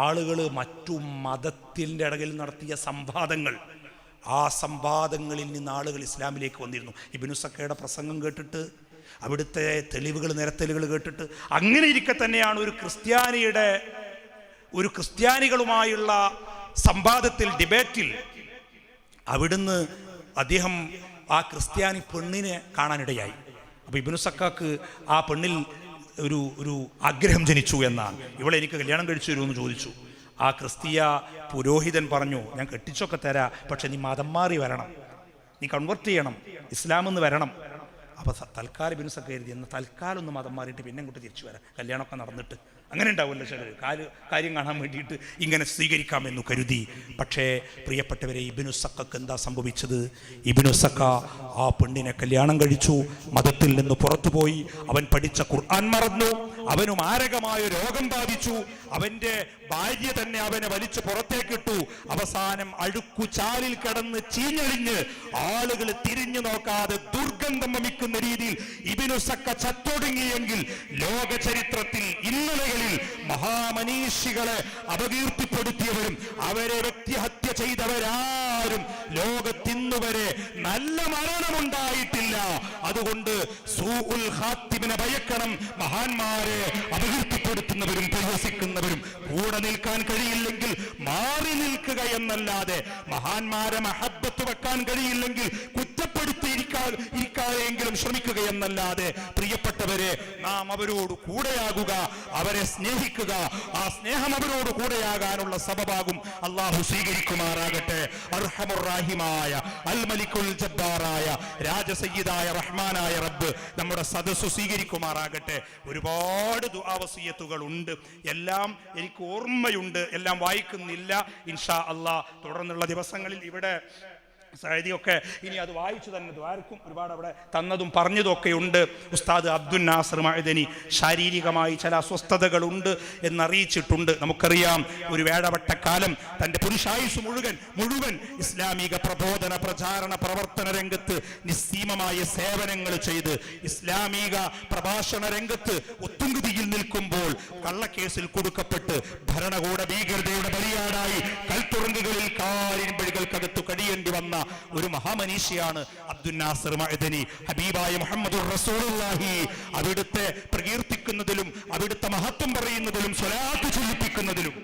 ആളുകൾ മറ്റു മതത്തിൻ്റെ ഇടയിൽ നടത്തിയ സംവാദങ്ങൾ, ആ സംവാദങ്ങളിൽ നിന്ന് ആളുകൾ ഇസ്ലാമിലേക്ക് വന്നിരുന്നു. ഇബ്നു സക്കയുടെ പ്രസംഗം കേട്ടിട്ട്, അവിടുത്തെ തെളിവുകൾ, നിരത്തലുകൾ കേട്ടിട്ട്. അങ്ങനെ ഇരിക്കെ തന്നെയാണ് ഒരു ക്രിസ്ത്യാനികളുമായുള്ള സംവാദത്തിൽ, ഡിബേറ്റിൽ, അവിടുന്ന് അദ്ദേഹം ആ ക്രിസ്ത്യാനി പെണ്ണിനെ കാണാനിടയായി. അപ്പോൾ ഇബ്നു സക്കാക്ക് ആ പെണ്ണിൽ ഒരു ആഗ്രഹം ജനിച്ചു എന്നാണ്. ഇവളെ എനിക്ക് കല്യാണം കഴിച്ചു തരുമെന്ന് ചോദിച്ചു. ആ ക്രിസ്തീയ പുരോഹിതൻ പറഞ്ഞു, ഞാൻ കെട്ടിച്ചൊക്കെ തരാം, പക്ഷെ നീ മതം മാറി വരണം, നീ കൺവെർട്ട് ചെയ്യണം, ഇസ്ലാമെന്ന് വരണം. അപ്പോൾ തൽക്കാലം ഇബ്നു സക്ക കരുതി, എന്നാൽ തൽക്കാലം ഒന്ന് മതം മാറിയിട്ട് പിന്നെ ഇങ്ങോട്ട് തിരിച്ചു വരാം, കല്യാണമൊക്കെ നടന്നിട്ട്. അങ്ങനെ ഉണ്ടാവുമല്ലോ ചിലർ, കാര്യം കാണാൻ വേണ്ടിയിട്ട് ഇങ്ങനെ സ്വീകരിക്കാമെന്നു കരുതി. പക്ഷേ പ്രിയപ്പെട്ടവരെ, ഇബ്നു സക്കക്ക് എന്താ സംഭവിച്ചത്? ഇബ്നു സക്ക ആ പെണ്ണിനെ കല്യാണം കഴിച്ചു, മതത്തിൽ നിന്ന് പുറത്തുപോയി. അവൻ പഠിച്ച ഖുർആൻ മറന്നു, അവന് മാരകമായ രോഗം ബാധിച്ചു. അവന്റെ ഭാര്യ തന്നെ അവനെ വലിച്ചു പുറത്തേക്കിട്ടു. അവസാനം അഴുക്കുചാലിൽ കിടന്ന് ചീഞ്ഞളിഞ്ഞ് ആളുകൾ തിരിഞ്ഞു നോക്കാതെ ദുർഗന്ധം വമിക്കുന്ന രീതിയിൽ ഇബ്നു സക്ക ചത്തൊടുങ്ങിയെങ്കിൽ ലോക ചരിത്രത്തിൽ ഇന്നലെ മഹാമനീഷികളെ അപകീർത്തിപ്പെടുത്തിയവരും അവരെ വ്യക്തിഹത്യ ചെയ്തവരാരും ലോകത്തിന്നുവരെ നല്ല മരണമുണ്ടായിട്ടില്ല. അതുകൊണ്ട് സൂഉൽ ഖാത്തിബിനെ ഭയക്കണം. മഹാന്മാരെ അപകീർത്തിപ്പെടുത്തുന്നവരും പരിഹസിക്കുന്നവരും കൂടെ നിൽക്കാൻ കഴിയില്ലെങ്കിൽ മാറി നിൽക്കുക എന്നല്ലാതെ, മഹാന്മാരെ മഹബ്ബത്ത് വെക്കാൻ കഴിയില്ലെങ്കിൽ ഇരിക്കാതെങ്കിലും ശ്രമിക്കുക എന്നല്ലാതെ, പ്രിയപ്പെട്ടവരെ, നാം അവരോട് കൂടെയാകുക, അവരെ സ്നേഹിക്കുക. ആ സ്നേഹം അവരോട് കൂടെയാകാനുള്ള സബബാകും. അള്ളാഹു സ്വീകരിക്കുമാറാകട്ടെ. അർഹമുർ-റാഹിമായ അൽ മലിക്കുൽ ജബ്ബാറായ രാജസയ്യിദായ റഹ്മാനായ റബ്ബ് നമ്മുടെ സദസ്സ് സ്വീകരിക്കുമാറാകട്ടെ. ഒരുപാട് ദുആ വസിയത്തുകൾ ഉണ്ട്, എല്ലാം എനിക്ക് ഓർമ്മയുണ്ട്, എല്ലാം വായിക്കുന്നില്ല. ഇൻഷാ അള്ളാഹ് തുടർന്നുള്ള ദിവസങ്ങളിൽ ഇവിടെ സഅദിയൊക്കെ ഇനി അത് വായിച്ചു തന്നെ ദ്വാരക്കും. ഒരുപാട് അവിടെ തന്നതും പറഞ്ഞതൊക്കെ ഉണ്ട്. ഉസ്താദ് അബ്ദുൽ നാസർ മഅദനി ശാരീരികമായി ചില അസ്വസ്ഥതകളുണ്ട് എന്നറിയിച്ചിട്ടുണ്ട്. നമുക്കറിയാം, ഒരു വേഴവട്ടക്കാലം തൻ്റെ പുരുഷായുസ് മുഴുവൻ ഇസ്ലാമിക പ്രബോധന പ്രചാരണ പ്രവർത്തന രംഗത്ത് നിസ്സീമമായ സേവനങ്ങൾ ചെയ്ത് ഇസ്ലാമിക പ്രഭാഷണ രംഗത്ത് ഒത്തുംഗതിയിൽ നിൽക്കുമ്പോൾ കള്ളക്കേസിൽ കൊടുക്കപ്പെട്ട് ഭരണകൂട ഭീകരതയുടെ ബലിയാടായി കൽത്തുറങ്കുകളിൽ കാലിൻപഴികൾക്കകത്തു കഴിയേണ്ടി വന്ന ഒരു മഹാമനീഷിയാണ് അബ്ദുൽ നാസർ മഅദനി. ഹബീബായ മുഹമ്മദുർ റസൂലുള്ളാഹി അവിടുത്തെ പ്രകീർത്തിക്കുന്നതിലും അവിടുത്തെ മഹത്വം പറയുന്നതിലും സ്വലാത്ത് ചൊല്ലിപ്പിക്കുന്നതിലും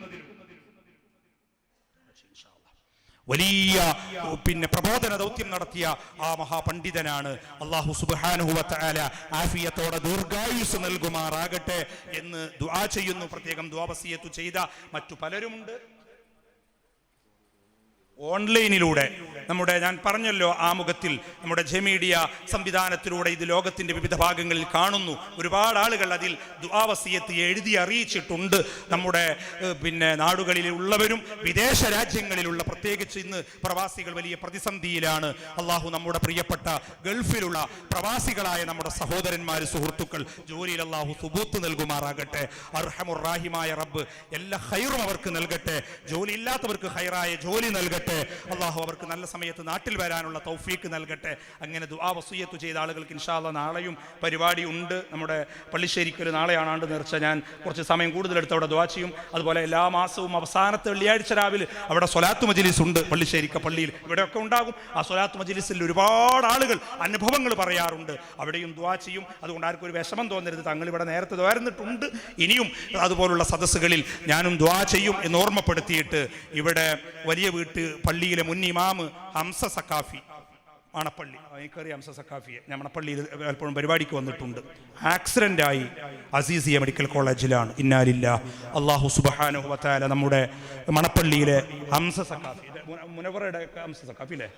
വലിയ പ്രബോധന ദൗത്യം നടത്തിയ ആ മഹാപണ്ഡിതനാണ്. അല്ലാഹു സുബ്ഹാനഹു വ തആല ആഫിയത്തോടെ ദീർഘായുസ് നൽകുമാറാകട്ടെ എന്ന് ദുആ ചെയ്യുന്നു. പ്രത്യേകം ദുആ വസിയത്ത് ചെയ്ത മറ്റു പലരുമുണ്ട്. ഓൺലൈനിലൂടെ ഞാൻ പറഞ്ഞല്ലോ ആമുഖത്തിൽ, നമ്മുടെ ജമീഡിയ സംവിധാനത്തിലൂടെ ഇത് ലോകത്തിന്റെ വിവിധ ഭാഗങ്ങളിൽ കാണുന്നു. ഒരുപാട് ആളുകൾ അതിൽ ദുആ വസിയത്ത് എഴുതി അറിയിച്ചിട്ടുണ്ട്. നമ്മുടെ നാടുകളിൽ ഉള്ളവരും വിദേശ രാജ്യങ്ങളിലുള്ള, പ്രത്യേകിച്ച് ഇന്ന് പ്രവാസികൾ വലിയ പ്രതിസന്ധിയിലാണ്. അള്ളാഹു നമ്മുടെ പ്രിയപ്പെട്ട ഗൾഫിലുള്ള പ്രവാസികളായ നമ്മുടെ സഹോദരന്മാർ, സുഹൃത്തുക്കൾ, ജോലിയിൽ അള്ളാഹു സുബൂത്ത് നൽകുമാറാകട്ടെ. അർഹമുർ റഹീമായ റബ്ബ് എല്ലാ ഖൈറും അവർക്ക് നൽകട്ടെ. ജോലി ഇല്ലാത്തവർക്ക് ഖൈറായ ജോലി നൽകട്ടെ. അള്ളാഹു അവർക്ക് നല്ല സമയത്ത് നാട്ടിൽ വരാനുള്ള തൗഫീക്ക് നൽകട്ടെ. അങ്ങനെ ദുആ വസിയത്ത് ചെയ്ത ആളുകൾക്ക് ഇൻഷാ അല്ലാഹ് നാളെയും പരിപാടി ഉണ്ട്. നമ്മുടെ പള്ളിശ്ശേരിക്കൽ നാളെയാണ് ആണ്ട് നേർച്ച. ഞാൻ കുറച്ച് സമയം കൂടുതലെടുത്ത് അവിടെ ദുആ ചെയ്യും. അതുപോലെ എല്ലാ മാസവും അവസാനത്തെ വെള്ളിയാഴ്ച രാവിലെ അവിടെ സ്വലാത്ത് മജ്ലിസ് ഉണ്ട് പള്ളിശ്ശേരിക്ക പള്ളിയിൽ. ഇവിടെയൊക്കെ ഉണ്ടാകും. ആ സ്വലാത്ത് മജ്ലിസിൽ ഒരുപാട് ആളുകൾ അനുഭവങ്ങൾ പറയാറുണ്ട്. അവിടെയും ദുആ ചെയ്യും. അതുകൊണ്ട് ആർക്കും ഒരു വിഷമം തോന്നരുത്. തങ്ങൾ ഇവിടെ നേരത്തെ ദ്വാരുന്നിട്ടുണ്ട്. ഇനിയും അതുപോലുള്ള സദസ്സുകളിൽ ഞാനും ദുആ ചെയ്യും എന്ന് ഓർമ്മപ്പെടുത്തിയിട്ട്, ഇവിടെ വലിയ വീട്ട് പള്ളിയിലെ മുൻ ഇമാമ് ഹംസ സഖാഫി, മണപ്പള്ളി, എനിക്കറിയാം ഹംസ സഖാഫിയെ, ഞാൻ മണപ്പള്ളിയിൽ പലപ്പോഴും പരിപാടിക്ക് വന്നിട്ടുണ്ട്. ആക്സിഡൻ്റായി അസീസിയ മെഡിക്കൽ കോളേജിലാണ്. ഇന്നാലില്ലാഹ്. അല്ലാഹു സുബ്ഹാനഹു വ തആല നമ്മുടെ മണപ്പള്ളിയിലെ ഹംസ സഖാഫി, മുനവറയുടെ ഹംസ സഖാഫി അല്ലേ,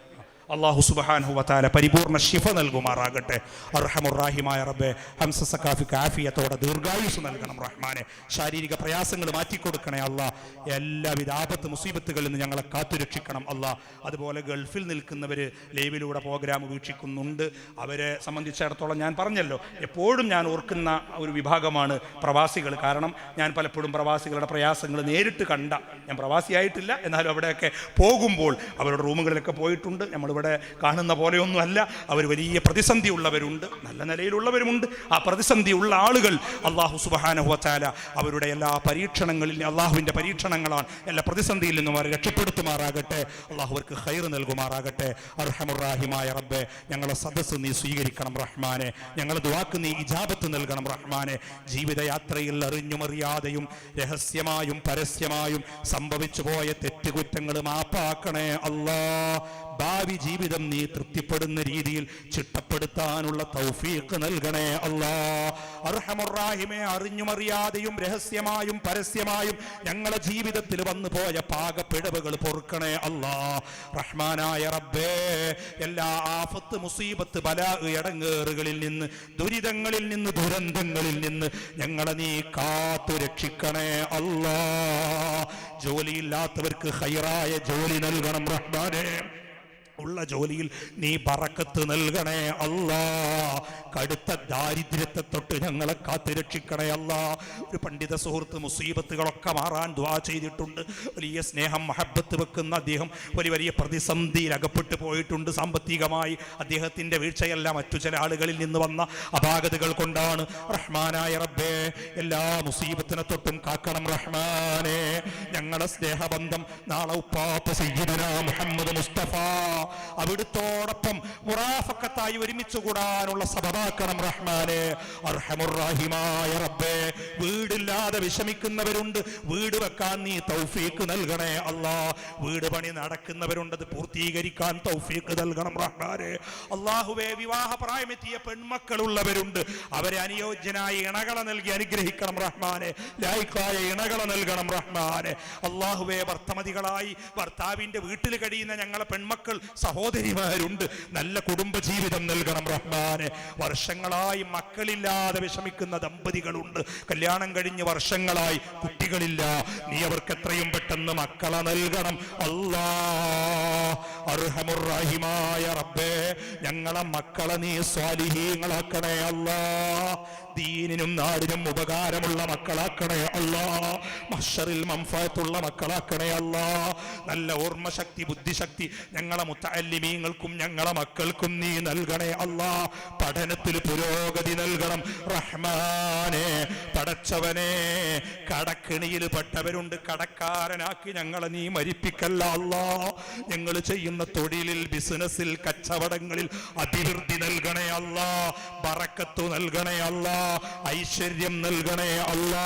അല്ലാഹു സുബ്ഹാനഹു വ തആല പരിപൂർണ്ണ ശിഫ നൽകുമാറാകട്ടെ. അർഹമുർ റഹീമായ റബ്ബേ, ഹംസ സഖാഫിക്ക് ആഫിയത്തോടെ ദീർഘായുസ് നൽകണം റഹ്മാനെ. ശാരീരിക പ്രയാസങ്ങൾ മാറ്റിക്കൊടുക്കണേ അല്ലാ. എല്ലാവിധ ആപത്ത് മുസീബത്തുകളിൽ നിന്ന് ഞങ്ങളെ കാത്തുരക്ഷിക്കണം അല്ലാ. അതുപോലെ ഗൾഫിൽ നിൽക്കുന്നവർ ലൈവിലൂടെ പ്രോഗ്രാം വീക്ഷിക്കുന്നുണ്ട്. അവരെ സംബന്ധിച്ചിടത്തോളം ഞാൻ പറഞ്ഞല്ലോ, എപ്പോഴും ഞാൻ ഓർക്കുന്ന ഒരു വിഭാഗമാണ് പ്രവാസികൾ. കാരണം ഞാൻ പലപ്പോഴും പ്രവാസികളുടെ പ്രയാസങ്ങൾ നേരിട്ട് കണ്ട, ഞാൻ പ്രവാസിയായിട്ടില്ല, എന്നാലും അവിടെയൊക്കെ പോകുമ്പോൾ അവരുടെ റൂമുകളിലൊക്കെ പോയിട്ടുണ്ട്. നമ്മൾ ഇവിടെ കാണുന്ന പോലെയൊന്നും അല്ല. അവർ വലിയ പ്രതിസന്ധി ഉള്ളവരുണ്ട്, നല്ല നിലയിലുള്ളവരുമുണ്ട്. ആ പ്രതിസന്ധിയുള്ള ആളുകൾ അല്ലാഹു സുബ്ഹാനഹു വ തആല അവരുടെ എല്ലാ പരീക്ഷണങ്ങളിൽ, അള്ളാഹുവിൻ്റെ പരീക്ഷണങ്ങളാണ്, എല്ലാ പ്രതിസന്ധിയിൽ നിന്നും അവരെ രക്ഷപ്പെടുത്തുമാറാകട്ടെ. അള്ളാഹു അവർക്ക് ഖൈർ നൽകുമാറാകട്ടെ. അർഹമുർ റഹീമായ റബ്ബേ, ഞങ്ങളെ സദസ്സ് നീ സ്വീകരിക്കണം റഹ്മാനെ. ഞങ്ങളെ ദുആക്ക് നീ ഇജാബത്ത് നൽകണം റഹ്മാനെ. ജീവിതയാത്രയിൽ അറിഞ്ഞുമറിയാതെയും രഹസ്യമായും പരസ്യമായും സംഭവിച്ചു പോയ തെറ്റുകുറ്റങ്ങൾ മാപ്പാക്കണേ അല്ലാ. ഭാവി ജീവിതം നീ തൃപ്തിപ്പെടുന്ന രീതിയിൽ ചിട്ടപ്പെടുത്താനുള്ള തൗഫീഖ് നൽകണേ അല്ലാ. അർഹമുർ റഹീമേ, അറിഞ്ഞുമറിയാതെയും രഹസ്യമായും പരസ്യമായും ഞങ്ങളുടെ ജീവിതത്തിൽ വന്നു പോയ പാകപ്പിഴവുകൾ പൊറുക്കണേ അല്ലാ. റഹ്മാനായ റബ്ബേ, എല്ലാ ആഫത്ത്, മുസീബത്ത്, ബലാ, ഇടങ്ങേറുകളിൽ നിന്ന്, ദുരിതങ്ങളിൽ നിന്ന്, ദുരന്തങ്ങളിൽ നിന്ന് ഞങ്ങളെ നീ കാത്തു രക്ഷിക്കണേ അല്ലാ. ജോലിയില്ലാത്തവർക്ക് ഖൈറായ ജോലി നൽകണം റഹ്മാനേ. ഉള്ള ജോലിയിൽ നീ ബറക്കത്ത് നൽകണേ അല്ലാ. കടുത്ത ദാരിദ്ര്യത്തെ തൊട്ട് ഞങ്ങളെ കാത്തുരക്ഷിക്കണേ അല്ലാ. ഒരു പണ്ഡിത സുഹൃത്ത് മുസീബത്തുകളൊക്കെ മാറാൻ ദുആ ചെയ്തിട്ടുണ്ട്. വലിയ സ്നേഹം, മഹബത്ത് വെക്കുന്ന അദ്ദേഹം വലിയ വലിയ പ്രതിസന്ധിയിൽ അകപ്പെട്ടു പോയിട്ടുണ്ട് സാമ്പത്തികമായി. അദ്ദേഹത്തിൻ്റെ വീഴ്ചയല്ല, മറ്റു ചില ആളുകളിൽ നിന്ന് വന്ന അപാകതകൾ കൊണ്ടാണ്. റഹ്മാനായ റബ്ബേ, എല്ലാ മുസീബത്തിനെ തൊട്ടും കാക്കണം റഹ്മാനെ. ഞങ്ങളുടെ സ്നേഹബന്ധം നാളെ ഉപ്പാപ്പ സയ്യിദുനാ മുഹമ്മദ് മുസ്തഫ അവിടുത്തോടൊപ്പം മുറാഫക്കത്തായി ഒരുമിച്ച് കൂടാനുള്ള സബബാക്കണം റഹ്മാനെ. അർഹമുർ റഹീമായ റബ്ബേ, വീടില്ലാതെ വിഷമിക്കുന്നവരുണ്ട്, വീട് വെക്കാൻ നീ തൗഫീഖ് നൽകണേ അല്ലാ. വീട് പണി നടക്കുന്നവരുണ്ട്, അത് പൂർത്തീകരിക്കാൻ തൗഫീഖ് നൽകണം റഹ്മാനെ. അല്ലാഹുവേ, വിവാഹ പ്രായമെത്തിയ പെൺമക്കളുള്ളവരുണ്ട്, അവരെ അനുയോജ്യനായ ഇണകളെ നൽകി അനുഗ്രഹിക്കണം റഹ്മാനെ. ലായിക്കായ ഇണകളെ നൽകണം റഹ്മാനെ. അല്ലാഹുവേ, ഭർത്തമതികളായി ഭർത്താവിന്റെ വീട്ടിൽ കഴിയുന്ന ഞങ്ങളെ പെൺമക്കൾ, സഹോദരിമാരുണ്ട്, നല്ല കുടുംബജീവിതം നൽകണം റഹ്മാനെ. വർഷങ്ങളായി മക്കളില്ലാതെ വിഷമിക്കുന്ന ദമ്പതികളുണ്ട്, കല്യാണം കഴിഞ്ഞ് വർഷങ്ങളായി കുട്ടികളില്ല. നീ അവർക്ക് എത്രയും പെട്ടെന്ന് മക്കളെ നൽകണം അല്ലാ. അർഹമുർ റഹീമായ റബ്ബേ, ഞങ്ങളെ മക്കളെ നീ സ്വാലിഹീങ്ങളാക്കണേ അല്ലാ. ദീനിനും നാടിനും ഉപകാരമുള്ള മക്കളാക്കണേ അല്ലാ. മഹ്ശറിൽ മൻഫഅത്തുള്ള മക്കളാക്കണേ അല്ലാ. നല്ല ഓർമ്മശക്തി, ബുദ്ധിശക്തി ഞങ്ങളെ മുത്തഅല്ലിമീങ്ങൾക്കും ഞങ്ങളെ മക്കൾക്കും നീ നൽകണേ അല്ലാ. പഠനത്തിൽ പുരോഗതി നൽകണം റഹ്മാനെ. പടച്ചവനെ കടക്കിണിയിൽ പെട്ടവരുണ്ട്, കടക്കാരനാക്കി ഞങ്ങളെ നീ മരിപ്പിക്കല്ല അല്ലാ. ഞങ്ങൾ ചെയ്യുന്ന തൊഴിലിൽ, ബിസിനസ്സിൽ, കച്ചവടങ്ങളിൽ അഭിവൃദ്ധി നൽകണേ അല്ലാ, ബറക്കത്ത് നൽകണേ അല്ലാ, ഐശ്വര്യം നൽകണേ അല്ലാ.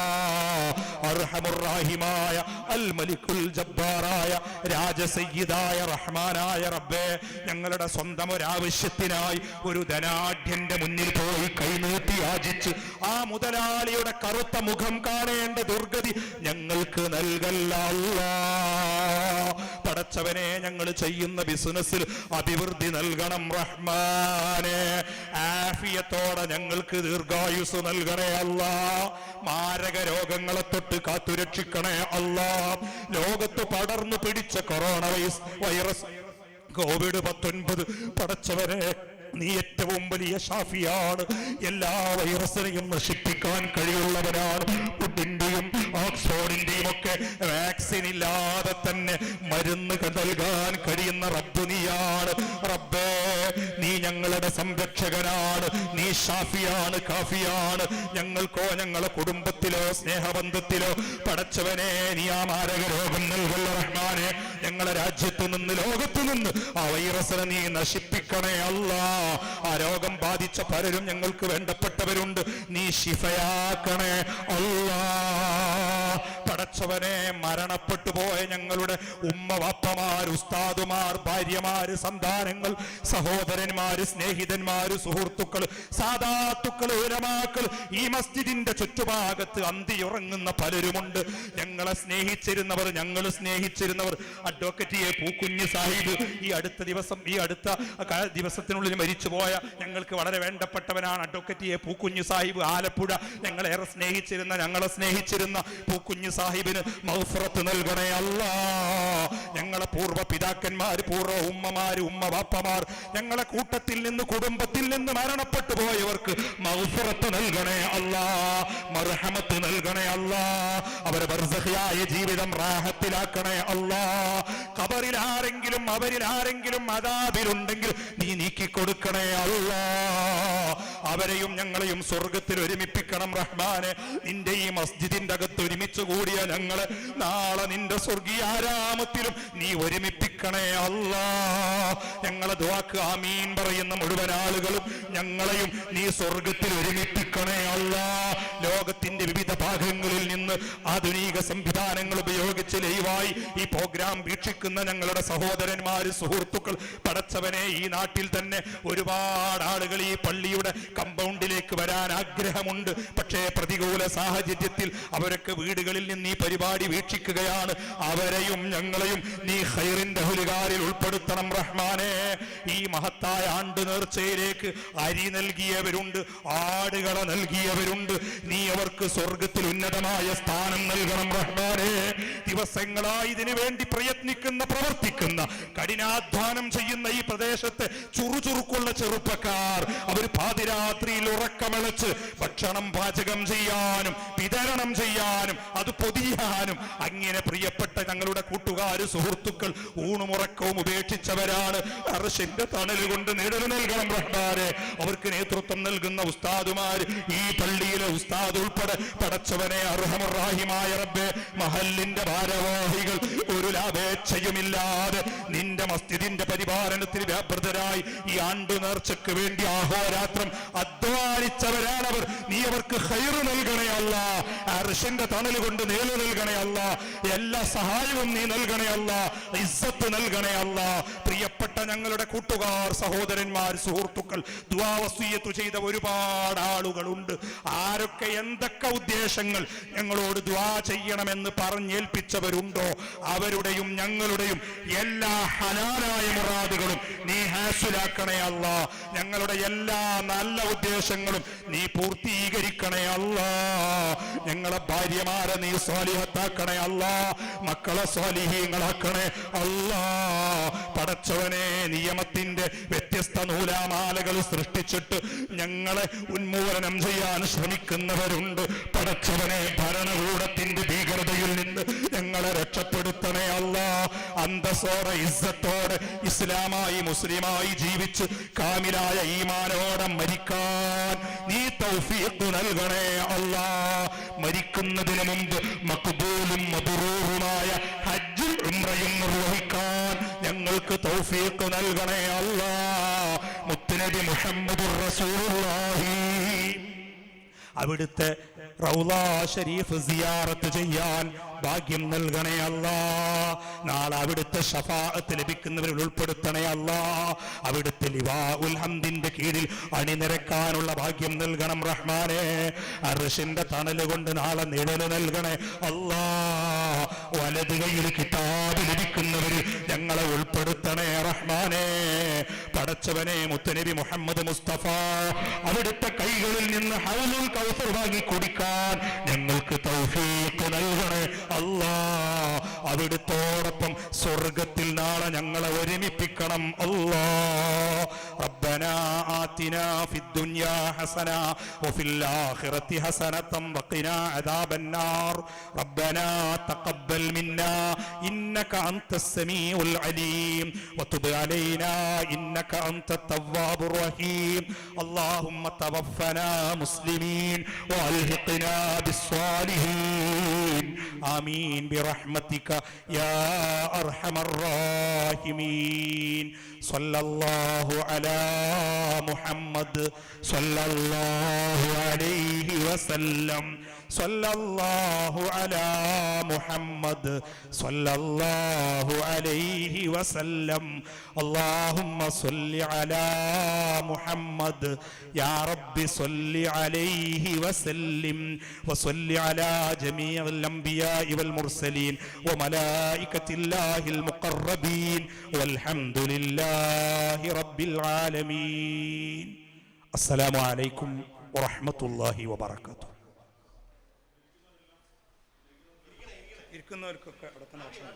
അർഹമുർ-റഹീമായ അൽ മലിക്കുൽ ജബ്ബാറായ രാജസയ്യിദായ റഹ്മാനായ റബ്ബേ, ഞങ്ങളുടെ സ്വന്തം ഒരാവശ്യത്തിനായി ഒരു ധനാഢ്യന്റെ മുന്നിൽ പോയി കൈനീട്ടി യാചിച്ച് ആ മുതലാളിയുടെ കറുത്ത മുഖം കാണേണ്ട ദുർഗതി ഞങ്ങൾക്ക് നൽകല്ല അല്ലാ. പടച്ചവനെ, ഞങ്ങൾ ചെയ്യുന്ന ബിസിനസ്സിൽ അഭിവൃദ്ധി നൽകണം റഹ്മാനെ. ആഫിയത്തോടെ ഞങ്ങൾക്ക് ദീർഘായുസ് നൽകണേ അല്ലാ. മാരക രോഗങ്ങളെ തൊട്ട് കാത്തുരക്ഷിക്കണേ അല്ലാ. ലോകത്ത് പടർന്നു പിടിച്ച കൊറോണ വൈറസ് COVID-19 പടച്ചവനെ, നീ ഏറ്റവും വലിയ ഷാഫിയാണ്. എല്ലാ വൈറസിനെയും നശിപ്പിക്കാൻ കഴിവുള്ളവനാണ്. ഫുഡിന്റെയും ഓക്സ്ഫോർഡിന്റെയും ഒക്കെ വാക്സിൻ ഇല്ലാതെ തന്നെ മരുന്ന് നൽകാൻ കഴിയുന്ന റബ്ബ് നീയാണ്. റബ്ബേ, നീ ഞങ്ങളുടെ സംരക്ഷകനാണ്. നീ ഷാഫിയാണ്, കാഫിയാണ്. ഞങ്ങൾക്കോ ഞങ്ങളെ കുടുംബത്തിലോ സ്നേഹബന്ധത്തിലോ പടച്ചവനെ നീ ആ മാരക രോഗം നൽകല്ല റഹ്മാനെ. ഞങ്ങളെ രാജ്യത്തു നിന്ന്, ലോകത്തു നിന്ന് ആ വൈറസിനെ നീ നശിപ്പിക്കണേ അല്ലാ. ആ രോഗം ബാധിച്ച പലരും ഞങ്ങൾക്ക് വേണ്ടപ്പെട്ടവരുണ്ട്, നീ ശിഫയാക്കണേ അല്ലാ. പടച്ചവനെ, മരണപ്പെട്ടു പോയ ഞങ്ങളുടെ ഉമ്മ, വാപ്പമാർ, ഉസ്താദുമാർ, ഭാര്യമാര്, സന്താനങ്ങൾ, സഹോദരന്മാര്, സ്നേഹിതന്മാര്, സുഹൃത്തുക്കൾ, സാദാത്തുക്കൾ, ഉലമാക്കൾ, ഈ മസ്ജിദിന്റെ ചുറ്റുഭാഗത്ത് അന്തിയുറങ്ങുന്ന പലരുമുണ്ട്. ഞങ്ങളെ സ്നേഹിച്ചിരുന്നവർ, ഞങ്ങൾ സ്നേഹിച്ചിരുന്നവർ. അഡ്വക്കറ്റ് എ പൂക്കുഞ്ഞ് സാഹിബ് ഈ അടുത്ത ദിവസത്തിനുള്ളിൽ മരിച്ചുപോയ ഞങ്ങൾക്ക് വളരെ വേണ്ടപ്പെട്ടവനാണ്. Advocate A Pookkunju Sahib, Alappuzha. ഞങ്ങളെ സ്നേഹിച്ചിരുന്ന പൂക്കുഞ്ഞ് സാഹിബിന് മഗ്ഫിറത്ത് നൽകണേ അല്ലാ. ഞങ്ങളെ പൂർവ്വ പിതാക്കന്മാർ, പൂർവ്വ ഉമ്മമാര്, ഉമ്മ വാപ്പമാർ, ഞങ്ങളെ കൂട്ടത്തിൽ നിന്ന്, കുടുംബത്തിൽ നിന്ന് മരണപ്പെട്ടു പോയവർക്ക് മഗ്ഫിറത്ത് നൽകണേ അല്ലാ, മർഹമത്ത് നൽകണേ അല്ലാ. അവരെ ബർസഖിയായ ജീവിതം റാഹത്തിലാക്കണേ അല്ലാ. ഖബറിൽ ആരെങ്കിലും, അവരിൽ ആരെങ്കിലും അദാബിലുണ്ടെങ്കിൽ നീ നീക്കിക്കൊടുക്കണേ അല്ലാ. അവരെയും ഞങ്ങളെയും സ്വർഗത്തിൽ ഒരുമിപ്പിക്കണം റഹ്മാനെ. നിന്റെ ഈ മസ്ജിദിന്റെ അകത്ത് ഒരുമിച്ച് കൂടിയ ഞങ്ങളെ നാളെ നിന്റെ സ്വർഗീയാരാമത്തിലും നീ ഒരുമിപ്പിക്കണേ അല്ലാ. ഞങ്ങളെ ദുആക്ക് ആമീൻ പറയുന്ന മുഴുവൻ ആളുകളും ഞങ്ങളെയും നീ സ്വർഗത്തിൽ ഒരുമിപ്പിക്കണേ അല്ലാ. ലോകത്തിന്റെ വിവിധ ഭാഗങ്ങളിൽ നിന്ന് ആധുനിക സംവിധാനങ്ങൾ ഉപയോഗിച്ച് ലൈവായി ഈ പ്രോഗ്രാം വീക്ഷിക്കുന്ന ഞങ്ങളുടെ സഹോദരന്മാര്, സുഹൃത്തുക്കൾ, പടച്ചവനെ, ഈ നാട്ടിൽ തന്നെ ഒരുപാട് ആളുകൾ ഈ പള്ളിയുടെ കമ്പൗണ്ടിലേക്ക് വരാൻ ആഗ്രഹമുണ്ട്. പക്ഷേ പ്രതികൂല സാഹചര്യത്തിൽ അവരൊക്കെ വീടുകളിൽ നിന്ന് ഈ പരിപാടി വീക്ഷിക്കുകയാണ്. അവരെയും ഞങ്ങളെയും നീ ഖൈറിന്റെ ഹുലുകാരിൽ ഉൾപ്പെടുത്തണം റഹ്മാനെ. ഈ മഹത്തായ ആണ്ട് നേർച്ചയിലേക്ക് അരി നൽകിയവരുണ്ട്, ആടുകളെ നൽകിയവരുണ്ട്. നീ അവർക്ക് സ്വർഗത്തിൽ ഉന്നതമായ സ്ഥാനം നൽകണം റഹ്മാനെ. ദിവസങ്ങളായി ഇതിനു വേണ്ടി പ്രവർത്തിക്കുന്ന കഠിനാധ്വാനം ചെയ്യുന്ന ഈ പ്രദേശത്തെ ചുറുചുറുക്കുള്ള ചെറുപ്പക്കാർ, അവർ പാതിരാത്രിയിൽ ഉറക്കമിളച്ച് ഭക്ഷണം പാചകം ചെയ്യാനും വിതരണം ചെയ്യാനും അത് പൊതിയാനും അങ്ങനെ പ്രിയപ്പെട്ട ഞങ്ങളുടെ കൂട്ടുകാർ, സുഹൃത്തുക്കൾ ഊണുമുറക്കവും ഉപേക്ഷിച്ചവരാണ്. അർശിന്റെ തണൽ കൊണ്ട് നിഴൽ നൽകണം റഹ്മാനെ. അവർക്ക് നേതൃത്വം നൽകുന്ന ഉസ്താദുമാർ, ഈ പള്ളിയിലെ ഉസ്താദ് ഉൾപ്പെടെ പടച്ചവനെ, അർഹമുർ-റഹീമായ റബ്ബേ, മഹല്ലിന്റെ ഭാരവാഹികൾ ഒരു ലാഭേച്ഛയുമില്ലാതെ നിന്റെ മസ്ജിദിന്റെ പരിപാലനത്തിന് വ്യാപൃതരായി ഈ ആണ്ടു നേർച്ചയ്ക്ക് വേണ്ടി അഹോരാത്രം അധ്വാനിച്ചവരാണവർ. നീ അവർക്ക് ഖൈറ് നൽകണേ അല്ലാ. അർശിന്റെ തണൽ കൊണ്ട് നേല് നൽകണേ അല്ലാ. എല്ലാ സഹായവും നീ നൽകണേ അല്ലാ. ഇസ്സത്ത് നൽകണേ അല്ലാ. പ്രിയപ്പെട്ട ഞങ്ങളുടെ കൂട്ടുകാർ, സഹോദരന്മാർ, സുഹൃത്തുക്കൾ, ദുആ വസിയ്യത്ത് ചെയ്ത ഒരുപാട് ആളുകളുണ്ട്. ആരൊക്കെ എന്തൊക്കെ ഉദ്ദേശങ്ങൾ ഞങ്ങളോട് ദുആ ചെയ്യണമെന്ന് പറഞ്ഞേൽപ്പിച്ചവരുണ്ടോ അവരുടെയും ഞങ്ങളുടെയും എല്ലാ ഹലാലായ മുറാദുകളും നീ ഹാസിലാക്കണേ അല്ലാ. ഞങ്ങളുടെ എല്ലാ നല്ല ഉദ്ദേശങ്ങളും നീ പൂർത്തീകരിക്കണേ അല്ലാ. ഞങ്ങളെ ഭാര്യമാരെ നീ സ്വാലിഹത്താക്കണേ അല്ലാ. മക്കളെ സ്വാലിഹീങ്ങളാക്കണേ അല്ലാ. പടച്ചവനെ, നിയമത്തിന്റെ വ്യത്യസ്ത നൂലാമാലകൾ സൃഷ്ടിച്ചിട്ട് ഞങ്ങളെ ഉന്മൂലനം ചെയ്യാൻ ശ്രമിക്കുന്നവരുണ്ട്. പടച്ചവനെ, ഭരണകൂടത്തിന്റെ ഭീകരതയിൽ നിന്ന് ഞങ്ങളെ രക്ഷപ്പെടുത്തണേ അല്ലാ. അന്തസ്സോടെ, ഇസ്സത്തോടെ, ഇസ്ലാമായി, മുസ്ലിമായി ജീവിച്ച് കാമിലായ ഈമാനോടെ മരിക്കാൻ നീ തൗഫീഖ് നൽകണേ അല്ലാ. മരിക്കുന്നതിന് മുമ്പ് മഖ്ബൂലും മബ്റൂറുമായ ഹജ്ജും ഉംറയും നിർവഹിക്കാൻ ഞങ്ങൾക്ക് തൗഫീഖ് നൽകണേ അല്ലാഹ്. മുത്തുനബി മുഹമ്മദുർ റസൂലുള്ളാഹി അവിടുത്തെ റൗളാ ഷരീഫ് സിയാറത്ത് ചെയ്യാൻ ഭാഗ്യം നൽകണേ അല്ലാഹ്. നാളെ അവിടുത്തെ ശഫാഅത്ത് ലഭിക്കുന്നവരിൽ ഉൾപ്പെടുത്തണേ അല്ലാഹ്. അവിടുത്തെ ലിവാഉൽ ഹംദിന്റെ കീഴിൽ അണിനിരക്കാനുള്ള ഭാഗ്യം നൽകണം റഹ്മാനേ. അർശിന്റെ തണല് കൊണ്ട് നാളെ നിഴല് നൽകണേ അല്ലാഹ്. വലത് കൈയിൽ കിതാബ് ലഭിക്കുന്നവരിൽ ഞങ്ങളെ ഉൾപ്പെടുത്തണേ റഹ്മാനേ. പടച്ചവനെ മുത്തുനബി മുഹമ്മദ് മുസ്തഫ അവിടുത്തെ കൈകളിൽ നിന്ന് ഹൗലുൽ കൗസർ വാങ്ങി കുടിക്കാൻ ഞങ്ങൾക്ക് തൗഫീഖ് നൽകണേ അല്ലാഹ്. അവിടുത്തോടൊപ്പം സ്വർഗത്തിൽ നാളെ ഞങ്ങളെ ഒരുമിപ്പിക്കണം അല്ലാഹ്. റബ്ബനാ ആതിനാ ഫിദ്ദുനിയാ ഹസന വഫിൽ ആഖിറതി ഹസനതൻ വഖിനാ അദാബന്നാർ. റബ്ബനാ തഖബ്ബൽ മിന്നാ ഇന്നക അൻതസ് സമീഉൽ അലീം വതുബ് അലൈനാ ഇന്നക അൻതത് തവ്വാബുർ റഹീം. اللهم توفنا مسلمين والحقنا بالصالحين آمين برحمتك يا أرحم الراحمين. صلى الله على محمد صلى الله عليه وسلم. صلى الله على محمد صلى الله عليه وسلم. اللهم صل على محمد يا رب صل عليه وسلم وصل على جميع الأنبياء والمرسلين وملائكة الله المقربين والحمد لله رب العالمين. السلام عليكم ورحمة الله وبركاته. ഇരിക്കുന്നവർക്കൊക്കെ അവിടെ തന്നെ ഭക്ഷണം